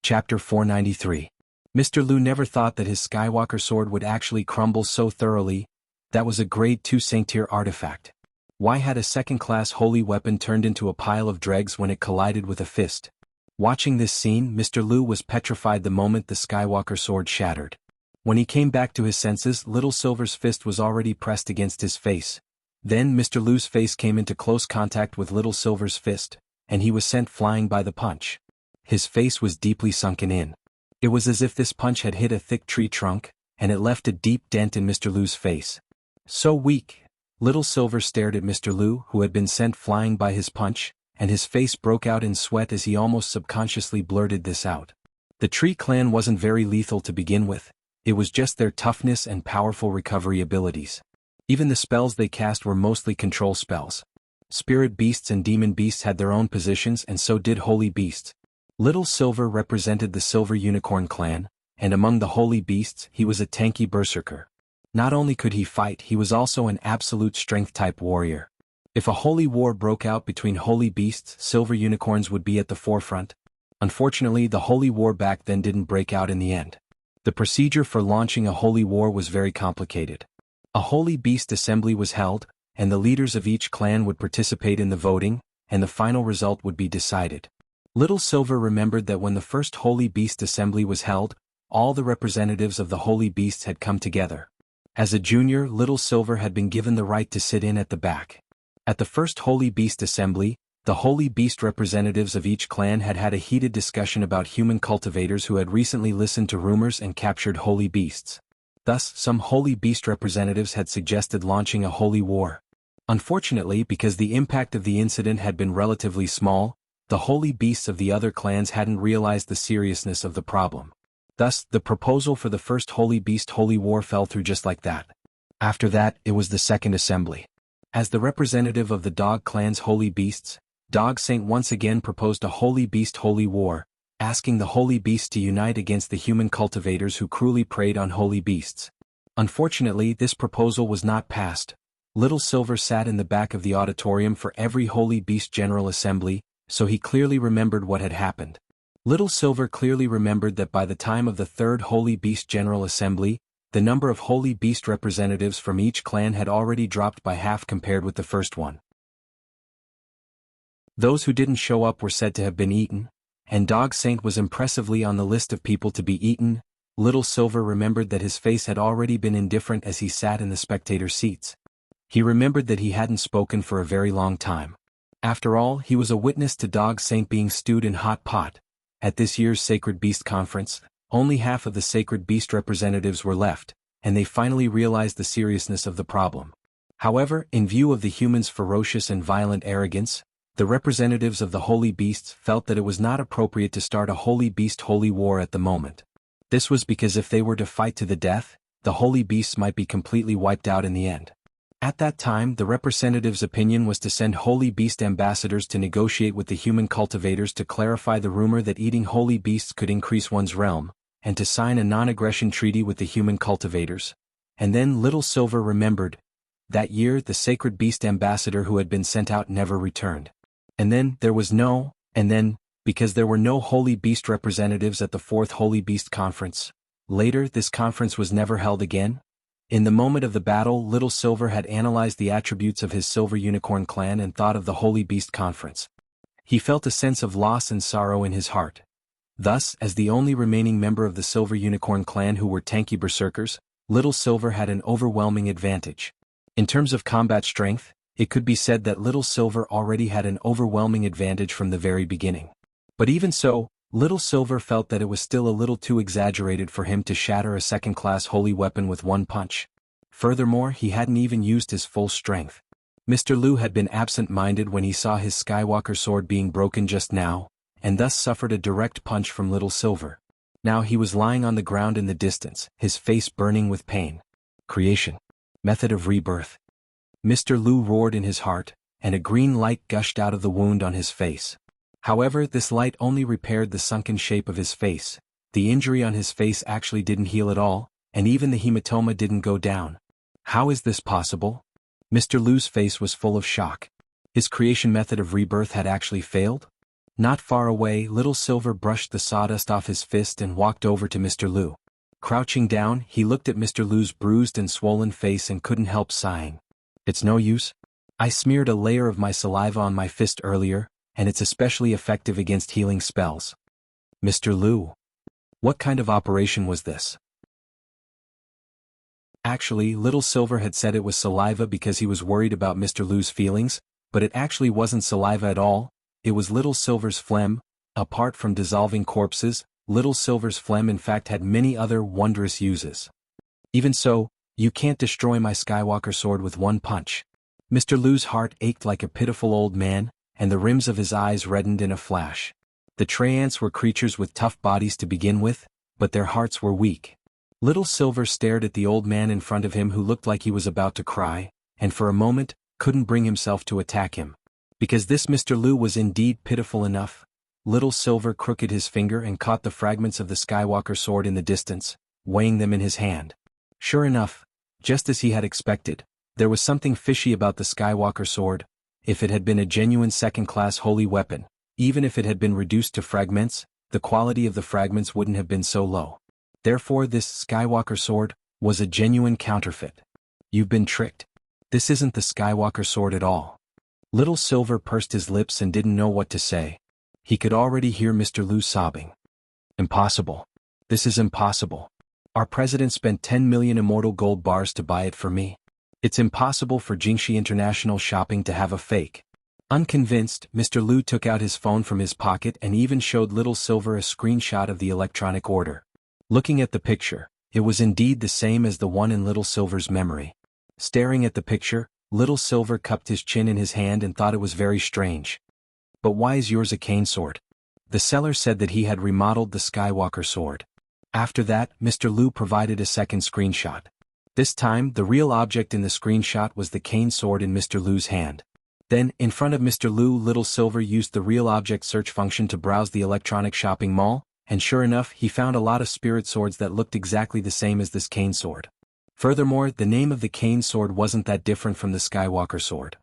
Chapter 493. Mr. Lu never thought that his Skywalker sword would actually crumble so thoroughly. That was a grade 2 Saint-tier artifact. Why had a second-class holy weapon turned into a pile of dregs when it collided with a fist? Watching this scene, Mr. Lu was petrified the moment the Skywalker sword shattered. When he came back to his senses, Little Silver's fist was already pressed against his face. Then Mr. Lu's face came into close contact with Little Silver's fist, and he was sent flying by the punch. His face was deeply sunken in. It was as if this punch had hit a thick tree trunk, and it left a deep dent in Mr. Lu's face. So weak. Little Silver stared at Mr. Lu, who had been sent flying by his punch, and his face broke out in sweat as he almost subconsciously blurted this out. The Tree Clan wasn't very lethal to begin with. It was just their toughness and powerful recovery abilities. Even the spells they cast were mostly control spells. Spirit beasts and demon beasts had their own positions, and so did holy beasts. Little Silver represented the Silver Unicorn clan, and among the holy beasts he was a tanky berserker. Not only could he fight, he was also an absolute strength-type warrior. If a holy war broke out between holy beasts, Silver Unicorns would be at the forefront. Unfortunately, the holy war back then didn't break out in the end. The procedure for launching a holy war was very complicated. A holy beast assembly was held, and the leaders of each clan would participate in the voting, and the final result would be decided. Little Silver remembered that when the first holy beast assembly was held, all the representatives of the holy beasts had come together. As a junior, Little Silver had been given the right to sit in at the back. At the first holy beast assembly, the holy beast representatives of each clan had had a heated discussion about human cultivators who had recently listened to rumors and captured holy beasts. Thus, some holy beast representatives had suggested launching a holy war. Unfortunately, because the impact of the incident had been relatively small, the holy beasts of the other clans hadn't realized the seriousness of the problem. Thus, the proposal for the first holy beast holy war fell through just like that. After that, it was the second assembly. As the representative of the Dog clan's holy beasts, Dog Saint once again proposed a holy beast holy war, asking the holy beasts to unite against the human cultivators who cruelly preyed on holy beasts. Unfortunately, this proposal was not passed. Little Silver sat in the back of the auditorium for every holy beast general assembly, so he clearly remembered what had happened. Little Silver clearly remembered that by the time of the third Holy Beast General Assembly, the number of Holy Beast representatives from each clan had already dropped by half compared with the first one. Those who didn't show up were said to have been eaten, and Dog Saint was impressively on the list of people to be eaten. Little Silver remembered that his face had already been indifferent as he sat in the spectator seats. He remembered that he hadn't spoken for a very long time. After all, he was a witness to Dog Saint being stewed in hot pot. At this year's Sacred Beast Conference, only half of the Sacred Beast representatives were left, and they finally realized the seriousness of the problem. However, in view of the humans' ferocious and violent arrogance, the representatives of the Holy Beasts felt that it was not appropriate to start a Holy Beast holy war at the moment. This was because if they were to fight to the death, the Holy Beasts might be completely wiped out in the end. At that time, the representatives' opinion was to send Holy Beast ambassadors to negotiate with the human cultivators to clarify the rumor that eating holy beasts could increase one's realm, and to sign a non-aggression treaty with the human cultivators. And then Little Silver remembered. That year, the Sacred Beast ambassador who had been sent out never returned. And then, because there were no Holy Beast representatives at the fourth Holy Beast Conference. Later, this conference was never held again. In the moment of the battle, Little Silver had analyzed the attributes of his Silver Unicorn clan and thought of the Holy Beast Conference. He felt a sense of loss and sorrow in his heart. Thus, as the only remaining member of the Silver Unicorn clan who were tanky berserkers, Little Silver had an overwhelming advantage. In terms of combat strength, it could be said that Little Silver already had an overwhelming advantage from the very beginning. But even so, Little Silver felt that it was still a little too exaggerated for him to shatter a second-class holy weapon with one punch. Furthermore, he hadn't even used his full strength. Mr. Lu had been absent-minded when he saw his Skywalker sword being broken just now, and thus suffered a direct punch from Little Silver. Now he was lying on the ground in the distance, his face burning with pain. Creation. Method of rebirth. Mr. Lu roared in his heart, and a green light gushed out of the wound on his face. However, this light only repaired the sunken shape of his face. The injury on his face actually didn't heal at all, and even the hematoma didn't go down. How is this possible? Mr. Lu's face was full of shock. His creation method of rebirth had actually failed? Not far away, Little Silver brushed the sawdust off his fist and walked over to Mr. Lu. Crouching down, he looked at Mr. Lu's bruised and swollen face and couldn't help sighing. It's no use. I smeared a layer of my saliva on my fist earlier, and it's especially effective against healing spells. Mr. Lu. What kind of operation was this? Actually, Little Silver had said it was saliva because he was worried about Mr. Lu's feelings, but it actually wasn't saliva at all. It was Little Silver's phlegm. Apart from dissolving corpses, Little Silver's phlegm in fact had many other wondrous uses. Even so, you can't destroy my Skywalker sword with one punch. Mr. Lu's heart ached like a pitiful old man, and the rims of his eyes reddened in a flash. The Treants were creatures with tough bodies to begin with, but their hearts were weak. Little Silver stared at the old man in front of him who looked like he was about to cry, and for a moment, couldn't bring himself to attack him. Because this Mr. Lu was indeed pitiful enough, Little Silver crooked his finger and caught the fragments of the Skywalker sword in the distance, weighing them in his hand. Sure enough, just as he had expected, there was something fishy about the Skywalker sword. If it had been a genuine second-class holy weapon, even if it had been reduced to fragments, the quality of the fragments wouldn't have been so low. Therefore this Skywalker sword was a genuine counterfeit. You've been tricked. This isn't the Skywalker sword at all. Little Silver pursed his lips and didn't know what to say. He could already hear Mr. Lu sobbing. Impossible. This is impossible. Our president spent 10 million immortal gold bars to buy it for me. It's impossible for Jingxi International Shopping to have a fake. Unconvinced, Mr. Lu took out his phone from his pocket and even showed Little Silver a screenshot of the electronic order. Looking at the picture, it was indeed the same as the one in Little Silver's memory. Staring at the picture, Little Silver cupped his chin in his hand and thought it was very strange. But why is yours a cane sword? The seller said that he had remodeled the Skywalker sword. After that, Mr. Lu provided a second screenshot. This time, the real object in the screenshot was the cane sword in Mr. Lu's hand. Then, in front of Mr. Lu, Little Silver used the real object search function to browse the electronic shopping mall, and sure enough, he found a lot of spirit swords that looked exactly the same as this cane sword. Furthermore, the name of the cane sword wasn't that different from the Skywalker sword.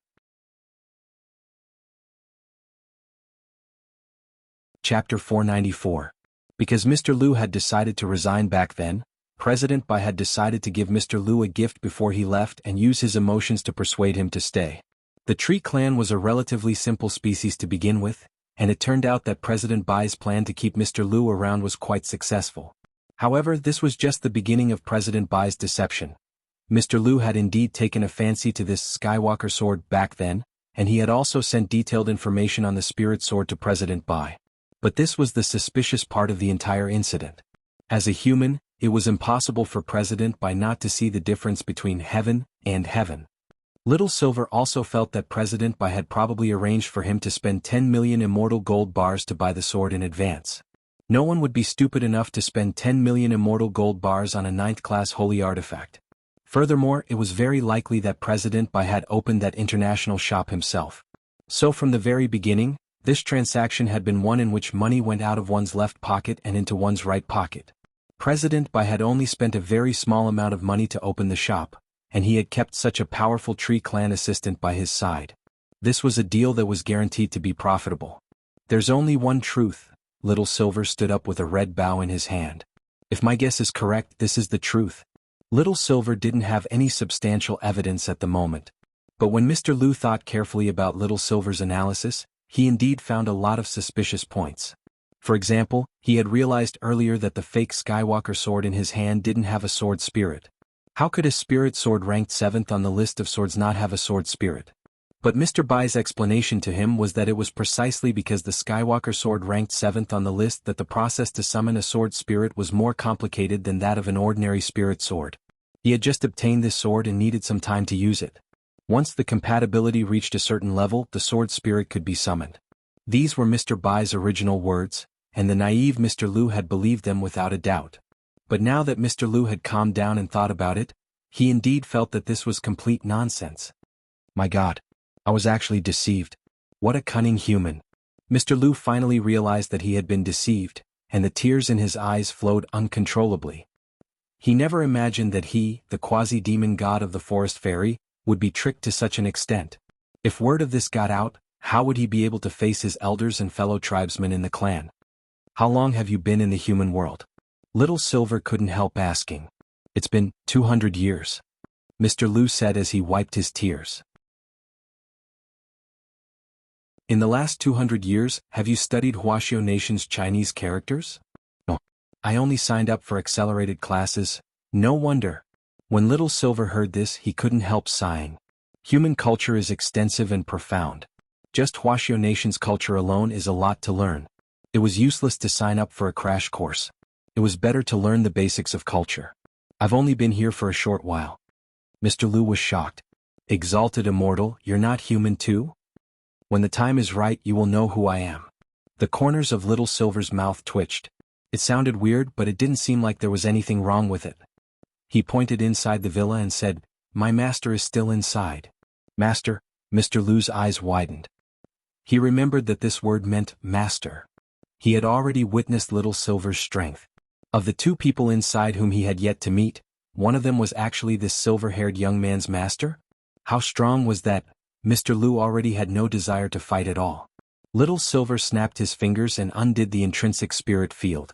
Chapter 494. Because Mr. Lu had decided to resign back then, President Bai had decided to give Mr. Lu a gift before he left and use his emotions to persuade him to stay. The Tree clan was a relatively simple species to begin with, and it turned out that President Bai's plan to keep Mr. Lu around was quite successful. However, this was just the beginning of President Bai's deception. Mr. Lu had indeed taken a fancy to this Skywalker sword back then, and he had also sent detailed information on the spirit sword to President Bai. But this was the suspicious part of the entire incident. As a human, it was impossible for President Bai not to see the difference between heaven and heaven. Little Silver also felt that President Bai had probably arranged for him to spend 10 million immortal gold bars to buy the sword in advance. No one would be stupid enough to spend 10 million immortal gold bars on a 9th-class holy artifact. Furthermore, it was very likely that President Bai had opened that international shop himself. So from the very beginning, this transaction had been one in which money went out of one's left pocket and into one's right pocket. President Bai had only spent a very small amount of money to open the shop, and he had kept such a powerful Tree clan assistant by his side. This was a deal that was guaranteed to be profitable. There's only one truth. Little Silver stood up with a red bow in his hand. If my guess is correct, this is the truth. Little Silver didn't have any substantial evidence at the moment. But when Mr. Lu thought carefully about Little Silver's analysis, he indeed found a lot of suspicious points. For example, he had realized earlier that the fake Skywalker sword in his hand didn't have a sword spirit. How could a spirit sword ranked 7th on the list of swords not have a sword spirit? But Mr. Bai's explanation to him was that it was precisely because the Skywalker sword ranked 7th on the list that the process to summon a sword spirit was more complicated than that of an ordinary spirit sword. He had just obtained this sword and needed some time to use it. Once the compatibility reached a certain level, the sword spirit could be summoned. These were Mr. Bai's original words, and the naive Mr. Liu had believed them without a doubt. But now that Mr. Liu had calmed down and thought about it, he indeed felt that this was complete nonsense. My God, I was actually deceived. What a cunning human. Mr. Liu finally realized that he had been deceived, and the tears in his eyes flowed uncontrollably. He never imagined that he, the quasi-demon god of the forest fairy, would be tricked to such an extent. If word of this got out, how would he be able to face his elders and fellow tribesmen in the clan? How long have you been in the human world? Little Silver couldn't help asking. It's been 200 years. Mr. Liu said as he wiped his tears. In the last 200 years, have you studied Wuxia Nation's Chinese characters? No. I only signed up for accelerated classes. No wonder. When Little Silver heard this, he couldn't help sighing. Human culture is extensive and profound. Just Wuxia Nation's culture alone is a lot to learn. It was useless to sign up for a crash course. It was better to learn the basics of culture. I've only been here for a short while. Mr. Liu was shocked. Exalted immortal, you're not human too? When the time is right, you will know who I am. The corners of Little Silver's mouth twitched. It sounded weird, but it didn't seem like there was anything wrong with it. He pointed inside the villa and said, My master is still inside. Master? Mr. Liu's eyes widened. He remembered that this word meant master. He had already witnessed Little Silver's strength. Of the two people inside whom he had yet to meet, one of them was actually this silver-haired young man's master? How strong was that? Mr. Liu already had no desire to fight at all. Little Silver snapped his fingers and undid the intrinsic spirit field.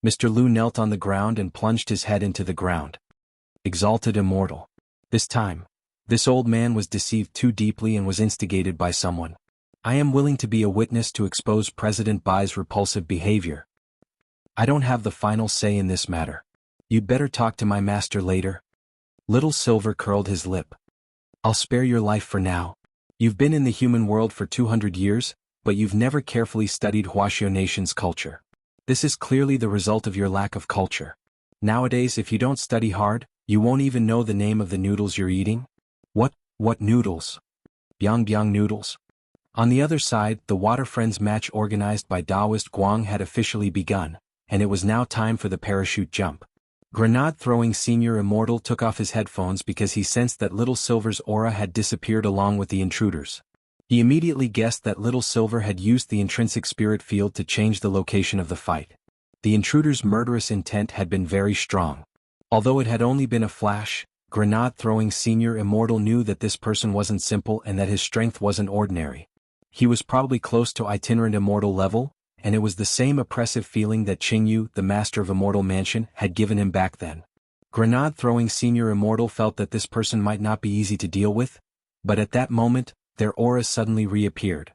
Mr. Liu knelt on the ground and plunged his head into the ground. Exalted immortal. This time, this old man was deceived too deeply and was instigated by someone. I am willing to be a witness to expose President Bai's repulsive behavior. I don't have the final say in this matter. You'd better talk to my master later. Little Silver curled his lip. I'll spare your life for now. You've been in the human world for 200 years, but you've never carefully studied Wuxia Nation's culture. This is clearly the result of your lack of culture. Nowadays, if you don't study hard, you won't even know the name of the noodles you're eating. What noodles? Biang noodles. On the other side, the Water Friends match organized by Taoist Guang had officially begun, and it was now time for the parachute jump. Grenade-throwing Senior Immortal took off his headphones because he sensed that Little Silver's aura had disappeared along with the intruders. He immediately guessed that Little Silver had used the intrinsic spirit field to change the location of the fight. The intruder's murderous intent had been very strong. Although it had only been a flash, Grenade-throwing Senior Immortal knew that this person wasn't simple and that his strength wasn't ordinary. He was probably close to itinerant immortal level, and it was the same oppressive feeling that Qingyu, the master of Immortal Mansion, had given him back then. Grenade-throwing Senior Immortal felt that this person might not be easy to deal with, but at that moment, their auras suddenly reappeared.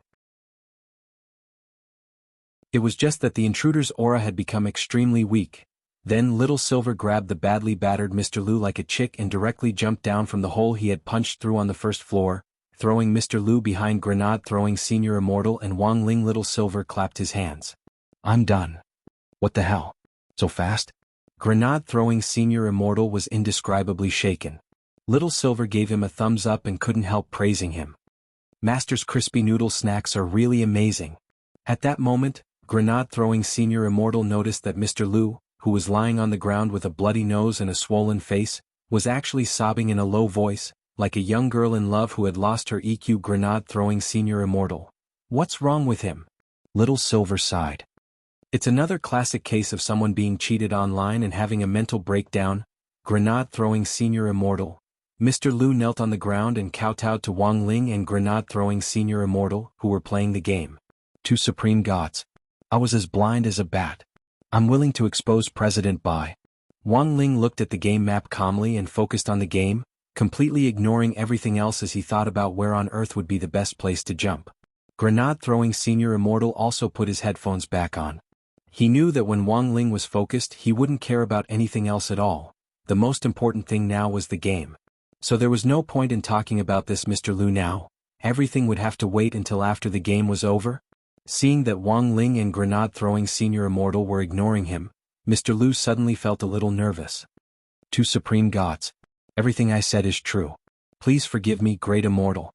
It was just that the intruder's aura had become extremely weak. Then Little Silver grabbed the badly battered Mr. Liu like a chick and directly jumped down from the hole he had punched through on the first floor, throwing Mr. Liu behind Grenade-throwing Senior Immortal, and Wang Ling. Little Silver clapped his hands. I'm done. What the hell? So fast? Grenade-throwing Senior Immortal was indescribably shaken. Little Silver gave him a thumbs up and couldn't help praising him. Master's crispy noodle snacks are really amazing. At that moment, Grenade-throwing Senior Immortal noticed that Mr. Liu, who was lying on the ground with a bloody nose and a swollen face, was actually sobbing in a low voice, like a young girl in love who had lost her EQ. Grenade-throwing Senior Immortal. What's wrong with him? Little Silver sighed. It's another classic case of someone being cheated online and having a mental breakdown. Grenade-throwing Senior Immortal. Mr. Liu knelt on the ground and kowtowed to Wang Ling and Grenade-throwing Senior Immortal, who were playing the game. Two supreme gods. I was as blind as a bat. I'm willing to expose President Bai. Wang Ling looked at the game map calmly and focused on the game, completely ignoring everything else as he thought about where on earth would be the best place to jump. Grenade-throwing Senior Immortal also put his headphones back on. He knew that when Wang Ling was focused, he wouldn't care about anything else at all. the most important thing now was the game. So there was no point in talking about this Mr. Lu now, everything would have to wait until after the game was over? Seeing that Wang Ling and grenade-throwing Senior Immortal were ignoring him, Mr. Lu suddenly felt a little nervous. Two Supreme Gods. Everything I said is true. Please forgive me, Great Immortal.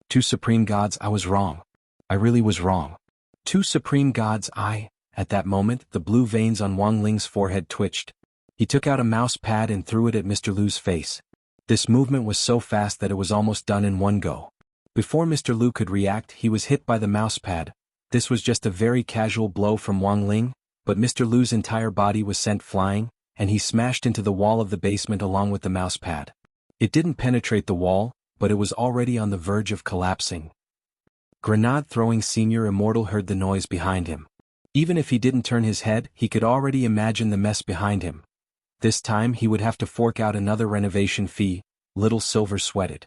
Two Supreme Gods, I was wrong. I really was wrong. Two Supreme Gods, At that moment, the blue veins on Wang Ling's forehead twitched. He took out a mouse pad and threw it at Mr. Lu's face. This movement was so fast that it was almost done in one go. Before Mr. Lu could react, he was hit by the mouse pad. This was just a very casual blow from Wang Ling, but Mr. Lu's entire body was sent flying, and he smashed into the wall of the basement along with the mouse pad. It didn't penetrate the wall, but it was already on the verge of collapsing. Grenade-throwing Senior Immortal heard the noise behind him. Even if he didn't turn his head, he could already imagine the mess behind him. This time he would have to fork out another renovation fee. Little Silver sweated.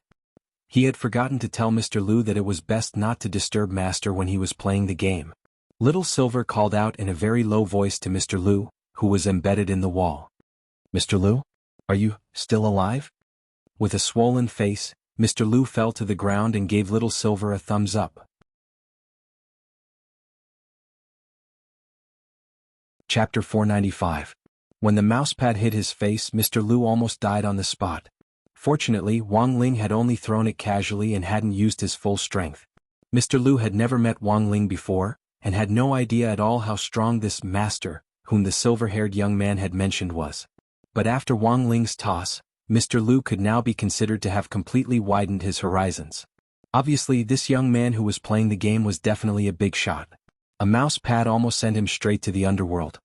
He had forgotten to tell Mr. Lu that it was best not to disturb Master when he was playing the game. Little Silver called out in a very low voice to Mr. Lu, who was embedded in the wall. Mr. Lu? Are you still alive? With a swollen face, Mr. Lu fell to the ground and gave Little Silver a thumbs up. Chapter 495. When the mousepad hit his face, Mr. Lu almost died on the spot. Fortunately, Wang Ling had only thrown it casually and hadn't used his full strength. Mr. Lu had never met Wang Ling before, and had no idea at all how strong this master, whom the silver-haired young man had mentioned, was. But after Wang Ling's toss, Mr. Lu could now be considered to have completely widened his horizons. Obviously, this young man who was playing the game was definitely a big shot. A mouse pad almost sent him straight to the underworld.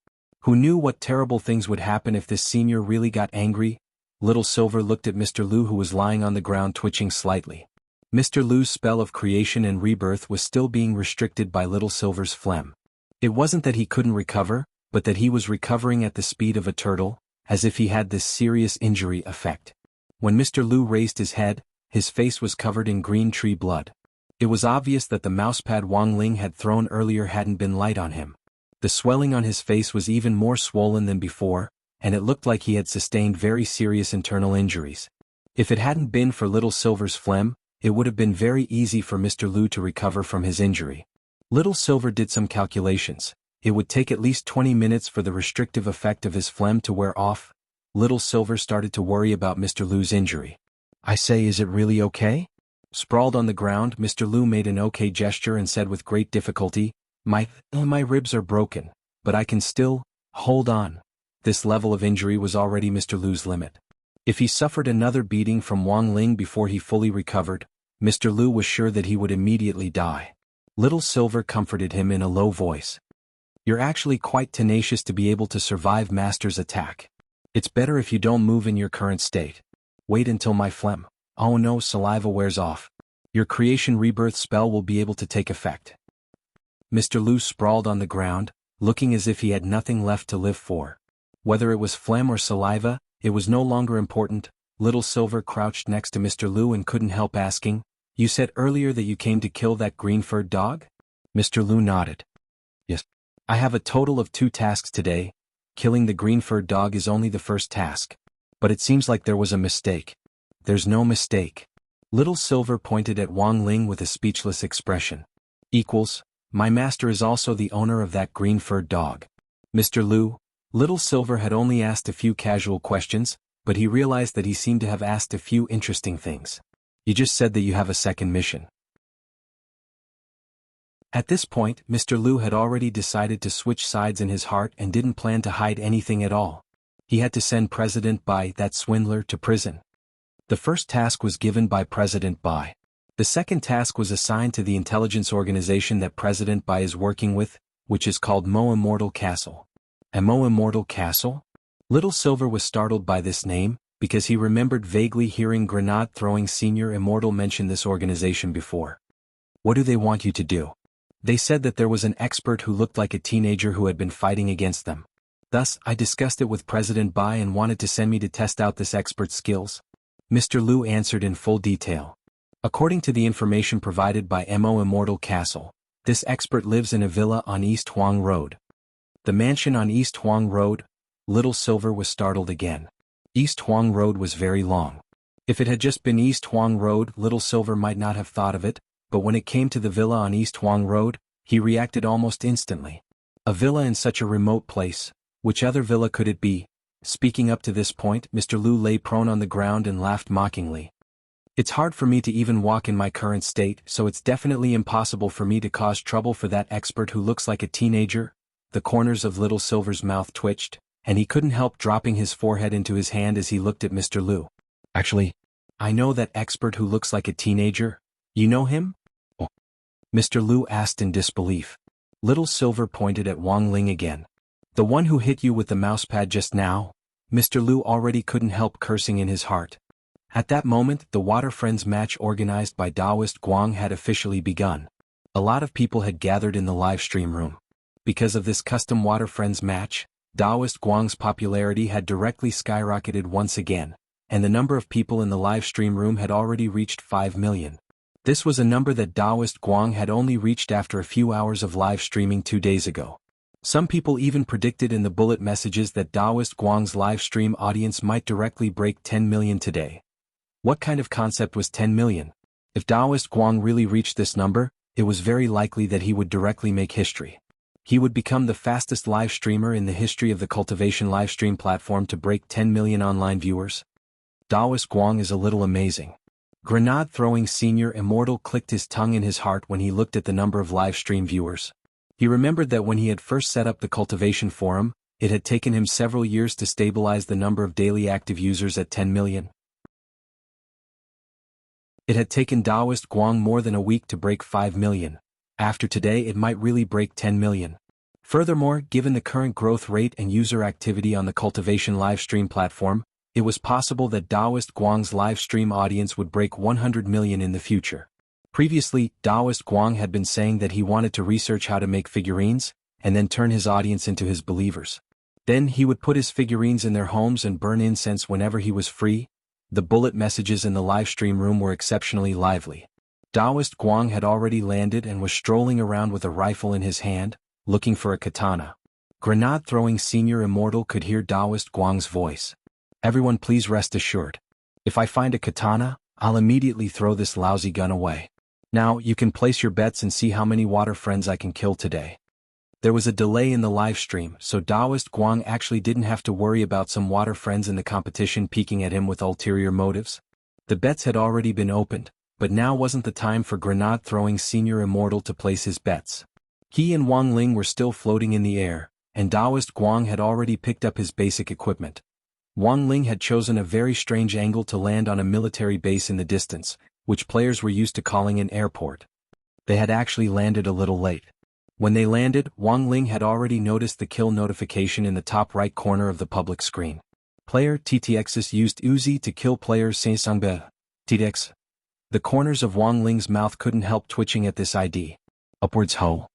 Who knew what terrible things would happen if this senior really got angry? Little Silver looked at Mr. Lu, who was lying on the ground twitching slightly. Mr. Lu's spell of creation and rebirth was still being restricted by Little Silver's phlegm. It wasn't that he couldn't recover, but that he was recovering at the speed of a turtle, as if he had this serious injury effect. When Mr. Lu raised his head, his face was covered in green tree blood. It was obvious that the mousepad Wang Ling had thrown earlier hadn't been light on him. The swelling on his face was even more swollen than before, and it looked like he had sustained very serious internal injuries. If it hadn't been for Little Silver's phlegm, it would have been very easy for Mr. Lu to recover from his injury. Little Silver did some calculations. It would take at least 20 minutes for the restrictive effect of his phlegm to wear off. Little Silver started to worry about Mr. Lu's injury. I say, is it really okay? Sprawled on the ground, Mr. Lu made an okay gesture and said with great difficulty, My ribs are broken, but I can still hold on. This level of injury was already Mr. Lu's limit. If he suffered another beating from Wang Ling before he fully recovered, Mr. Lu was sure that he would immediately die. Little Silver comforted him in a low voice. You're actually quite tenacious to be able to survive Master's attack. It's better if you don't move in your current state. Wait until my phlegm, saliva wears off. Your creation rebirth spell will be able to take effect. Mr. Lu sprawled on the ground, looking as if he had nothing left to live for. Whether it was phlegm or saliva, it was no longer important. Little Silver crouched next to Mr. Lu and couldn't help asking, You said earlier that you came to kill that green-furred dog? Mr. Lu nodded. Yes. I have a total of 2 tasks today. Killing the green-furred dog is only the first task. But it seems like there was a mistake. There's no mistake. Little Silver pointed at Wang Ling with a speechless expression. My master is also the owner of that green-furred dog. Mr. Lu, Little Silver had only asked a few casual questions, but he realized that he seemed to have asked a few interesting things. You just said that you have a second mission. At this point, Mr. Lu had already decided to switch sides in his heart and didn't plan to hide anything at all. He had to send President Bai, that swindler, to prison. The first task was given by President Bai. The second task was assigned to the intelligence organization that President Bai is working with, which is called Mo Immortal Castle. A Mo Immortal Castle? Little Silver was startled by this name, because he remembered vaguely hearing grenade-throwing Senior Immortal mention this organization before. What do they want you to do? They said that there was an expert who looked like a teenager who had been fighting against them. Thus, I discussed it with President Bai and wanted to send me to test out this expert's skills. Mr. Lu answered in full detail. According to the information provided by Mo Immortal Castle, this expert lives in a villa on East Huang Road. The mansion on East Huang Road? Little Silver was startled again. East Huang Road was very long. If it had just been East Huang Road, Little Silver might not have thought of it, but when it came to the villa on East Huang Road, he reacted almost instantly. A villa in such a remote place, which other villa could it be? Speaking up to this point, Mr. Liu lay prone on the ground and laughed mockingly. It's hard for me to even walk in my current state, so it's definitely impossible for me to cause trouble for that expert who looks like a teenager. The corners of Little Silver's mouth twitched, and he couldn't help dropping his forehead into his hand as he looked at Mr. Liu. Actually, I know that expert who looks like a teenager. You know him? Oh. Mr. Liu asked in disbelief. Little Silver pointed at Wang Ling again. The one who hit you with the mousepad just now? Mr. Liu already couldn't help cursing in his heart. At that moment, the Water Friends match organized by Taoist Guang had officially begun. A lot of people had gathered in the live stream room. Because of this custom Water Friends match, Taoist Guang's popularity had directly skyrocketed once again, and the number of people in the live stream room had already reached 5 million. This was a number that Taoist Guang had only reached after a few hours of live streaming 2 days ago. Some people even predicted in the bullet messages that Taoist Guang's live stream audience might directly break 10 million today. What kind of concept was 10 million? If Taoist Guang really reached this number, it was very likely that he would directly make history. He would become the fastest live streamer in the history of the cultivation livestream platform to break 10 million online viewers. Taoist Guang is a little amazing. Grenade-throwing senior immortal clicked his tongue in his heart when he looked at the number of live stream viewers. He remembered that when he had first set up the cultivation forum, it had taken him several years to stabilize the number of daily active users at 10 million. It had taken Taoist Guang more than a week to break 5 million. After today it might really break 10 million. Furthermore, given the current growth rate and user activity on the cultivation livestream platform, it was possible that Taoist Guang's livestream audience would break 100 million in the future. Previously, Taoist Guang had been saying that he wanted to research how to make figurines, and then turn his audience into his believers. Then he would put his figurines in their homes and burn incense whenever he was free. The bullet messages in the livestream room were exceptionally lively. Taoist Guang had already landed and was strolling around with a rifle in his hand, looking for a katana. Grenade-throwing senior immortal could hear Taoist Guang's voice. Everyone please rest assured. If I find a katana, I'll immediately throw this lousy gun away. Now, you can place your bets and see how many water friends I can kill today. There was a delay in the live stream, so Taoist Guang actually didn't have to worry about some water friends in the competition peeking at him with ulterior motives. The bets had already been opened, but now wasn't the time for grenade-throwing senior immortal to place his bets. He and Wang Ling were still floating in the air, and Taoist Guang had already picked up his basic equipment. Wang Ling had chosen a very strange angle to land on a military base in the distance, which players were used to calling an airport. They had actually landed a little late. When they landed, Wang Ling had already noticed the kill notification in the top right corner of the public screen. Player TTXs used Uzi to kill player Saint-Sangbe. TTX. The corners of Wang Ling's mouth couldn't help twitching at this ID. Upwards ho.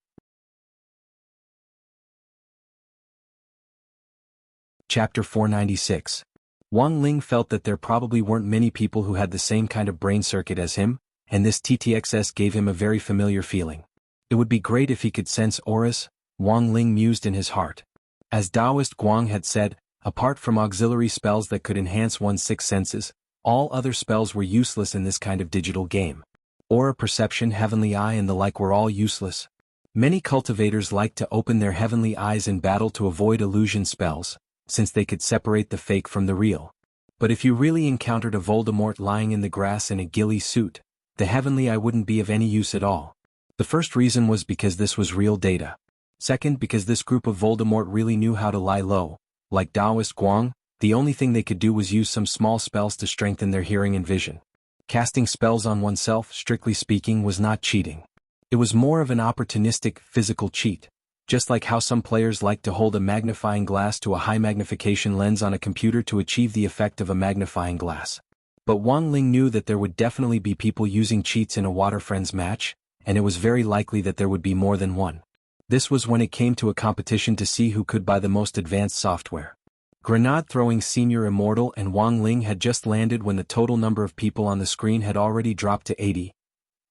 Chapter 496. Wang Ling felt that there probably weren't many people who had the same kind of brain circuit as him, and this TTXS gave him a very familiar feeling. It would be great if he could sense auras, Wang Ling mused in his heart. As Taoist Guang had said, apart from auxiliary spells that could enhance one's sixth senses, all other spells were useless in this kind of digital game. Aura perception, heavenly eye and the like were all useless. Many cultivators liked to open their heavenly eyes in battle to avoid illusion spells, since they could separate the fake from the real. But if you really encountered a Voldemort lying in the grass in a ghillie suit, the heavenly eye wouldn't be of any use at all. The first reason was because this was real data. Second, because this group of Voldemort really knew how to lie low. Like Taoist Guang, the only thing they could do was use some small spells to strengthen their hearing and vision. Casting spells on oneself, strictly speaking, was not cheating. It was more of an opportunistic, physical cheat. Just like how some players like to hold a magnifying glass to a high magnification lens on a computer to achieve the effect of a magnifying glass. But Wang Ling knew that there would definitely be people using cheats in a Water Friends match, and it was very likely that there would be more than one. This was when it came to a competition to see who could buy the most advanced software. Grenade-throwing senior immortal and Wang Ling had just landed when the total number of people on the screen had already dropped to 80.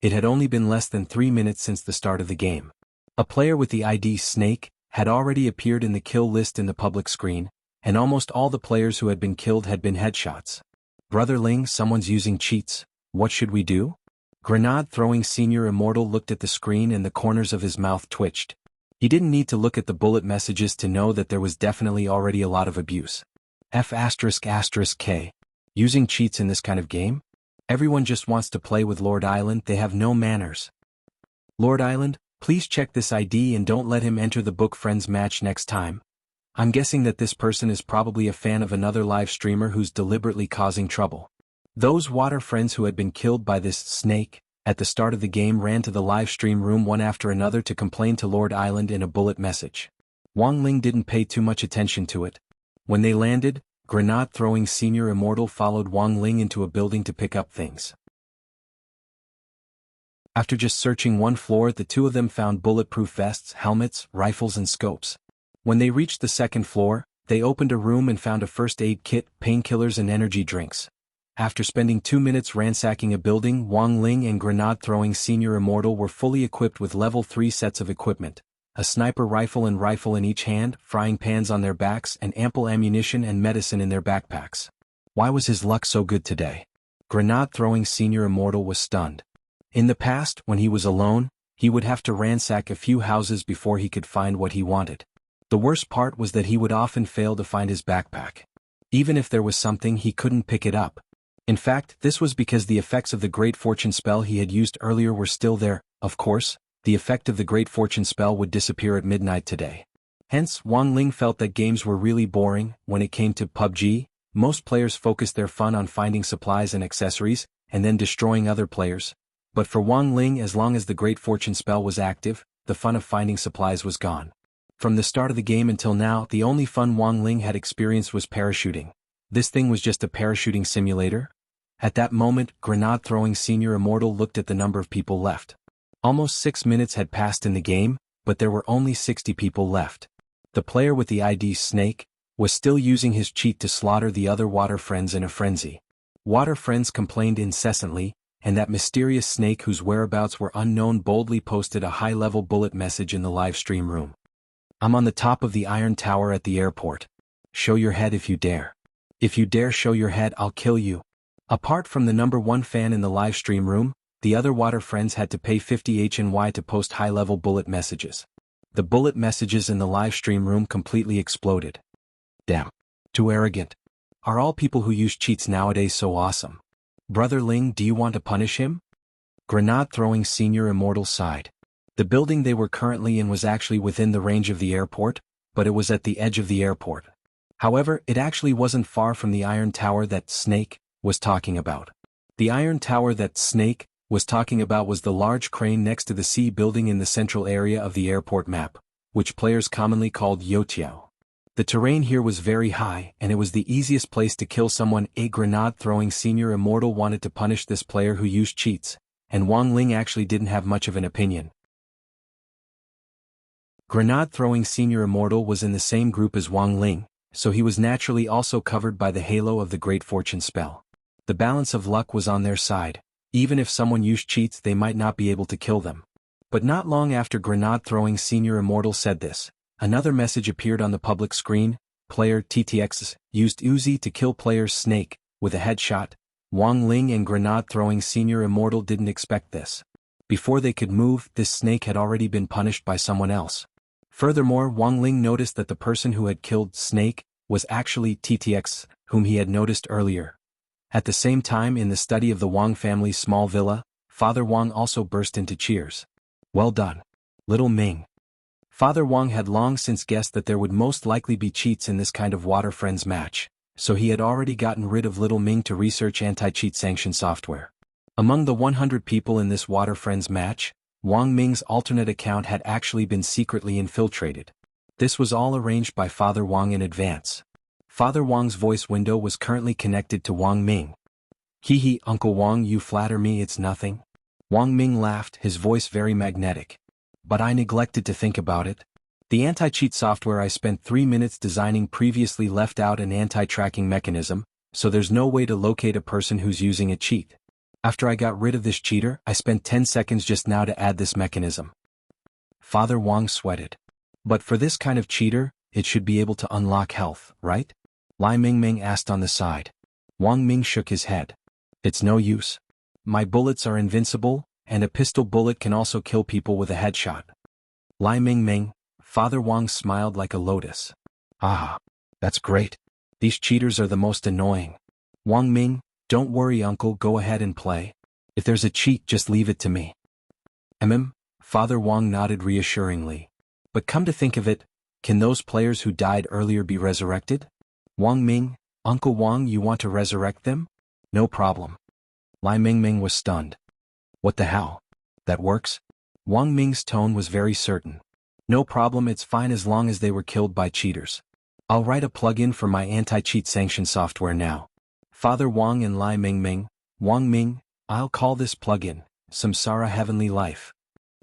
It had only been less than 3 minutes since the start of the game. A player with the ID Snake had already appeared in the kill list in the public screen, and almost all the players who had been killed had been headshots. Brother Ling, someone's using cheats. What should we do? Grenade-throwing Senior Immortal looked at the screen and the corners of his mouth twitched. He didn't need to look at the bullet messages to know that there was definitely already a lot of abuse. F***K. Using cheats in this kind of game? Everyone just wants to play with Lord Island, they have no manners. Lord Island, please check this ID and don't let him enter the Book Friends match next time. I'm guessing that this person is probably a fan of another live streamer who's deliberately causing trouble. Those water friends who had been killed by this snake at the start of the game ran to the live stream room one after another to complain to Lord Island in a bullet message. Wang Ling didn't pay too much attention to it. When they landed, Grenade-throwing Senior Immortal followed Wang Ling into a building to pick up things. After just searching one floor, the two of them found bulletproof vests, helmets, rifles and scopes. When they reached the second floor, they opened a room and found a first aid kit, painkillers and energy drinks. After spending 2 minutes ransacking a building, Wang Ling and Grenade-throwing Senior Immortal were fully equipped with level 3 sets of equipment, a sniper rifle and rifle in each hand, frying pans on their backs and ample ammunition and medicine in their backpacks. Why was his luck so good today? Grenade-throwing Senior Immortal was stunned. In the past, when he was alone, he would have to ransack a few houses before he could find what he wanted. The worst part was that he would often fail to find his backpack. Even if there was something, he couldn't pick it up. In fact, this was because the effects of the Great Fortune spell he had used earlier were still there. Of course, the effect of the Great Fortune spell would disappear at midnight today. Hence, Wang Ling felt that games were really boring. When it came to PUBG, most players focused their fun on finding supplies and accessories, and then destroying other players. But for Wang Ling, as long as the Great Fortune spell was active, the fun of finding supplies was gone. From the start of the game until now, the only fun Wang Ling had experienced was parachuting. This thing was just a parachuting simulator? At that moment, Grenade-throwing Senior Immortal looked at the number of people left. Almost 6 minutes had passed in the game, but there were only 60 people left. The player with the ID Snake was still using his cheat to slaughter the other water friends in a frenzy. Water friends complained incessantly, and that mysterious snake whose whereabouts were unknown boldly posted a high-level bullet message in the live stream room. I'm on the top of the iron tower at the airport. Show your head if you dare. If you dare show your head, I'll kill you. Apart from the number one fan in the live stream room, the other water friends had to pay 50 HNY to post high-level bullet messages. The bullet messages in the live stream room completely exploded. Damn. Too arrogant. Are all people who use cheats nowadays so awesome? Brother Ling, do you want to punish him? Grenade-throwing Senior Immortal sighed. The building they were currently in was actually within the range of the airport, but it was at the edge of the airport. However, it actually wasn't far from the iron tower that Snake was talking about. The iron tower that Snake was talking about was the large crane next to the C building in the central area of the airport map, which players commonly called Yotiao. The terrain here was very high, and it was the easiest place to kill someone. A Grenade-throwing Senior Immortal wanted to punish this player who used cheats, and Wang Ling actually didn't have much of an opinion. Grenade-throwing Senior Immortal was in the same group as Wang Ling, so he was naturally also covered by the halo of the Great Fortune spell. The balance of luck was on their side. Even if someone used cheats, they might not be able to kill them. But not long after Grenade-throwing Senior Immortal said this, another message appeared on the public screen. Player TTX used Uzi to kill player Snake with a headshot. Wang Ling and Grenade-throwing Senior Immortal didn't expect this. Before they could move, this snake had already been punished by someone else. Furthermore, Wang Ling noticed that the person who had killed Snake was actually TTX, whom he had noticed earlier. At the same time, in the study of the Wang family's small villa, Father Wang also burst into cheers. Well done, little Ming. Father Wang had long since guessed that there would most likely be cheats in this kind of Water Friends match, so he had already gotten rid of little Ming to research anti-cheat sanction software. Among the 100 people in this Water Friends match, Wang Ming's alternate account had actually been secretly infiltrated. This was all arranged by Father Wang in advance. Father Wang's voice window was currently connected to Wang Ming. Hee hee, Uncle Wang, you flatter me, it's nothing. Wang Ming laughed, his voice very magnetic. But I neglected to think about it. The anti-cheat software I spent 3 minutes designing previously left out an anti-tracking mechanism, so there's no way to locate a person who's using a cheat. After I got rid of this cheater, I spent 10 seconds just now to add this mechanism. Father Wang sweated. But for this kind of cheater, it should be able to unlock health, right? Lai Mingming asked on the side. Wang Ming shook his head. It's no use. My bullets are invincible, and a pistol bullet can also kill people with a headshot. Lai Mingming, Father Wang smiled like a lotus. Ah, that's great. These cheaters are the most annoying. Wang Ming, don't worry uncle, go ahead and play. If there's a cheat, just leave it to me. Father Wang nodded reassuringly. But come to think of it, can those players who died earlier be resurrected? Wang Ming, Uncle Wang, you want to resurrect them? No problem. Lai Mingming was stunned. What the hell? That works? Wang Ming's tone was very certain. No problem, it's fine as long as they were killed by cheaters. I'll write a plugin for my anti-cheat sanction software now. Father Wang and Lai Mingming, Wang Ming, I'll call this plugin Samsara Heavenly Life.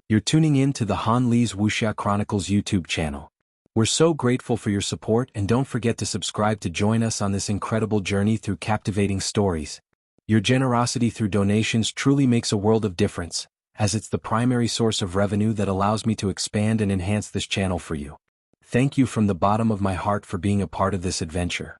You're tuning in to the Han Li's Wuxia Chronicles YouTube channel. We're so grateful for your support, and don't forget to subscribe to join us on this incredible journey through captivating stories. Your generosity through donations truly makes a world of difference, as it's the primary source of revenue that allows me to expand and enhance this channel for you. Thank you from the bottom of my heart for being a part of this adventure.